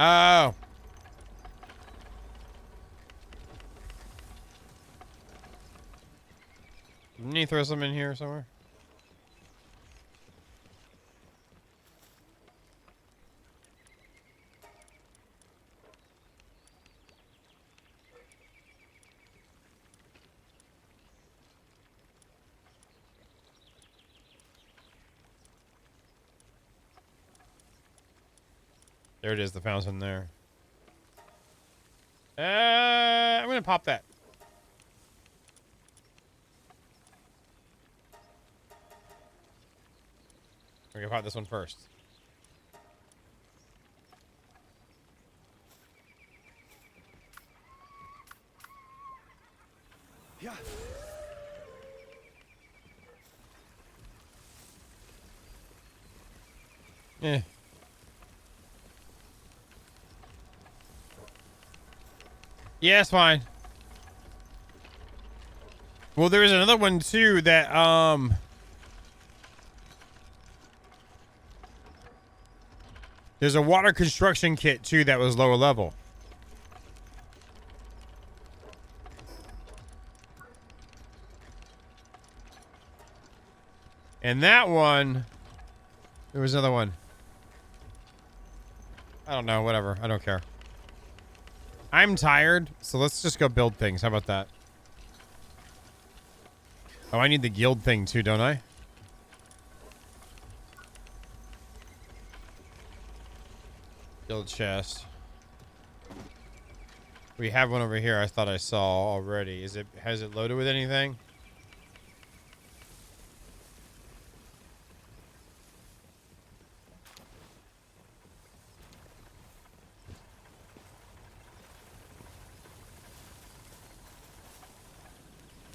Oh. Didn't you throw some in here somewhere? There it is, the fountain there. I'm gonna pop that. We're gonna pop this one first. Yeah. Yeah. Yeah, it's fine. Well, there was another one too that there's a water construction kit too that was lower level. And that one, there was another one. I don't know, whatever. I don't care. I'm tired, so let's just go build things. How about that? Oh, I need the guild thing too, don't I? Guild chest. We have one over here I thought I saw already. Has it loaded with anything?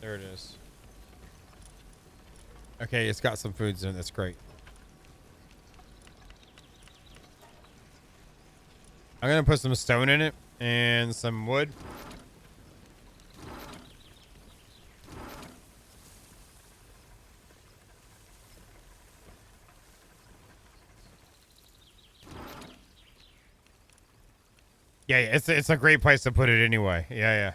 There it is. Okay, it's got some foods in it. That's great. I'm gonna put some stone in it and some wood. Yeah, it's a great place to put it anyway. Yeah.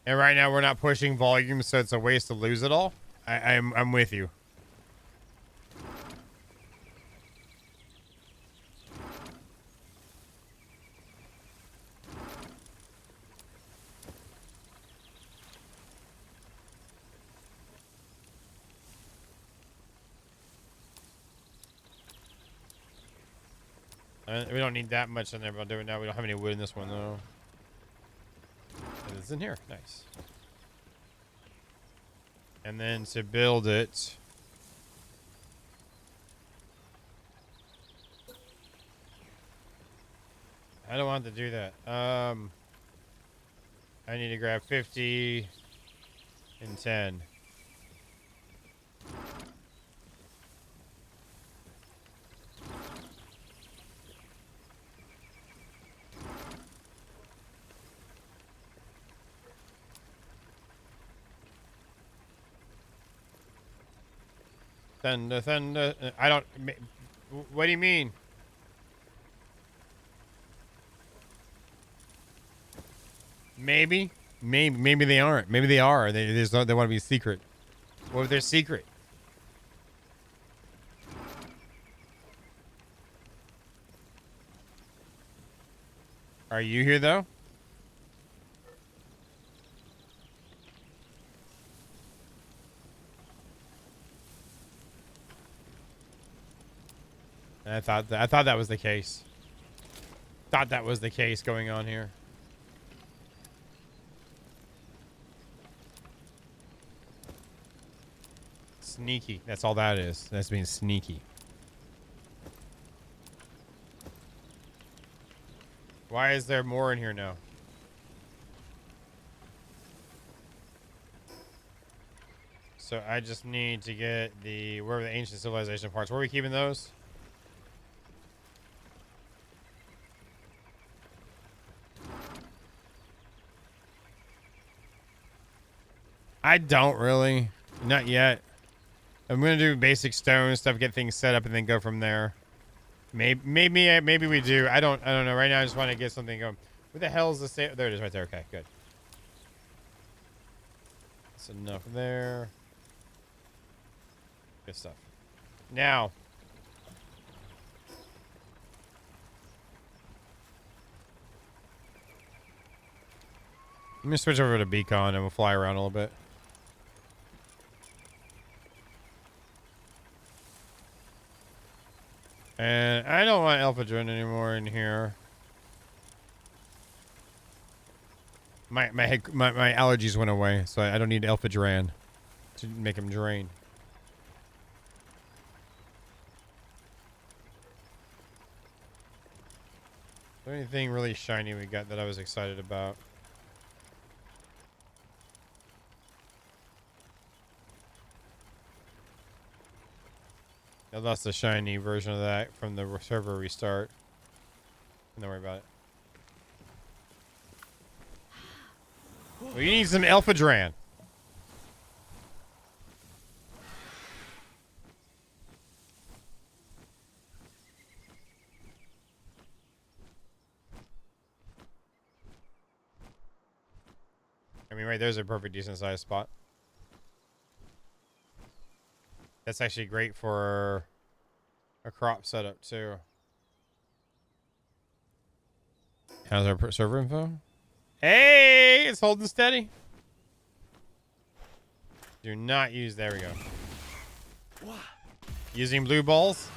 And right now we're not pushing volume, so it's a waste to lose it all. I'm with you. We don't need that much in there, but I'll do it now. We don't have any wood in this one, though. It's in here. Nice. And then to build it... I don't want to do that. I need to grab 50 and 10. Thunder. I don't... What do you mean? Maybe they aren't. Maybe they are. They want to be secret. What if they're secret? Are you here though? I thought that was the case. Thought that was the case going on here. sneaky. That's all that is. That's being sneaky. Why is there more in here now? So I just need to get the... Where are the ancient civilization parts? Where are we keeping those? I don't really. Not yet. I'm gonna do basic stone stuff, get things set up, and then go from there. Maybe we do. I don't know. Right now, I just want to get something going. What the hell is the save? There it is, right there. Okay, good. That's enough there. Good stuff. Now. Let me switch over to beacon and we'll fly around a little bit. And I don't want Alphadron anymore in here. My allergies went away, so I don't need Alphadran to make him drain. Is there anything really shiny we got that I was excited about? I lost the shiny version of that from the server restart. Don't worry about it. We need some Alphadran. I mean, right there's a perfect decent sized spot. That's actually great for a crop setup too. How's our server info? Hey, it's holding steady. Do not use, there we go. Using blue balls.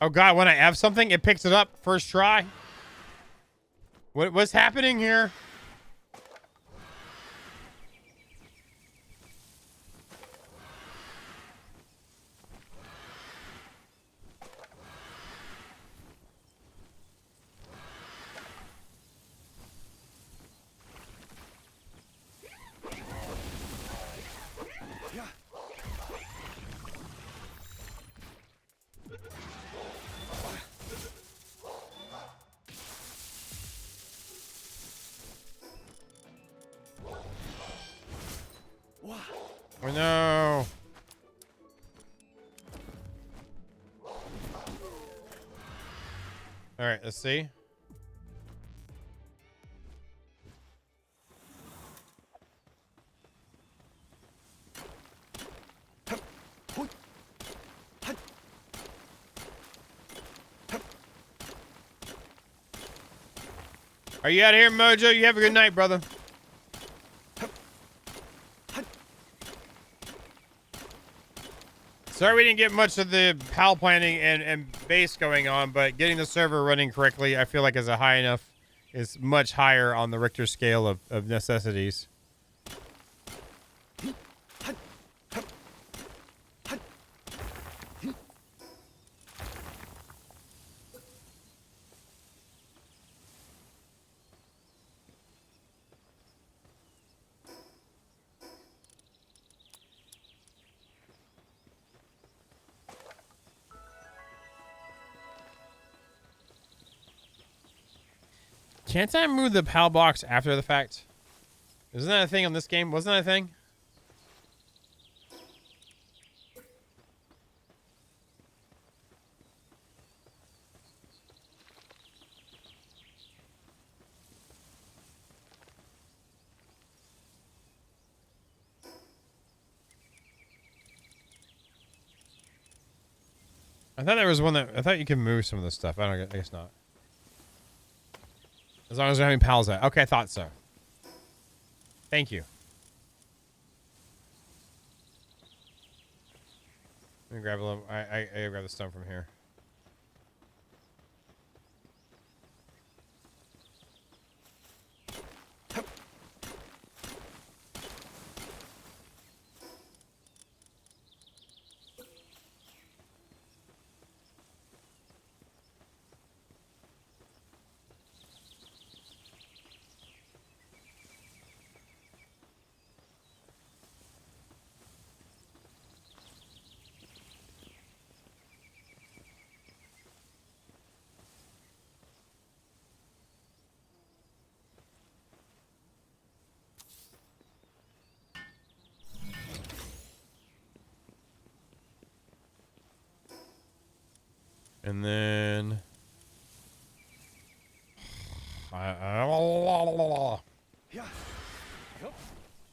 Oh God, when I have something, it picks it up first try. What's happening here? Oh no. All right, let's see. Are you out of here, Mojo? You have a good night, brother. Sorry we didn't get much of the PAL planning and base going on, but getting the server running correctly, I feel like is a high enough, is much higher on the Richter scale of necessities. Can't I move the PAL box after the fact? Isn't that a thing on this game? Wasn't that a thing? I thought there was one that I thought you could move some of this stuff. I guess not. As long as we're having pals out. Okay, I thought so. Thank you. Let me grab a little. I grab the stone from here. And then... Yeah. Yup.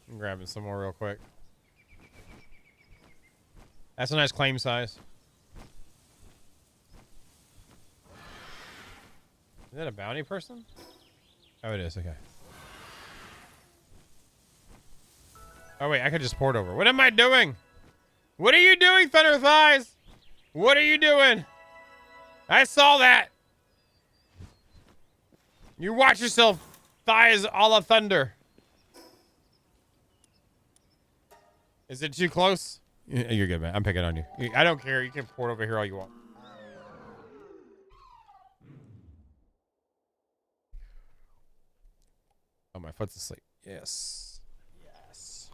I'm grabbing some more real quick. That's a nice claim size. Is that a bounty person? Oh, it is. Okay. Oh, wait. I could just port over. What am I doing? What are you doing, Thunder Thighs? What are you doing? I saw that. You watch yourself, Thighs a la Thunder. Is it too close? You're good, man. I'm picking on you. I don't care. You can port over here all you want. Oh, my foot's asleep. Yes. Yes.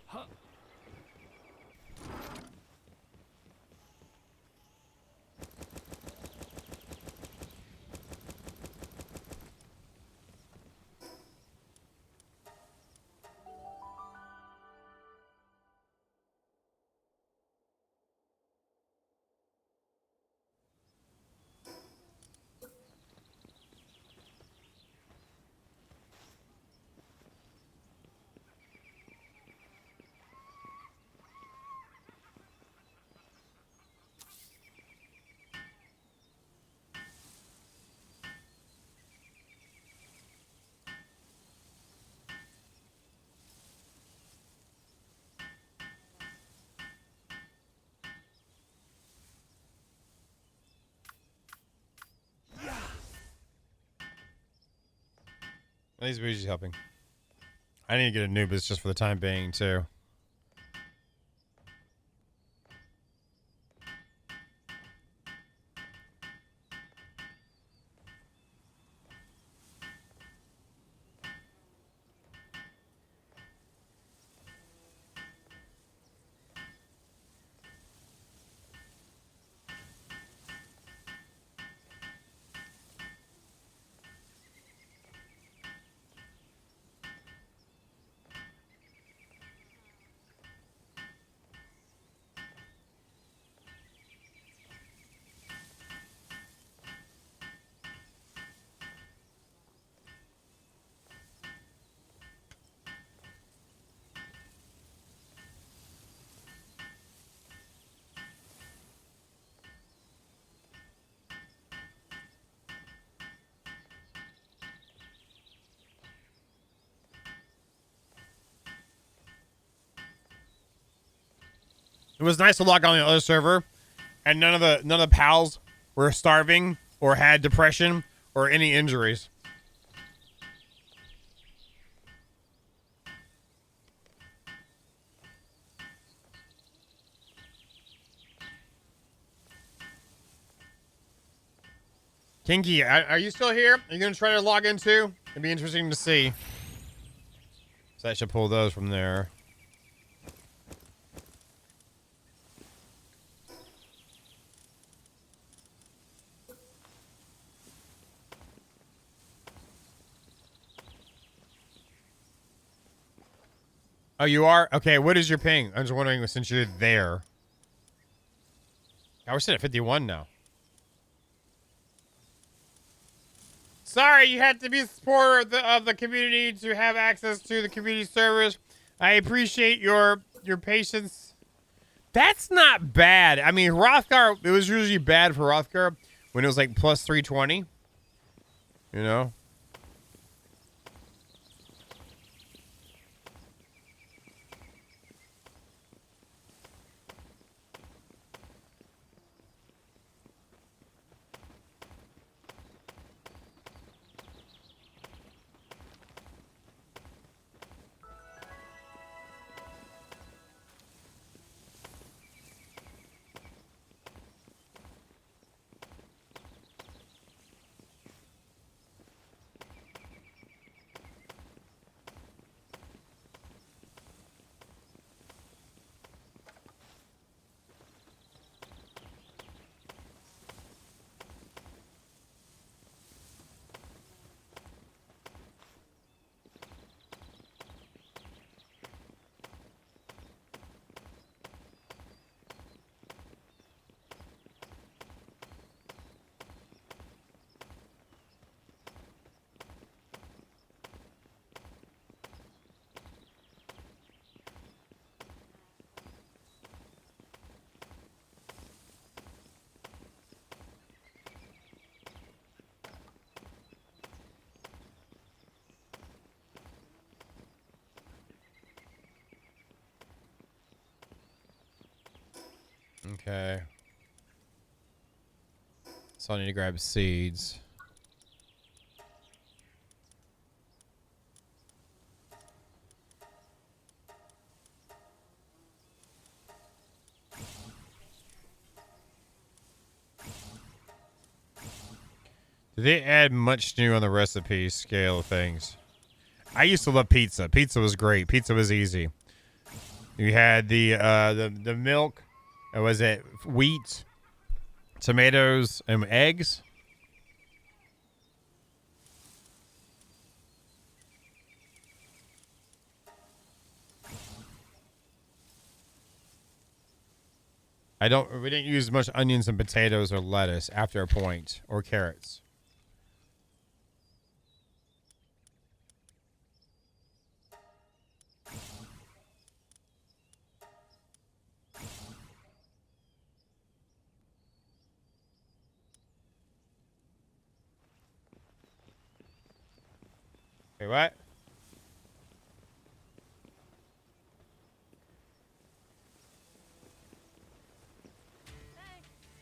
Huh. These bougies helping. I need to get a new, but it's just for the time being, too. It was nice to log on the other server, and none of the pals were starving or had depression or any injuries. Kinky, are you still here? Are you gonna try to log in too? It'd be interesting to see. So I should pull those from there. Oh, you are? Okay, what is your ping? I'm just wondering since you're there. Oh, we're sitting at 51 now. Sorry, you had to be a supporter of the community to have access to the community servers. I appreciate your patience. That's not bad. I mean, Hrothgar, it was usually bad for Hrothgar when it was like plus 320. You know? Okay. So I need to grab seeds. Did they add much new on the recipe scale of things? I used to love pizza. Pizza was great. Pizza was easy. You had the milk. Was it wheat, tomatoes, and eggs? We didn't use much onions and potatoes or lettuce after a point, or carrots. Wait, what?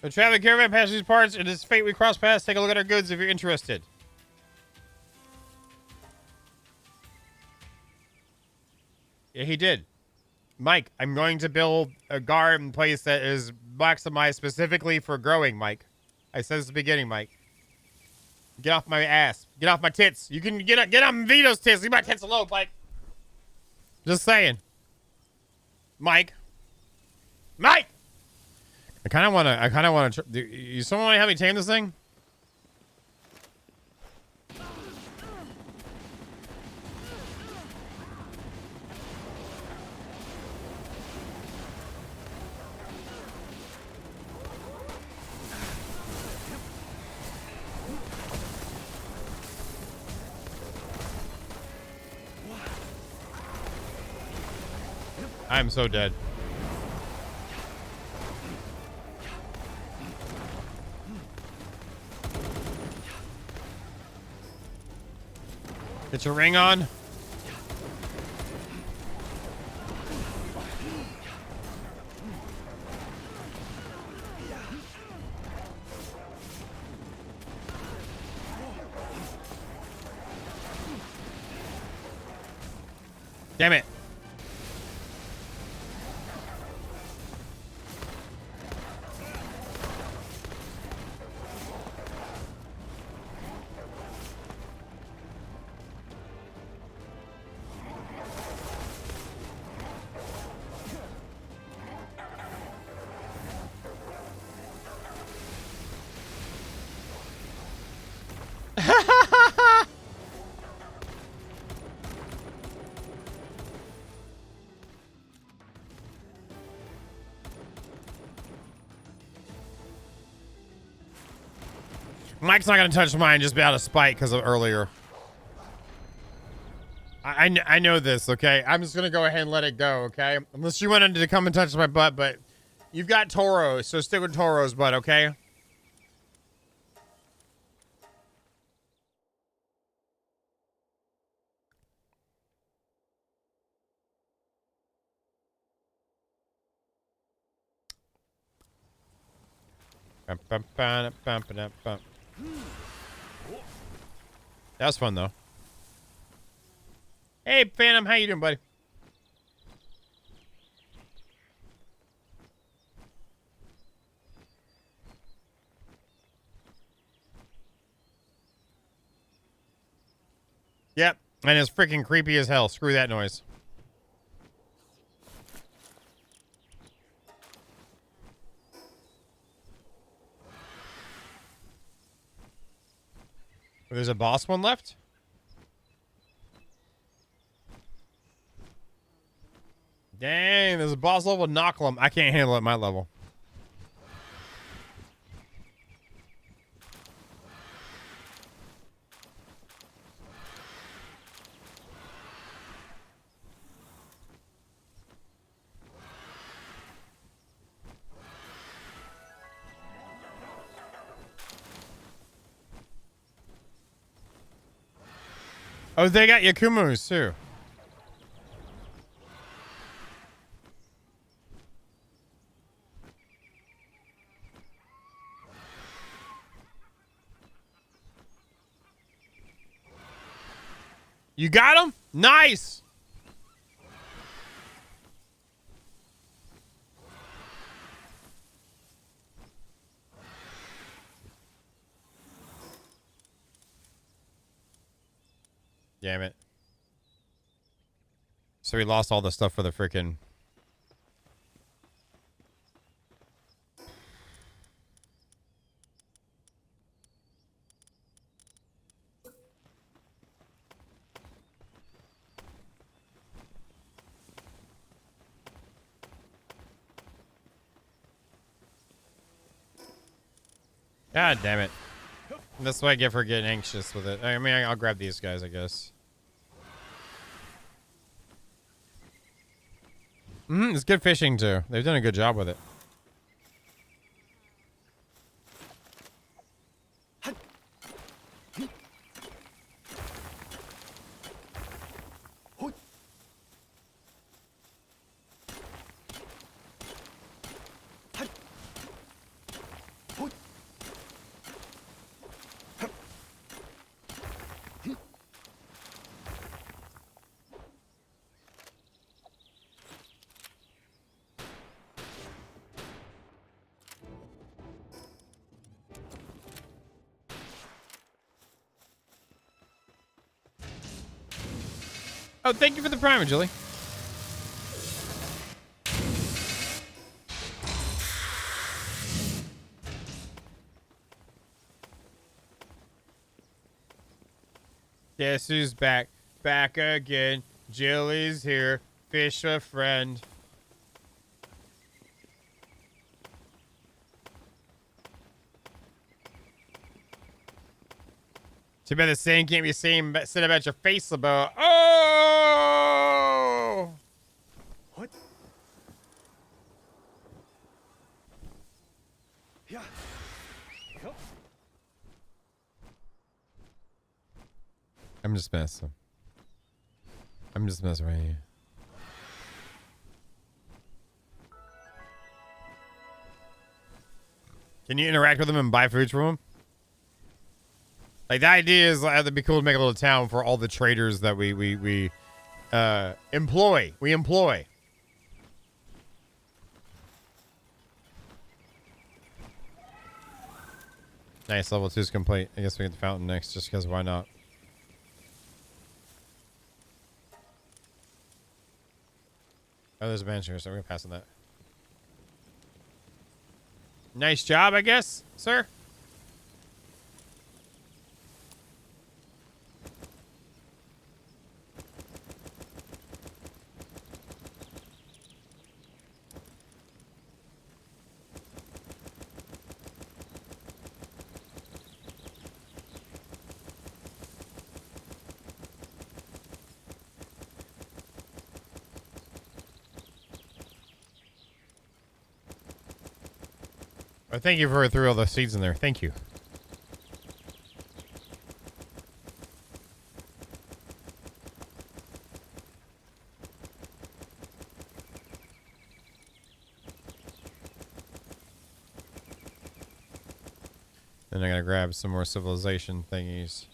The traveling caravan passes these parts. It is fate we cross paths. Take a look at our goods if you're interested. Yeah, he did. Mike, I'm going to build a garden place that is maximized specifically for growing, Mike. I said this at the beginning, Mike. Get off my ass. Get off my tits. You can get on Vito's tits. Leave my tits alone, Mike. Just saying. Mike. Mike! I kind of want to, you someone want to help me tame this thing? I'm so dead. Get your ring on. Damn it. Mike's not gonna touch mine just out of spite because of earlier. I know this, okay? I'm just gonna go ahead and let it go, okay? Unless you wanted to come and touch my butt, but you've got Toro, so stick with Toro's butt, okay? That was fun, though. Hey, Phantom, how you doing, buddy? Yep, and it's freaking creepy as hell. Screw that noise. There's a boss one left? Dang, there's a boss level Knocklem. I can't handle it at my level. Oh, they got Yakumus too. You got him? Nice. Damn it. So we lost all the stuff for the freaking... God damn it. That's what I get for getting anxious with it. I mean, I'll grab these guys, I guess. It's good fishing, too. They've done a good job with it. Oh, thank you for the primer, Julie. Guess who's back? Back again. Jilly's here. Fish a friend. Too bad the same can't be said about your face, about. Oh! What? Yeah. Yup. I'm just messing. I'm just messing right here. Can you interact with them and buy foods from them? Like, the idea is like, it'd be cool to make a little town for all the traders that we employ. We employ. Nice, level 2 is complete. I guess we get the fountain next, just because why not? Oh, there's a bench here, so we're gonna pass on that. Nice job, I guess, sir. Oh, thank you for threw all the seeds in there. Thank you. Then I gotta grab some more civilization thingies.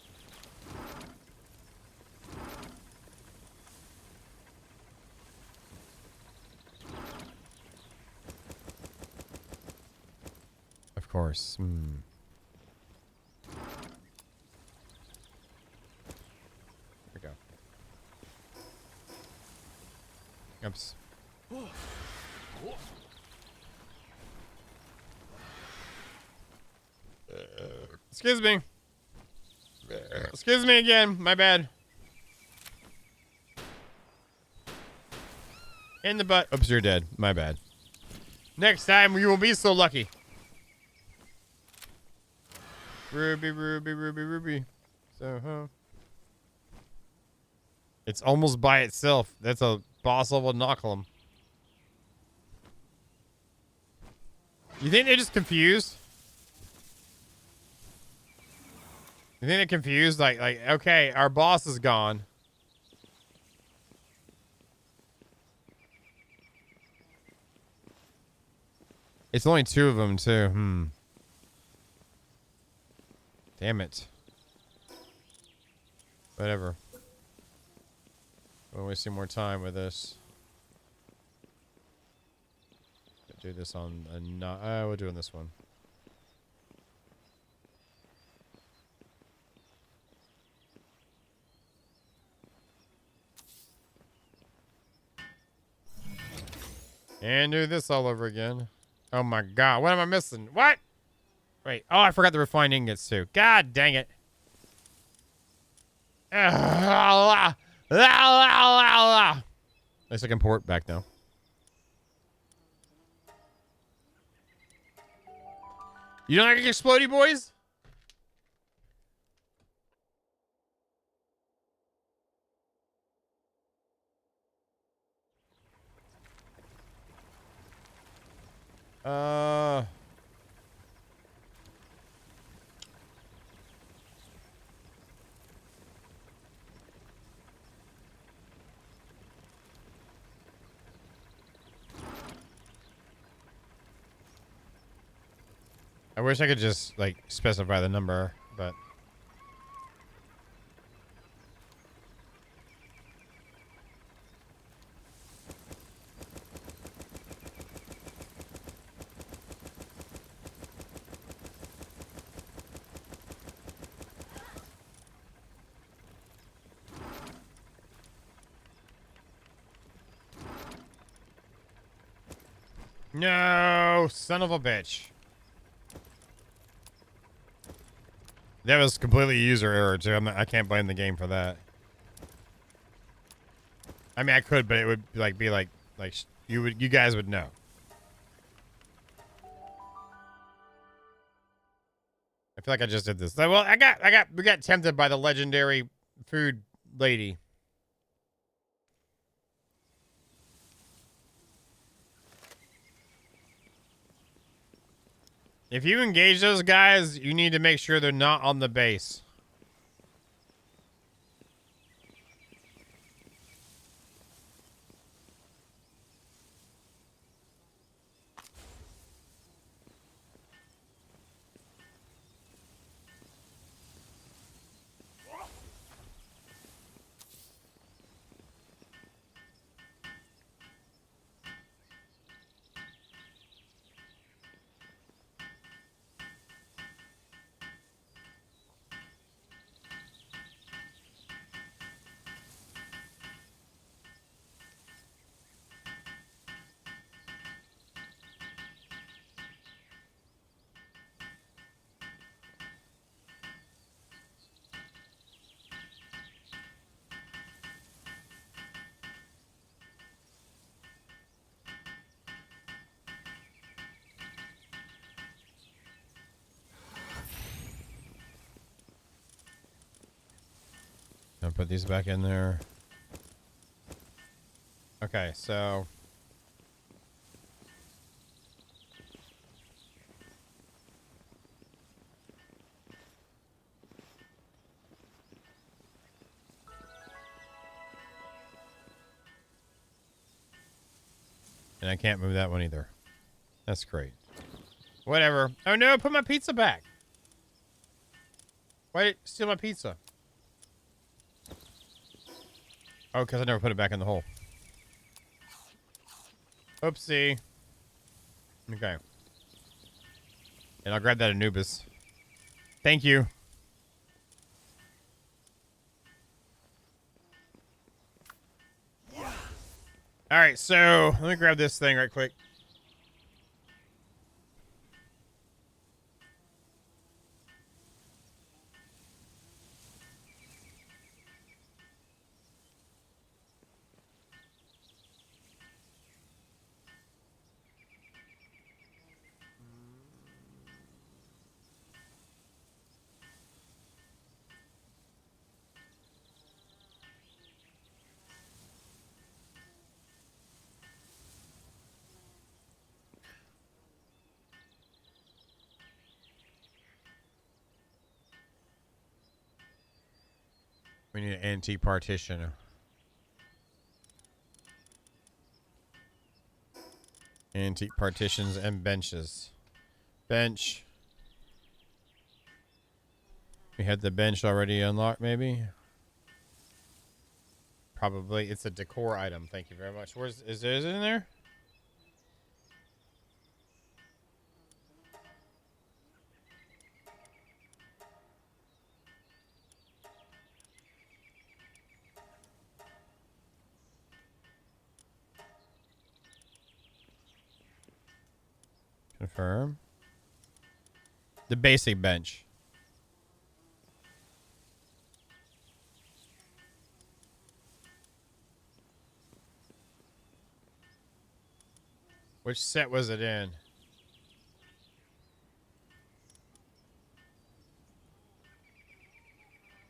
Of course. There we go. Oops. Excuse me. Excuse me again. My bad. In the butt. Oops, you're dead. My bad. Next time, you will be so lucky. Ruby, Ruby, Ruby, Ruby. So, it's almost by itself. That's a boss level Knocklem. You think they're just confused? You think they're confused? Like, okay, our boss is gone. It's only 2 of them, too. Damn it. Whatever. We're wasting more time with this. Do this on a not. We'll do on this one. And do this all over again. Oh my god, what am I missing? What? Wait, oh, I forgot the refined ingots too. God dang it. At least I can port back now. You don't like explodey boys? I wish I could just, like, specify the number, but... No, son of a bitch. That was completely user error too. I can't blame the game for that. I mean, I could, but it would like be like you guys would know. I feel like I just did this. Well, we got tempted by the legendary food lady. If you engage those guys, you need to make sure they're not on the base. I'll put these back in there. Okay, so... And I can't move that one either. That's great. Whatever. Oh no, put my pizza back. Why did you steal my pizza? Oh, because I never put it back in the hole. Oopsie. Okay. And I'll grab that Anubis. Thank you. Alright, so let me grab this thing right quick. We need an anti-partition. Antique partitions and benches. Bench. We had the bench already unlocked, maybe? probably. It's a decor item. Thank you very much. Is it in there? Confirm. The basic bench. Which set was it in?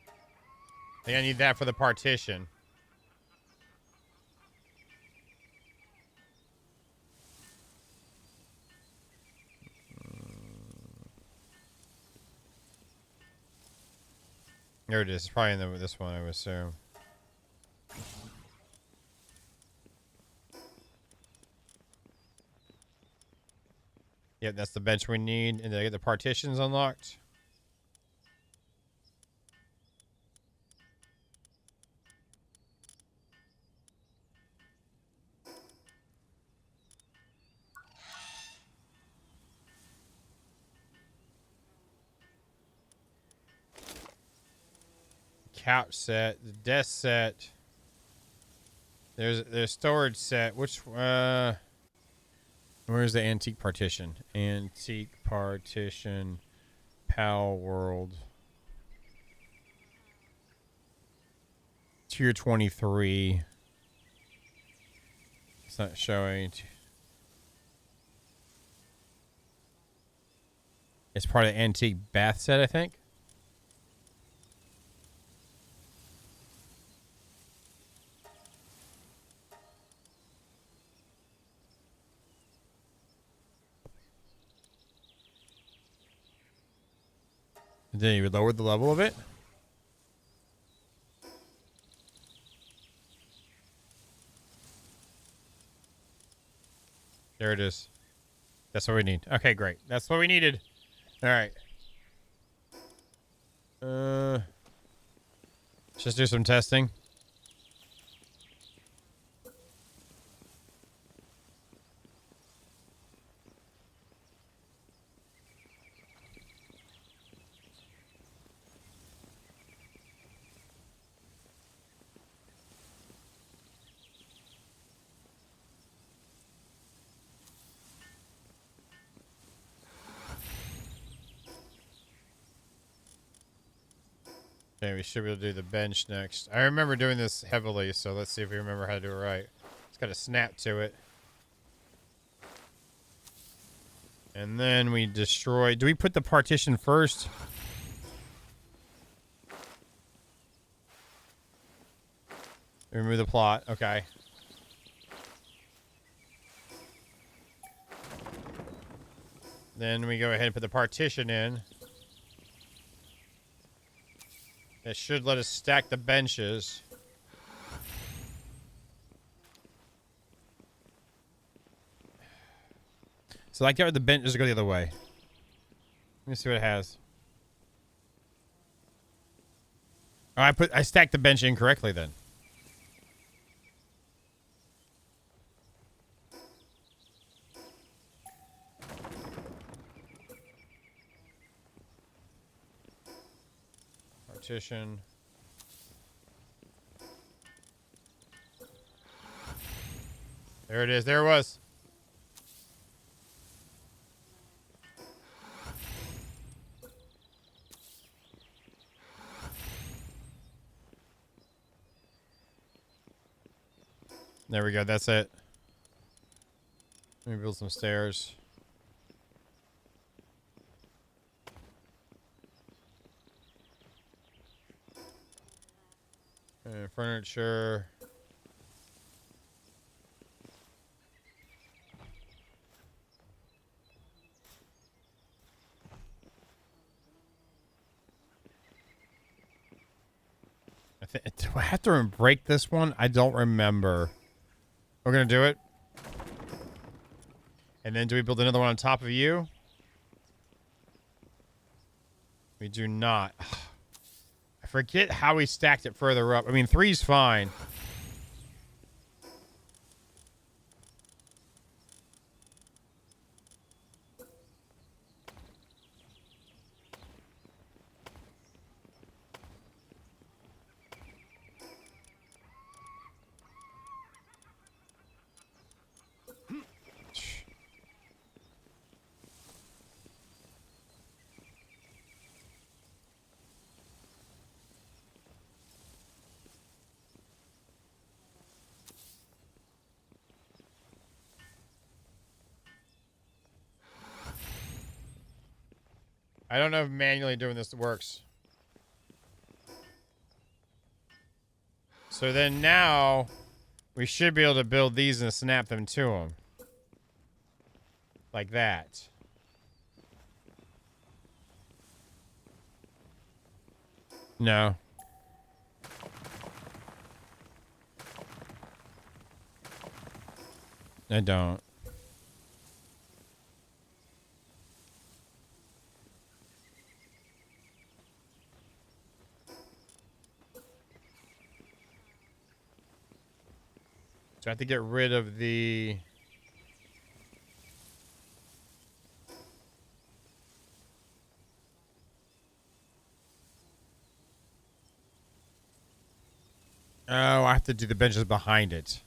I think I need that for the partition. There it is. It's probably in this one, I would assume. Yep, that's the bench we need. And did I get the partitions unlocked? Couch set, the desk set. There's storage set. Which where's the antique partition? Antique partition, Palworld. Tier 23. It's not showing. It's part of the antique bath set, I think. Then you lowered the level of it. There it is. That's what we need. Okay, great. That's what we needed. All right. Let's just do some testing. Okay, we should be able to do the bench next. I remember doing this heavily, so let's see if we remember how to do it right. It's got a snap to it. And then we destroy... Do we put the partition first? Remove the plot. Okay. Then we go ahead and put the partition in. It should let us stack the benches. So I got the benches go the other way. Let me see what it has. Oh, I stacked the bench incorrectly then. Partition. There it is. There it was. There we go. That's it. Let me build some stairs. And furniture. Do I have to break this one? I don't remember. We're going to do it. And then do we build another one on top of you? We do not. I forget how we stacked it further up. I mean, 3's fine. I don't know if manually doing this works. So then now we should be able to build these and snap them to them. Like that. No. I don't. So I have to get rid of the... Oh, I have to do the benches behind it.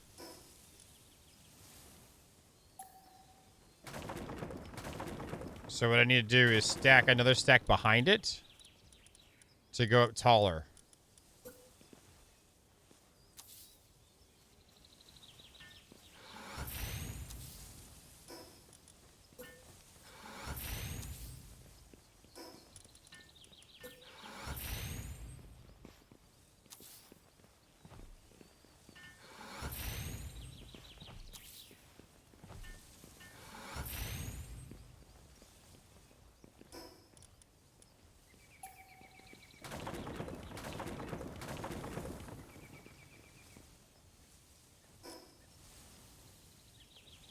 So what I need to do is stack another stack behind it to go up taller.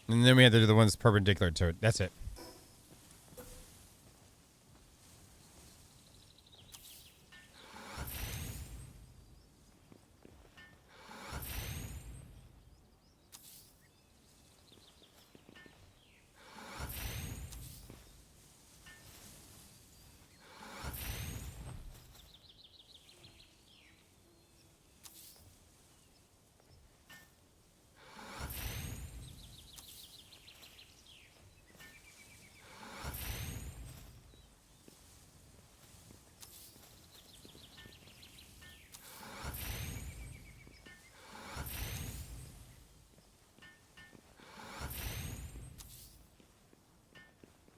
And then we have to do the ones perpendicular to it. That's it.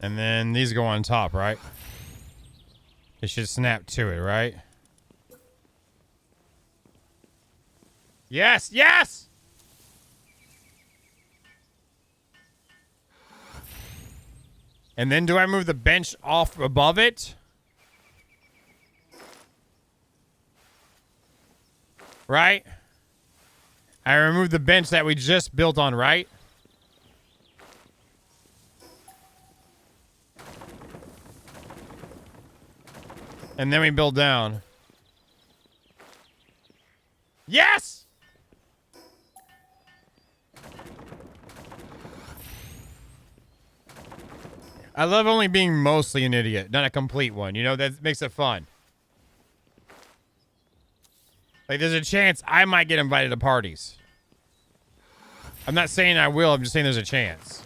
And then these go on top, right? It should snap to it, right? Yes, yes! And then do I move the bench off above it? Right? I remove the bench that we just built on, right? And then we build down. Yes! I love only being mostly an idiot, not a complete one. You know, that makes it fun. Like, there's a chance I might get invited to parties. I'm not saying I will, I'm just saying there's a chance.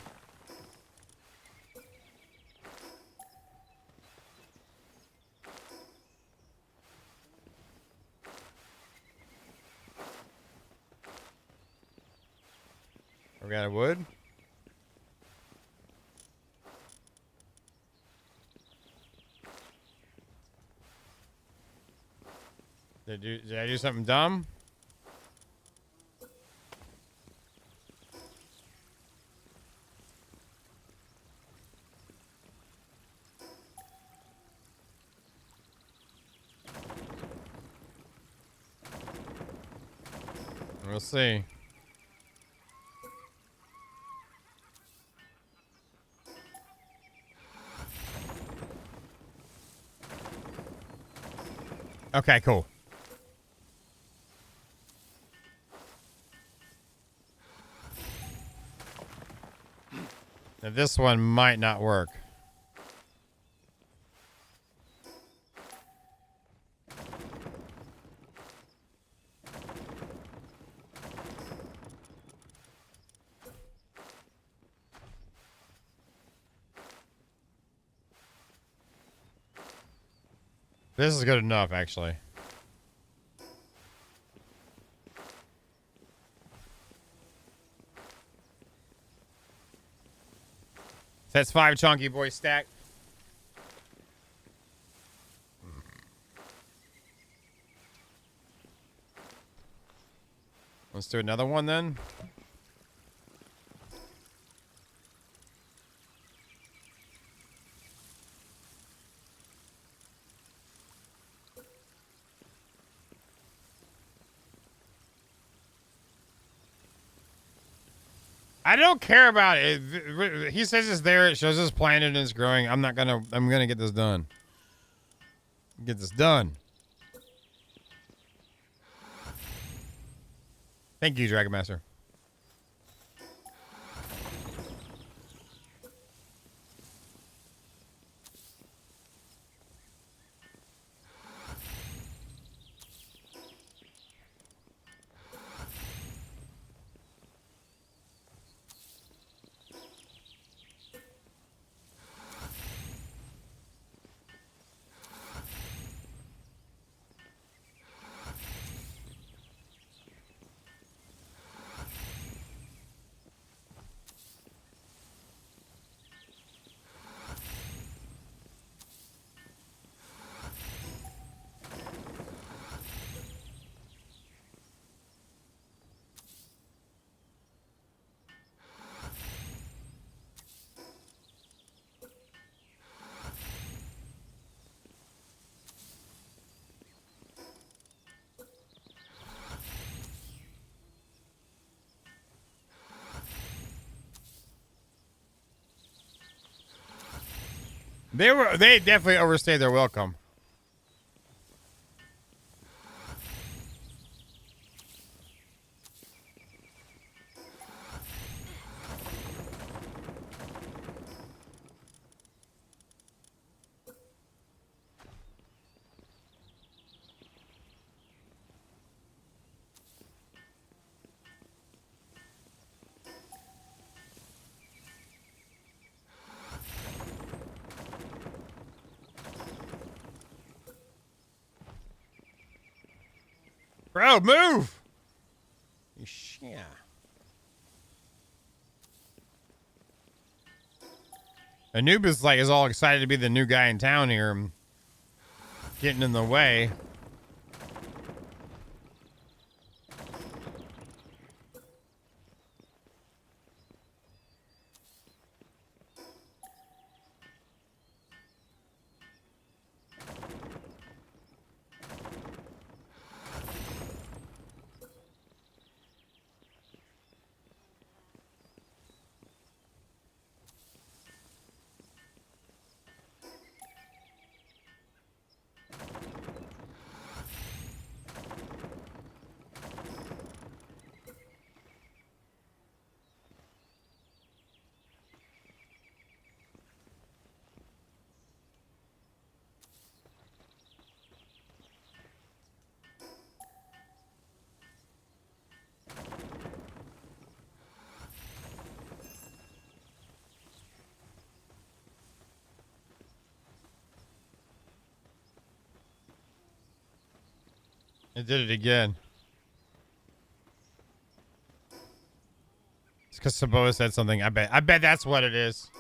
We got a wood. Did I do something dumb? We'll see. Okay, cool. Now this one might not work. This is good enough, actually. That's 5 chunky boys stacked. Let's do another one then. I don't care about it. He says it's there. It shows this planet and it's growing. I'm gonna get this done. Get this done. Thank you, Dragon Master. They definitely overstayed their welcome. Bro, move! Yeah. Anubis is all excited to be the new guy in town here, and getting in the way. It did it again. It's because Saboa said something. I bet that's what it is.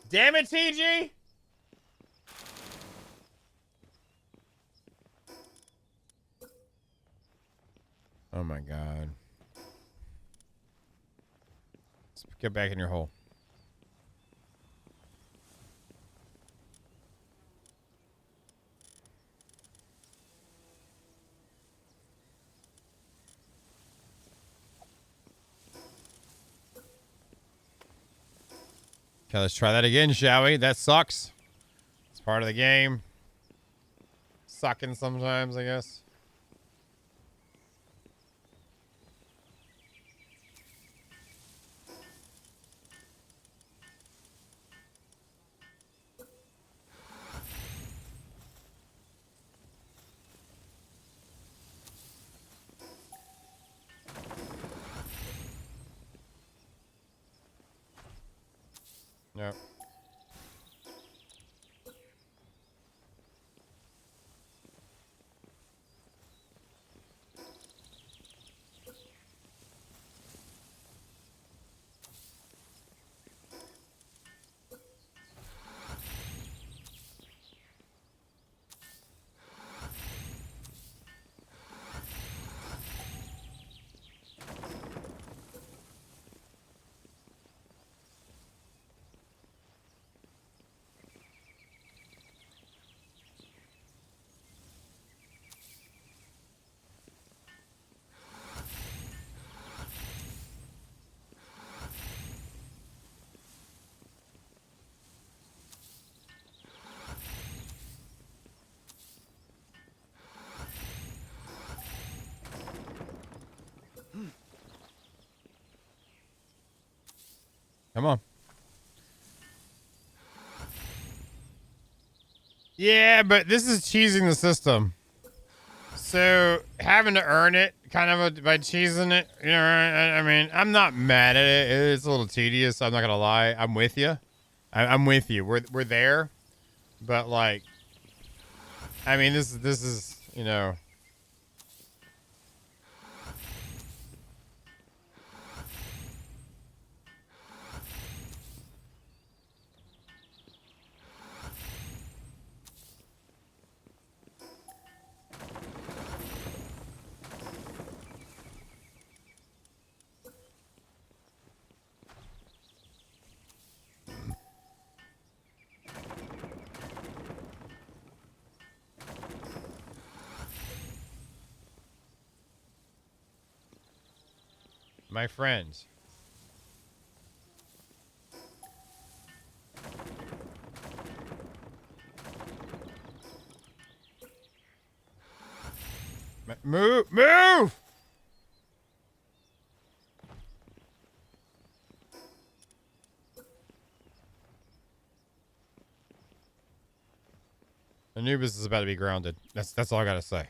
Damn it, TG! Oh my god. Let's get back in your hole. Okay, let's try that again, shall we? That sucks. It's part of the game. Sucking sometimes, I guess. Yep. Come on. Yeah, but this is cheesing the system. So having to earn it kind of by cheesing it, you know, I mean, I'm not mad at it. It's a little tedious. I'm not going to lie. I'm with you. I'm with you. We're there. But like, I mean, this is, you know. My friends. Move! Move! Anubis is about to be grounded. That's all I gotta say.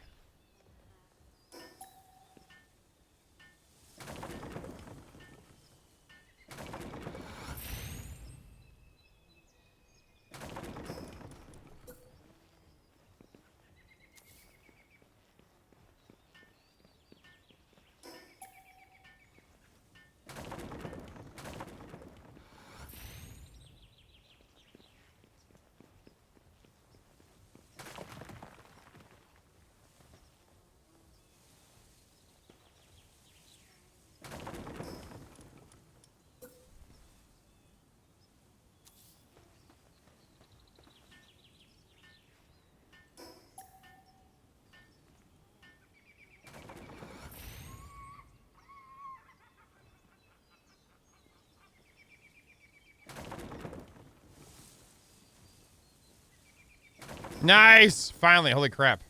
Nice! Finally, holy crap.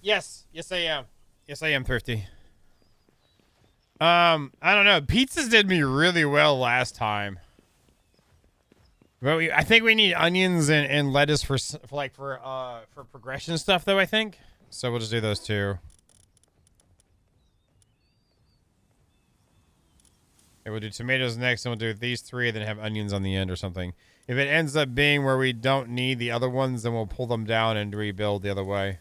Yes. Yes, I am. Yes, I am thrifty. I don't know. Pizzas did me really well last time. But I think we need onions and lettuce for progression stuff, though, I think. So we'll just do those two. And we'll do tomatoes next, and we'll do these three, and then have onions on the end or something. If it ends up being where we don't need the other ones, then we'll pull them down and rebuild the other way.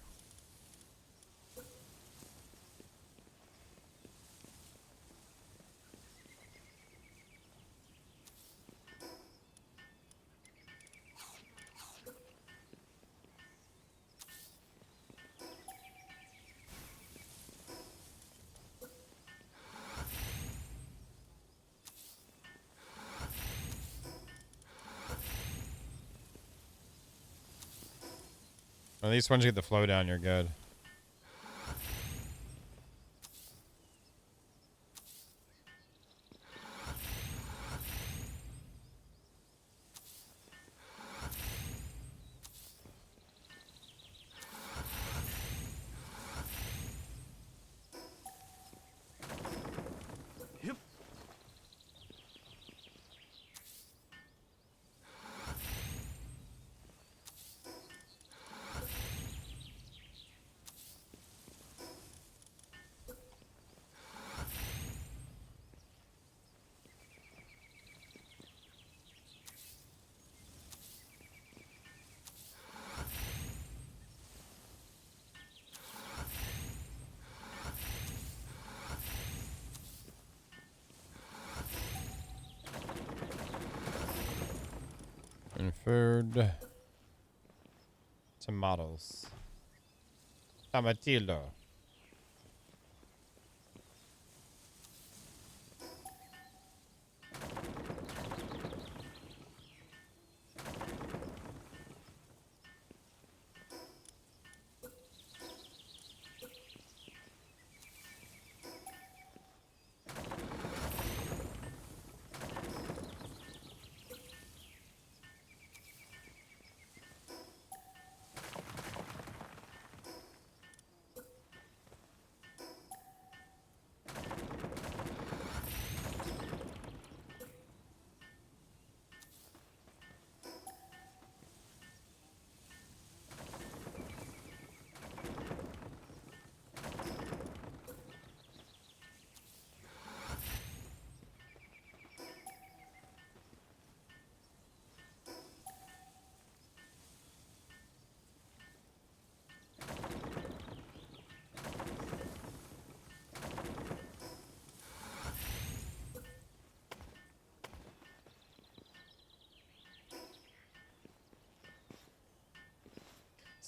At least once you get the flow down, you're good. Yep. And food. Tomatoes. Tomatillo.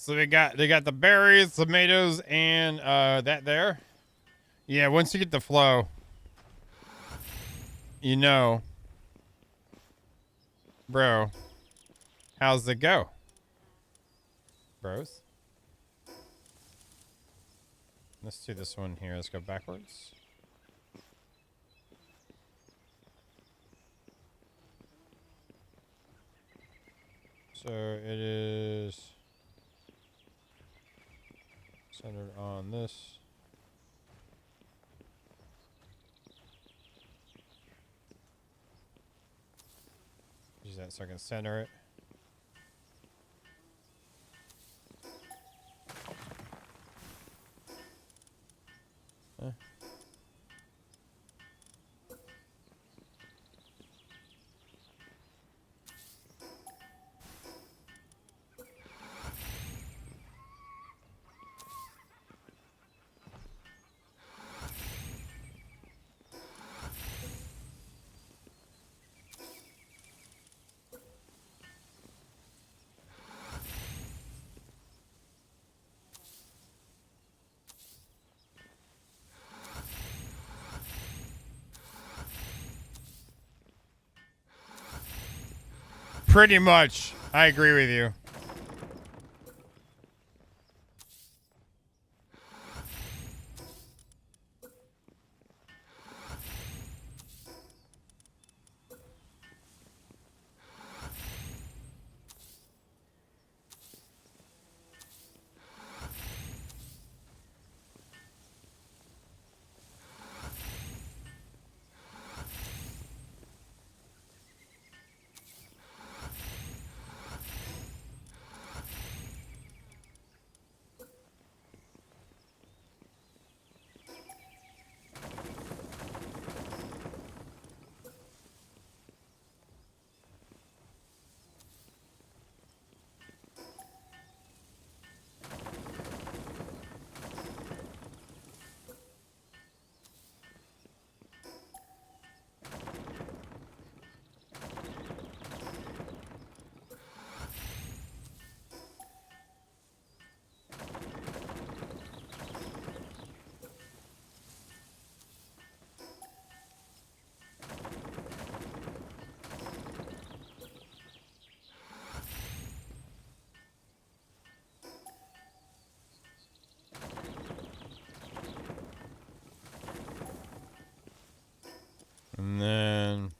So they got the berries, tomatoes, and that there. Yeah, once you get the flow, you know, bro. How's it go, bros? Let's do this one here. Let's go backwards. So it is centered on this. Use that so I can center it. Pretty much. I agree with you. And then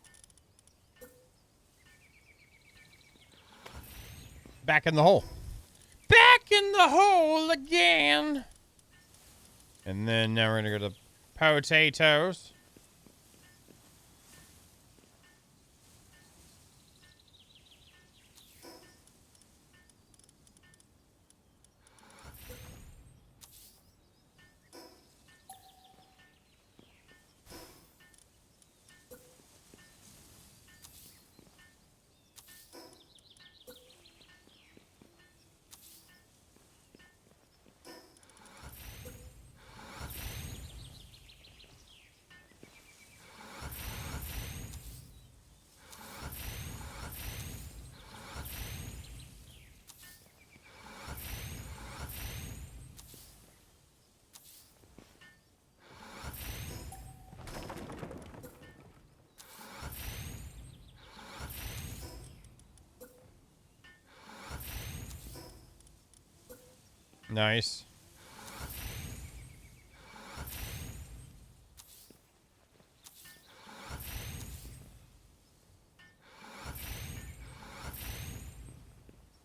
back in the hole. Back in the hole again. And then now we're going to go to potatoes. Nice.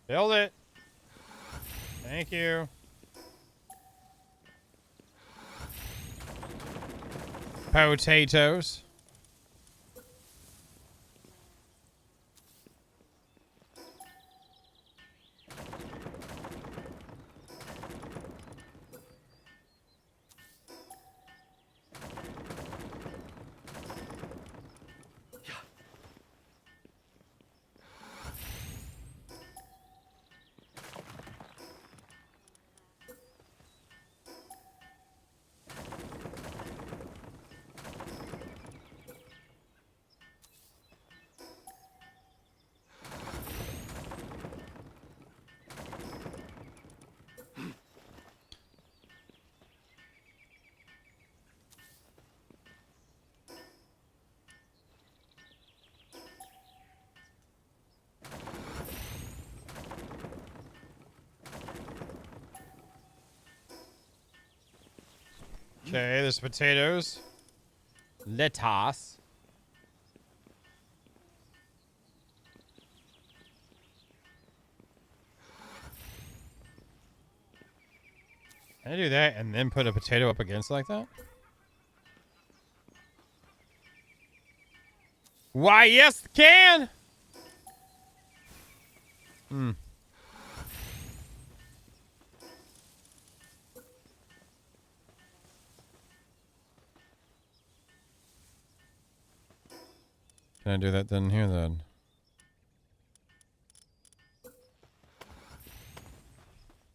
Build it. Thank you. Potatoes. Okay, there's potatoes. Lettuce. Can I do that and then put a potato up against it like that? Why, yes, can! Hmm. Can I do that then here then?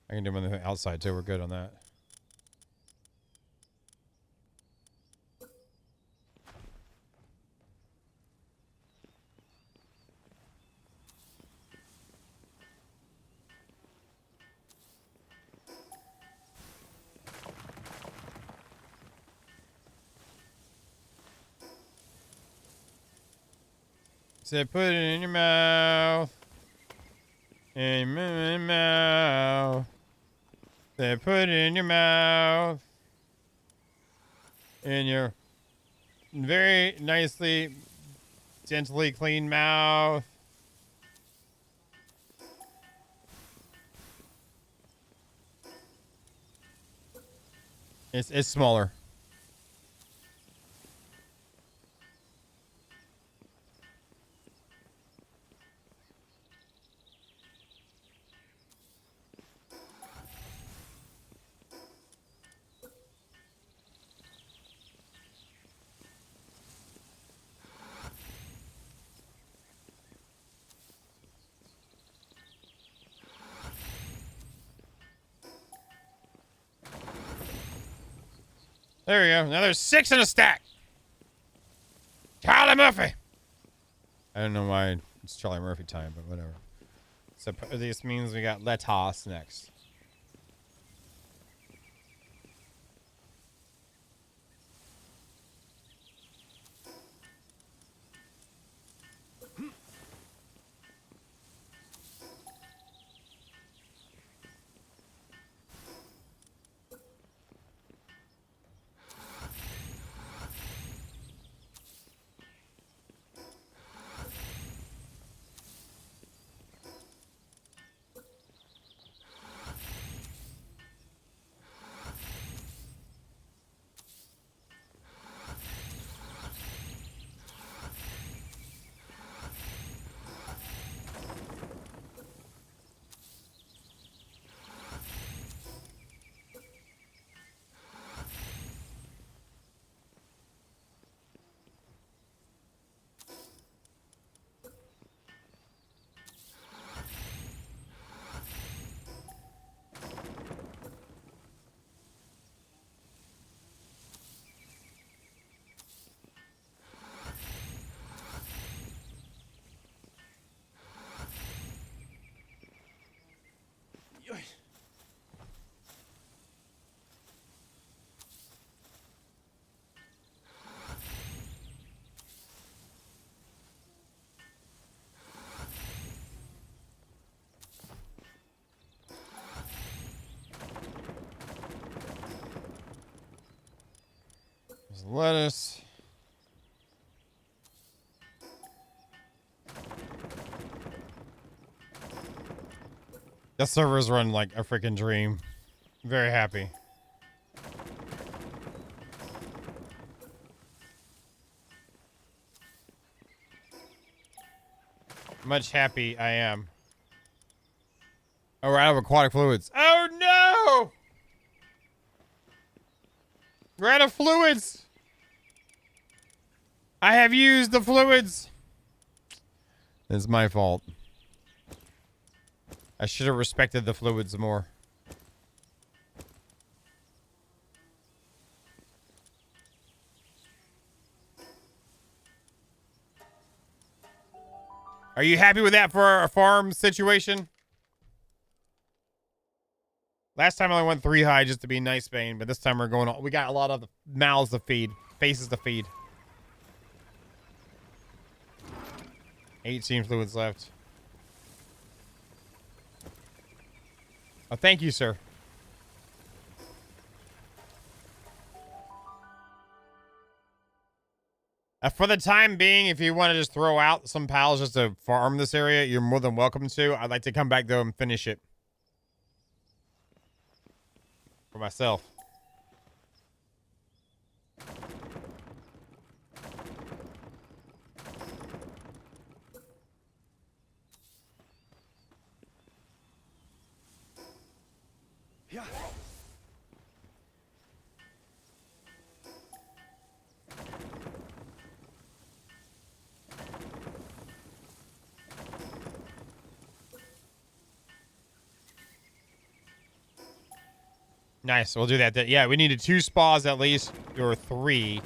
I can do them on the outside too. We're good on that. Said put it in your mouth. In your mouth. Said put it in your mouth. In your very nicely, gently clean mouth. It's smaller. There we go. Now there's 6 in a stack. Charlie Murphy. I don't know why it's Charlie Murphy time, but whatever. So this means we got lettuce next. There's lettuce. The servers run like a freaking dream. Very happy. Much happy I am. Oh, we're out of aquatic fluids. Oh no! We're out of fluids. I have used the fluids. It's my fault. I should have respected the fluids more. Are you happy with that for our farm situation? Last time I only went 3 high just to be nice, Bane, but this time we're going on. We got a lot of mouths to feed, faces to feed. 18 fluids left. Oh, thank you, sir. For the time being, if you want to just throw out some pals just to farm this area, you're more than welcome to. I'd like to come back though and finish it for myself. Yeah. Nice. We'll do that. Yeah, we needed 2 spas at least, or 3,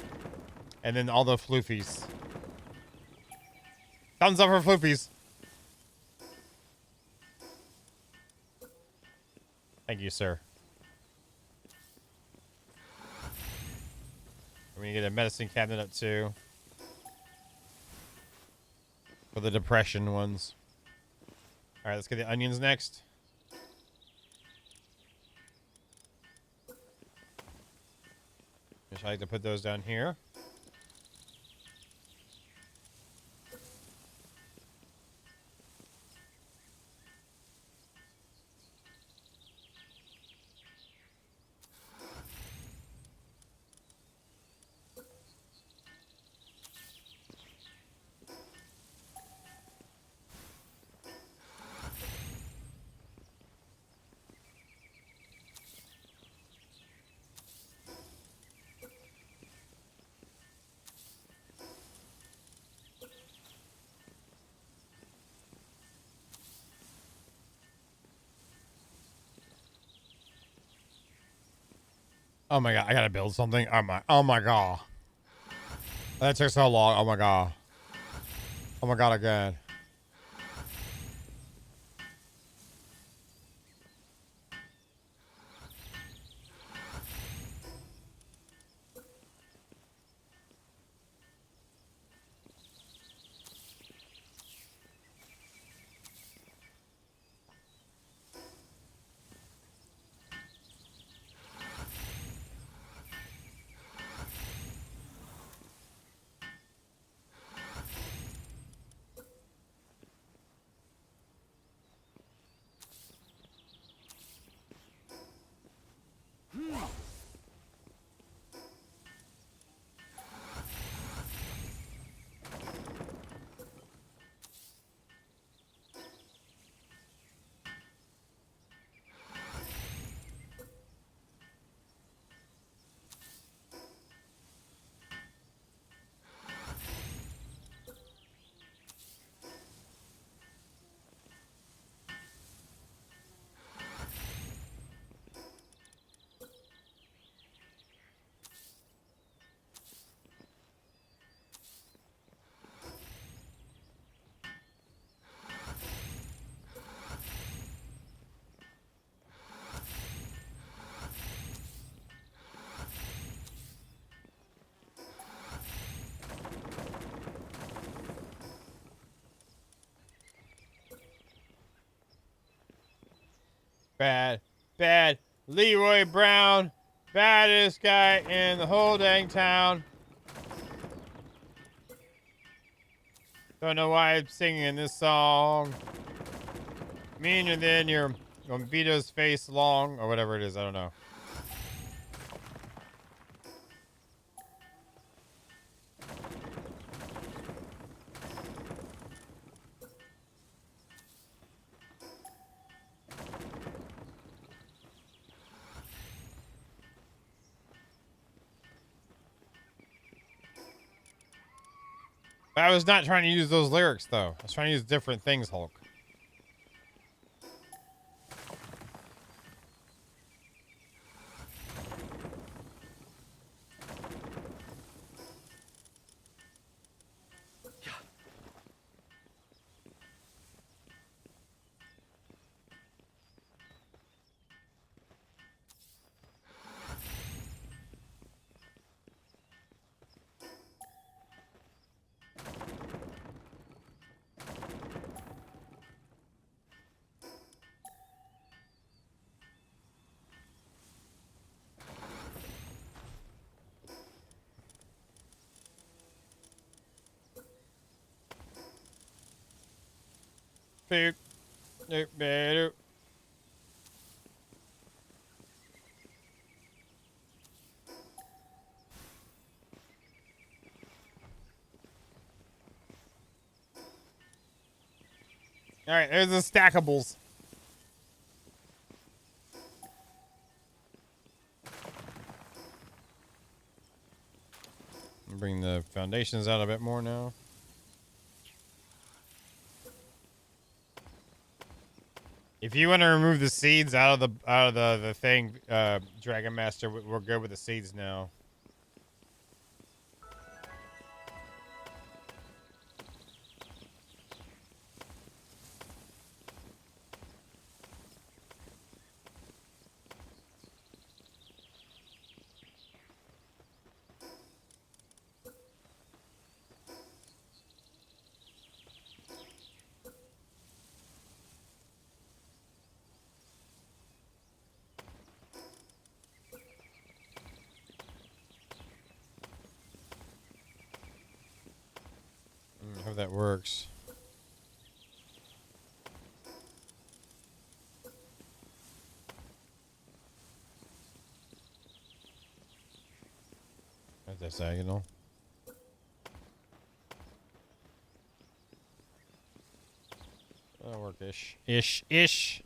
and then all the floofies. Thumbs up for floofies. Thank you, sir. We're gonna get a medicine cabinet up too. For the depression ones. Alright, let's get the onions next. I like to put those down here. Oh my god, I gotta build something. Oh my god. That took so long. Oh my god. Oh my god again. Bad Leroy Brown, baddest guy in the whole dang town. Don't know why I'm singing this song. Meaner than your Vito's face long, or whatever it is, I don't know. I was not trying to use those lyrics, though. I was trying to use different things, Hulk. Boop. Doop, boop. All right, there's the stackables. Bring the foundations out a bit more now. If you want to remove the seeds out of the thing, Dragon Master, we're good with the seeds now. Hope that works. That's hexagonal. That'll work ish. Ish.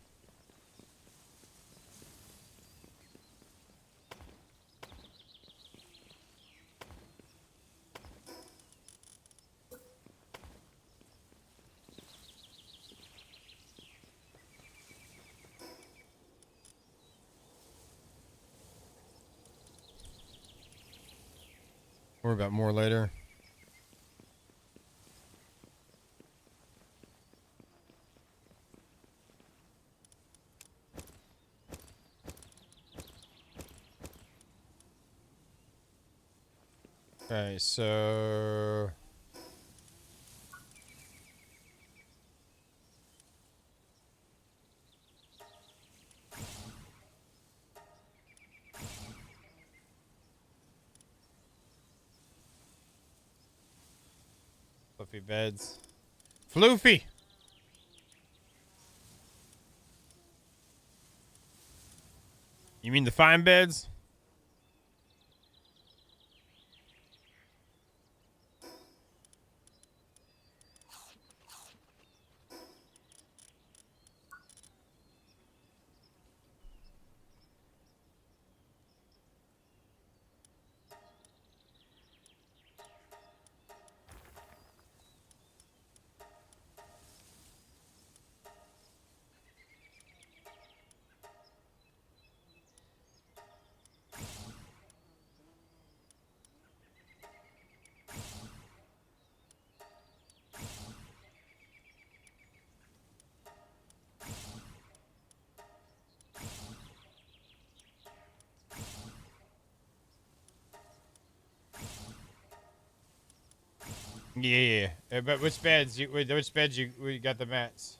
Worry about more later. Okay, so fluffy beds. Floofy! You mean the fine beds? Yeah. But which beds? Which beds we got the mats?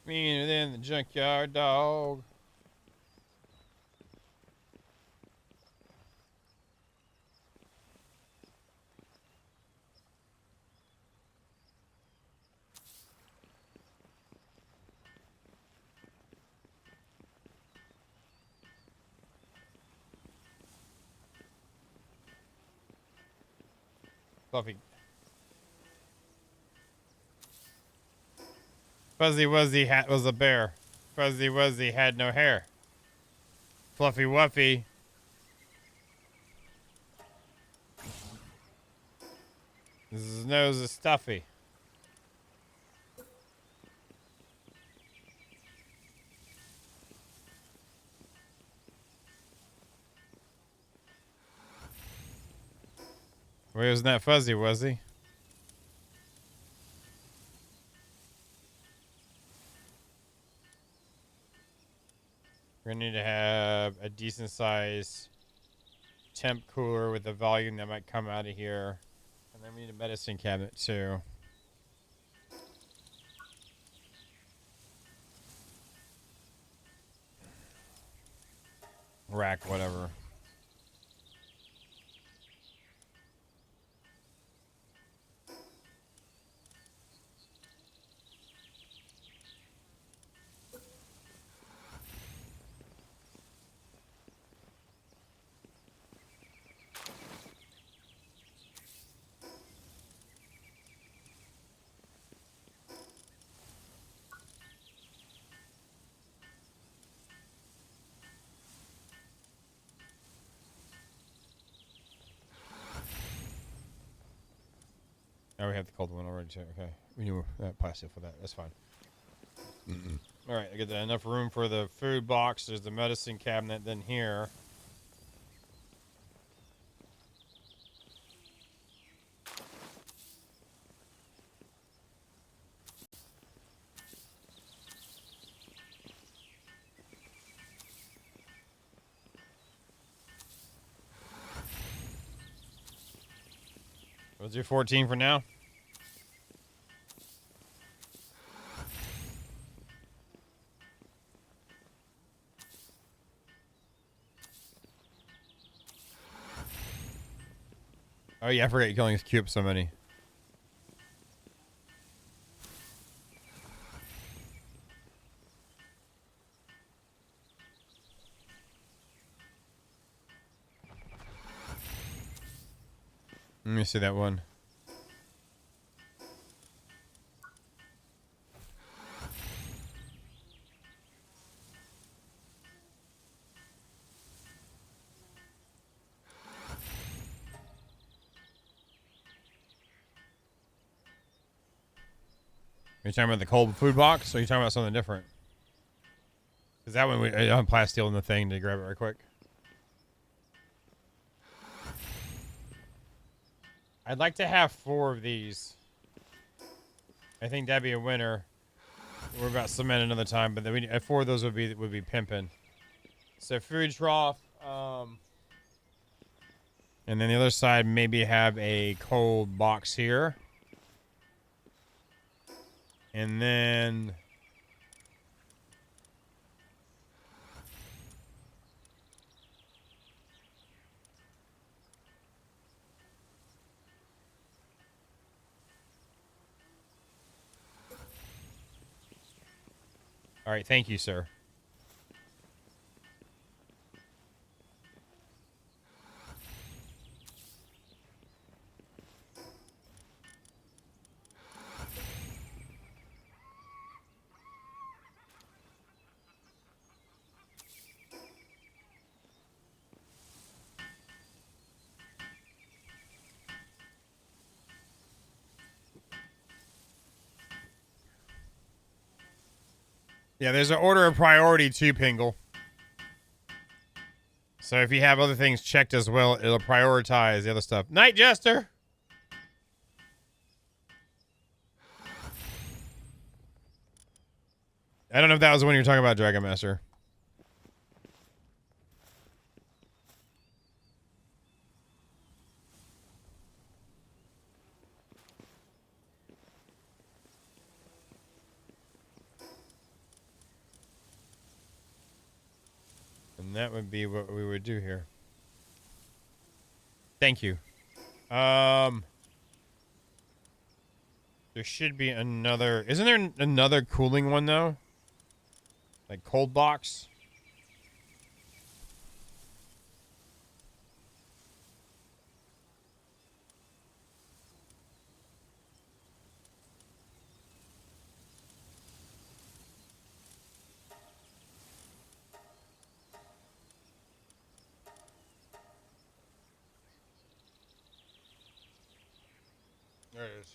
Meaner than the junkyard dog. Fluffy. Fuzzy Wuzzy hat was a bear. Fuzzy Wuzzy had no hair. Fluffy Wuffy. His nose is stuffy. Well, he wasn't that fuzzy, was he? We're gonna need to have a decent size temp cooler with a volume that might come out of here. And then we need a medicine cabinet too. Rack, whatever. Oh, we have the cold one already too. Okay, we knew that plastic for that. That's fine. All right, I get that enough room for the food box. There's the medicine cabinet. Then here. Let's do 14 for now. Oh yeah, I forgot you can only queue up so many. Let me see that one. Are you talking about the cold food box, or are you talking about something different? Because that one, I have plasteel in the thing to grab it right quick. I'd like to have 4 of these. I think that'd be a winner. We're about cement another time, but then we 4 of those would be pimping. So food trough, and then the other side maybe have a cold box here, and then. All right, thank you, sir. Yeah, there's an order of priority too, Pingle. So if you have other things checked as well, it'll prioritize the other stuff. Night Jester! I don't know if that was the one you were talking about, Dragon Master. And that would be what we would do here. Thank you. There should be another... Isn't there another cooling one, though? Like cold box? There it is.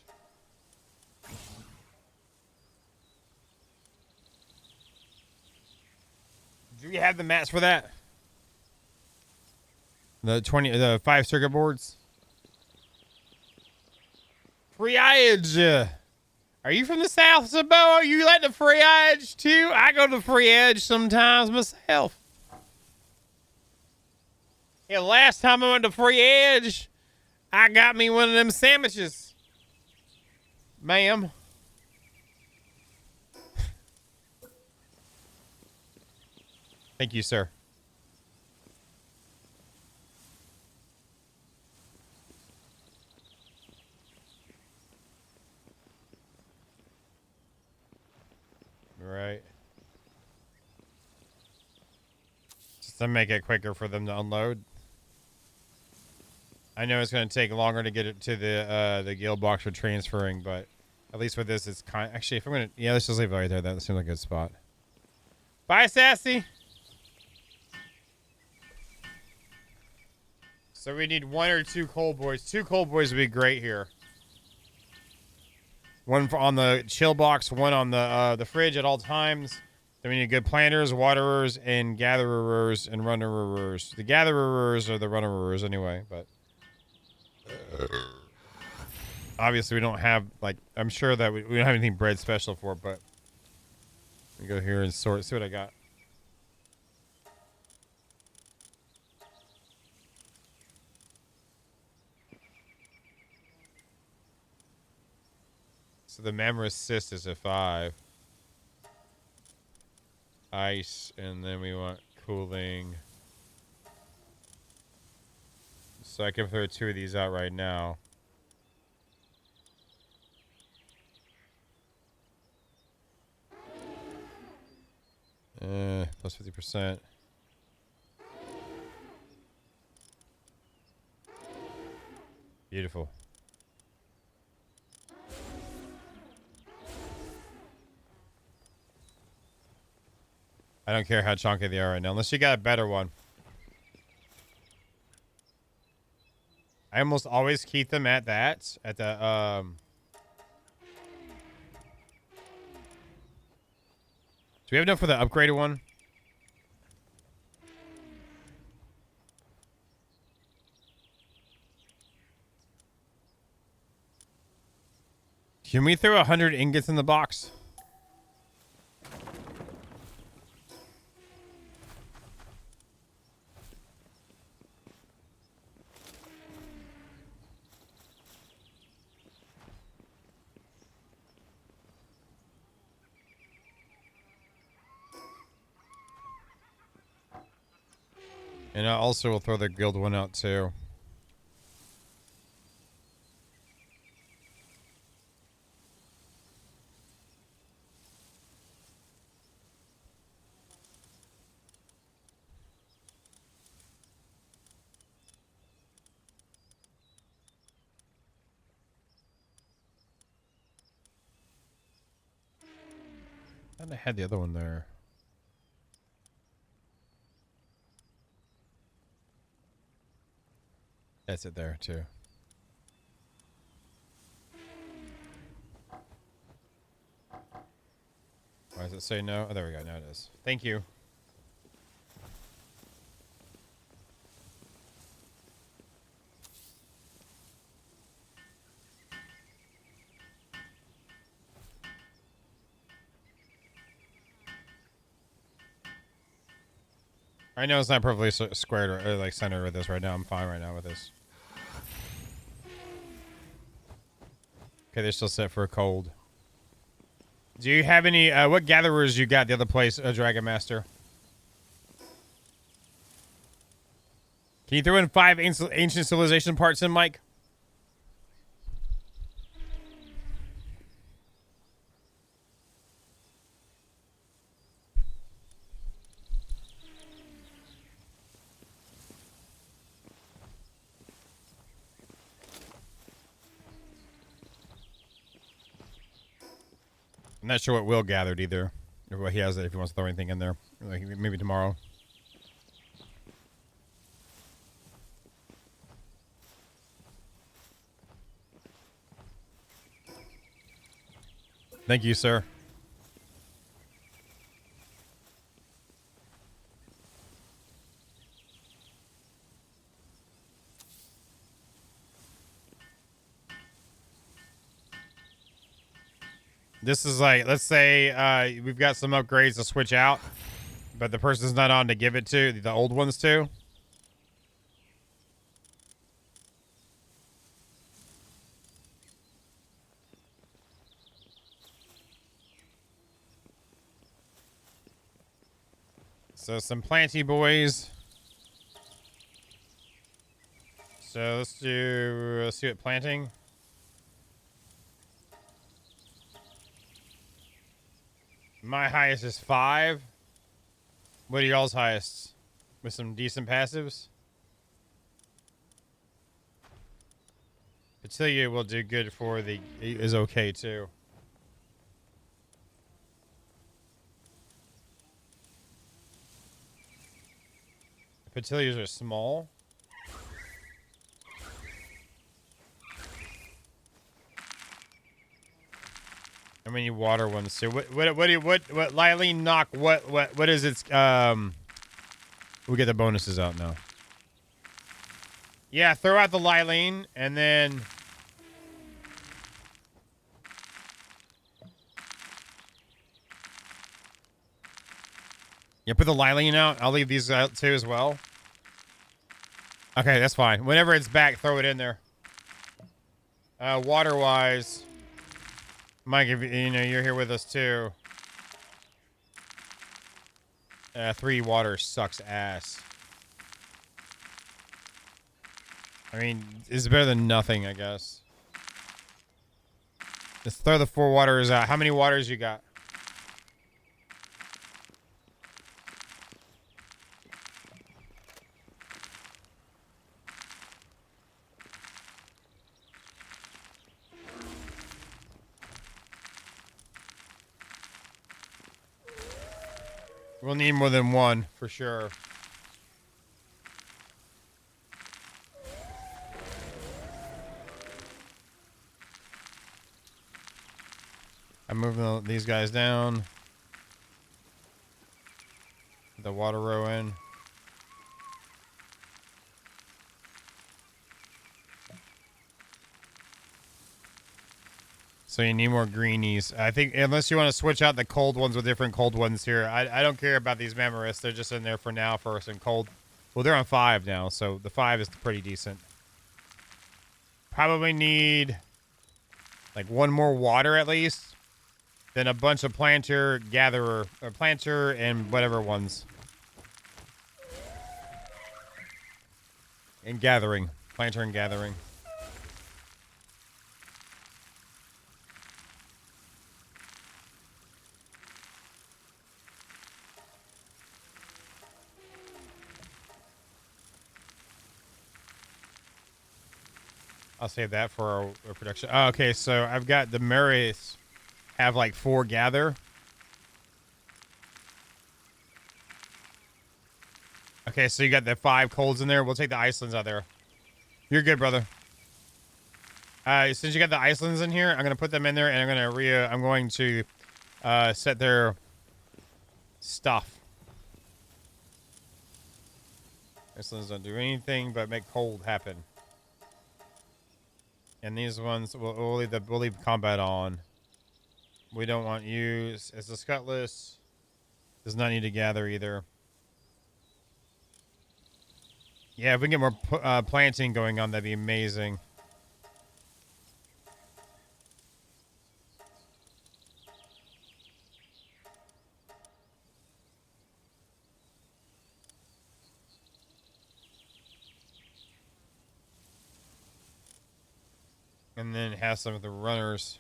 Do you have the mats for that? The 5 circuit boards? Triage! Are you from the South, Saboa? You like the free edge too? I go to the free edge sometimes myself. Yeah, last time I went to free edge, I got me one of them sandwiches. Ma'am. Thank you, sir. Right. Just to make it quicker for them to unload. I know it's going to take longer to get it to the guild box for transferring, but at least with this, it's kind. Actually, if I'm going to, yeah, let's just leave it right there. That seems like a good spot. Bye, Sassy. So we need 1 or 2 cold boys. 2 cold boys would be great here. 1 on the chill box, 1 on the fridge at all times. Then we need good planters, waterers, and gatherers and runnerers. The gatherers are the runnerers anyway, but obviously we don't have, like, I'm sure that we don't have anything bred special for it, but let me go here and sort, see what I got. So the Mammoth Cyst is a 5. Ice, and then we want cooling. So I can throw 2 of these out right now. Plus 50%. Beautiful. I don't care how chunky they are right now, unless you got a better one. I almost always keep them at that, at the, do we have enough for the upgraded one? Can we throw 100 ingots in the box? And I also will throw the guild one out too. And I had the other one there. That's it there too. Why does it say no? Oh, there we go. Now it is. Thank you. I know it's not perfectly squared or like centered with this right now. I'm fine right now with this. Okay, they're still set for a cold. Do you have any, what gatherers you got the other place, Dragon Master? Can you throw in 5 ancient civilization parts in, Mike? I'm not sure what Will gathered either. Or what he has, if he wants to throw anything in there. Like maybe tomorrow. Thank you, sir. This is like, let's say we've got some upgrades to switch out, but the person's not on to give it to, the old ones to. So some planty boys. So let's see what planting. My highest is 5. What are y'all's highest? With some decent passives? Petilia will do good for the, is okay too. Petilias are small. How many water ones? So what Lylene knock, what is its, we get the bonuses out now. Yeah, throw out the Lylene and then yeah, put the Lylene out. I'll leave these out too as well. Okay, that's fine. Whenever it's back, throw it in there. Water-wise, Mike, if you know you're here with us too. 3 water sucks ass. I mean, it's better than nothing, I guess. Let's throw the 4 waters out. How many waters you got? We'll need more than 1 for sure. I'm moving these guys down. The water row in. So you need more greenies. I think unless you want to switch out the cold ones with different cold ones here. I don't care about these Mammoths. They're just in there for now for some cold. Well, they're on 5 now, so the 5 is pretty decent. Probably need like 1 more water at least. Then a bunch of planter, gatherer, or planter and whatever ones. And gathering. Planter and gathering. I'll save that for our production. Oh, okay, so I've got the Murrays have like 4 gather. Okay, so you got the 5 colds in there. We'll take the Icelands out there. You're good, brother. Since you got the Icelands in here, I'm gonna put them in there, and I'm going to set their stuff. Icelands don't do anything but make cold happen. And these ones we'll leave combat on. We don't want you as a Scutless. Does not need to gather either. Yeah, if we can get more planting going on, that'd be amazing. And then have some of the runners.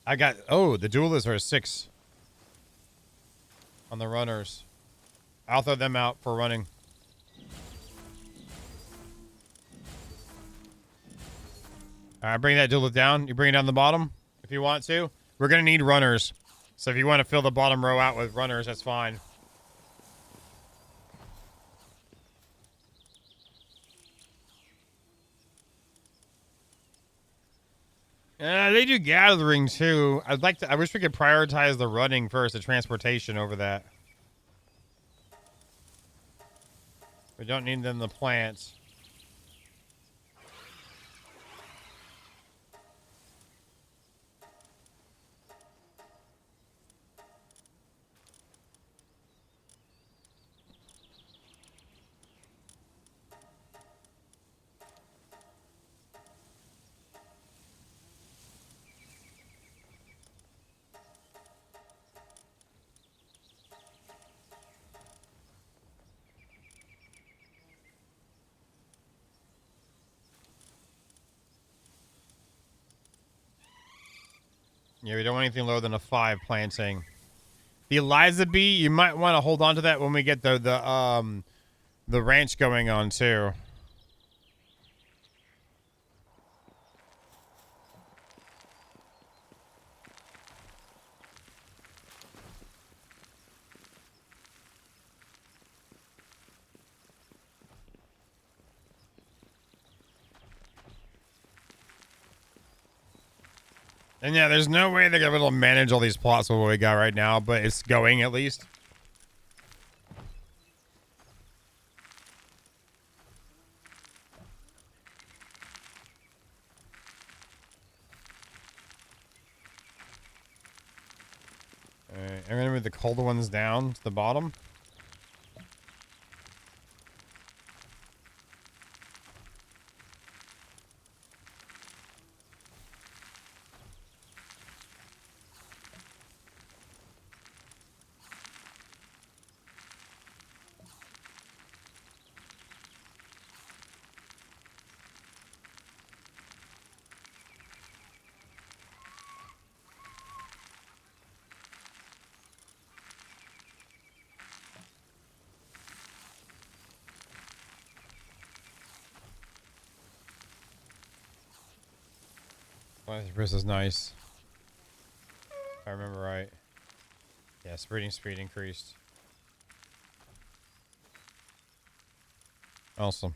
I got, oh, the duelists are 6 on the runners. I'll throw them out for running. All right, bring that duelist down. You bring it down the bottom if you want to. We're going to need runners. So if you want to fill the bottom row out with runners, that's fine. They do gathering too. I wish we could prioritize the running first, the transportation over that. We don't need them to plant. Yeah, we don't want anything lower than a 5 planting. The Eliza bee, you might want to hold on to that when we get the ranch going on too. And yeah, there's no way they're gonna be able to manage all these plots with what we got right now, but it's going at least. Alright, I'm gonna move the colder ones down to the bottom. This is nice. If I remember right. Yeah, breeding speed increased. Awesome.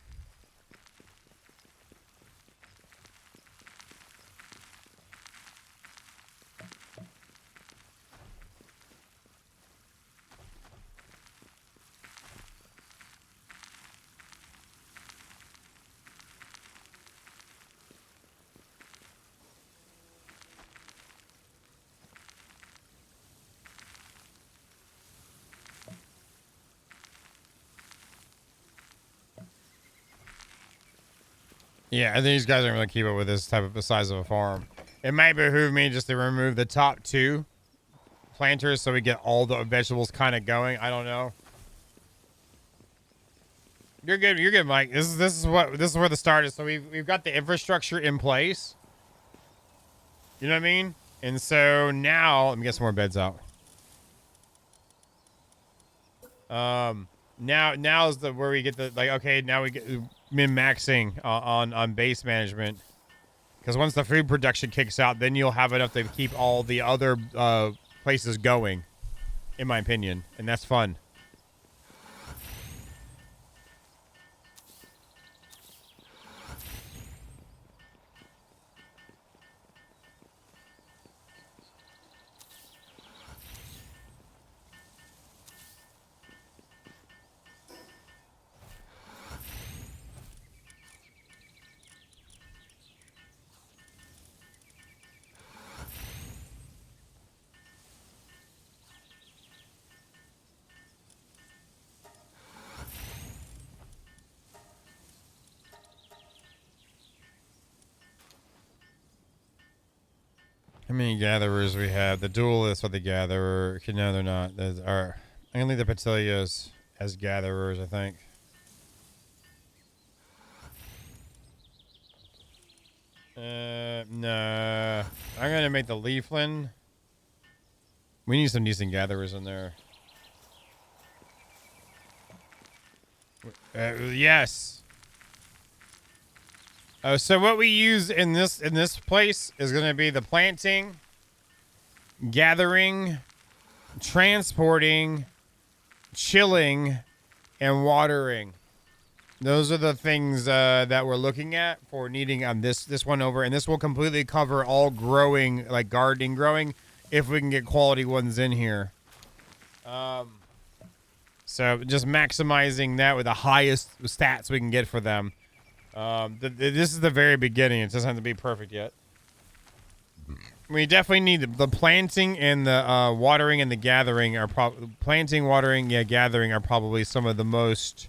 Yeah, I think these guys aren't going to keep up with this type of the size of a farm. It might behoove me just to remove the top 2 planters so we get all the vegetables kind of going. I don't know. You're good. You're good, Mike. This is where the start is. So we've got the infrastructure in place. You know what I mean? And so now let me get some more beds out. Now is where we get the okay, now we get min-maxing on base management, because once the food production kicks out, then you'll have enough to keep all the other places going, in my opinion, and that's fun. How many gatherers we have? The duelists are the gatherer. Okay, no, they're not. I'm gonna leave the Petilias as gatherers, I think. Nah. I'm gonna make the Leaflin. We need some decent gatherers in there. Yes. So what we use in this place is going to be the planting, gathering, transporting, chilling, and watering. Those are the things that we're looking at for needing on this one over, and this will completely cover all growing, like gardening growing, if we can get quality ones in here. So just maximizing that with the highest stats we can get for them. This is the very beginning. It doesn't have to be perfect yet. We definitely need the planting and the watering and the gathering are planting, watering, gathering are probably some of the most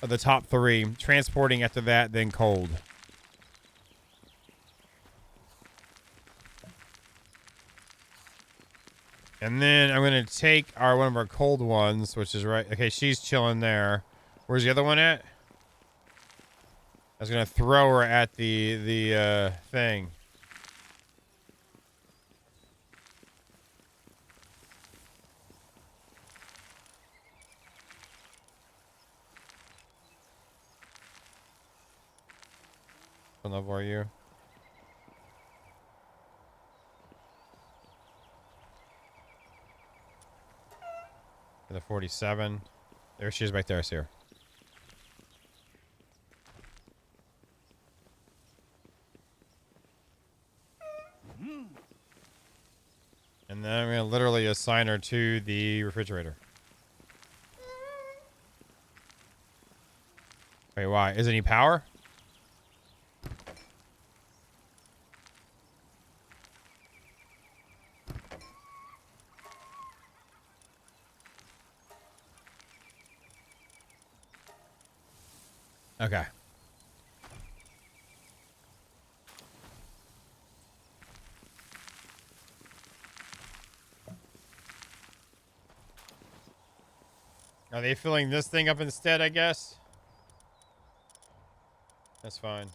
of the top 3. Transporting after that, then cold. And then I'm gonna take one of our cold ones, which is right. Okay, she's chilling there. Where's the other one at? I was gonna throw her at the thing. What level are you? The 47. There she is right there. I see her. And then I'm going to literally assign her to the refrigerator. Wait, why? Is any power? Okay. Are they filling this thing up instead, I guess? That's fine.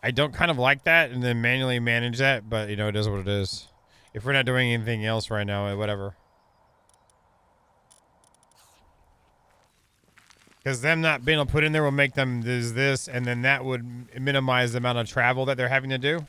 I don't kind of like that and then manually manage that, but, it is what it is. If we're not doing anything else right now, whatever. Because them not being able to put in there will make them this, and then that would minimize the amount of travel that they're having to do.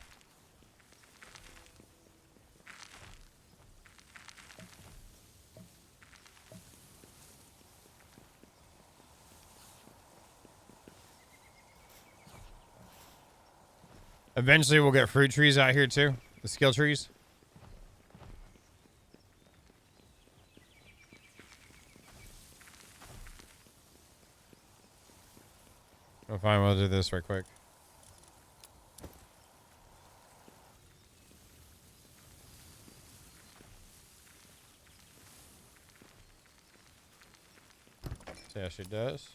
Eventually, we'll get fruit trees out here, too. The skill trees. Oh, fine. We'll do this right quick. See how she does.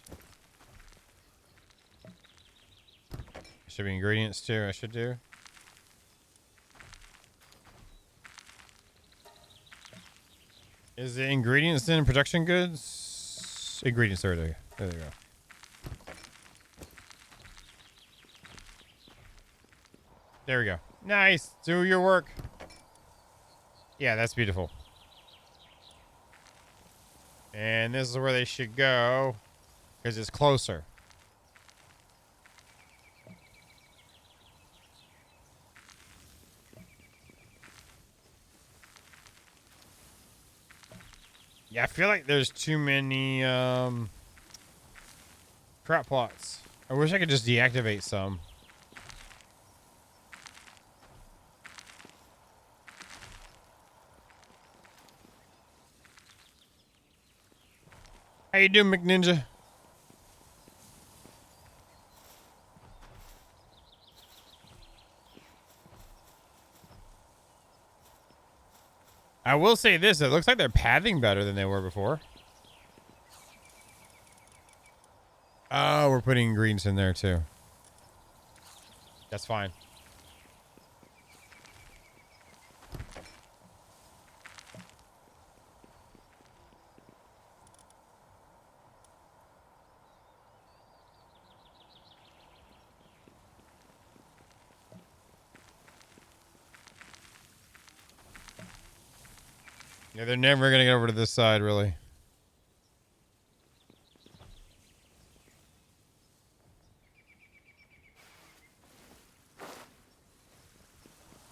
Should be ingredients, too. I should do. Is the ingredients in production goods? Ingredients, there they go. There we go. Nice. Do your work. Yeah, that's beautiful. And this is where they should go because it's closer. Yeah, I feel like there's too many crop plots. I wish I could just deactivate some. How you doing, McNinja? I will say this, it looks like they're pathing better than they were before. Oh, we're putting ingredients in there too. That's fine. Yeah, they're never going to get over to this side, really.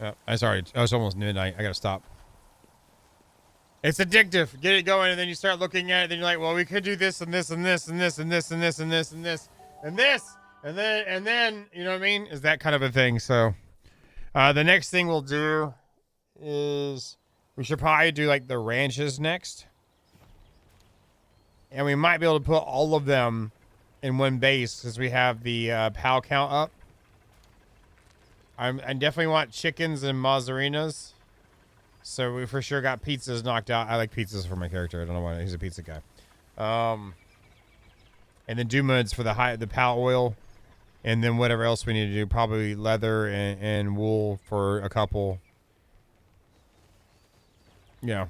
Oh, it's almost midnight. I got to stop. It's addictive. Get it going, and then you start looking at it, then you're like, well, we could do this and this and this and this and this and this and this and this and this and then, you know what I mean? Is that kind of a thing. So the next thing we'll do is we should probably do like the ranches next. And we might be able to put all of them in one base because we have the PAL count up. I definitely want chickens and mazzarinas. So we for sure got pizzas knocked out. I like pizzas for my character. I don't know why. He's a pizza guy. And then Doomuds for the PAL oil. And then whatever else we need to do. Probably leather and wool for a couple. Yeah.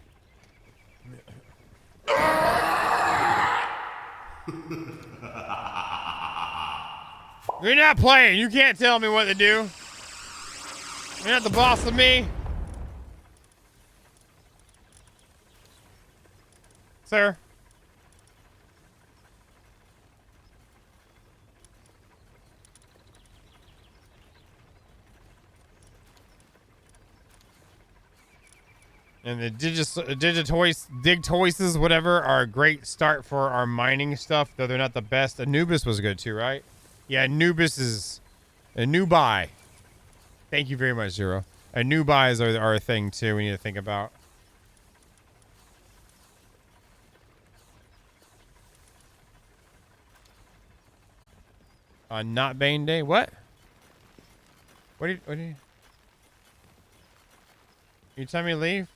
You're not playing. You can't tell me what to do. You're not the boss of me. Sir. And the Digtoises, whatever, are a great start for our mining stuff, though they're not the best. Anubis was good too, right? Yeah, Anubis is a new buy. Thank you very much, Zero. A new buys are a thing too we need to think about. On not Bane Day? What? What did you... You tell me to leave?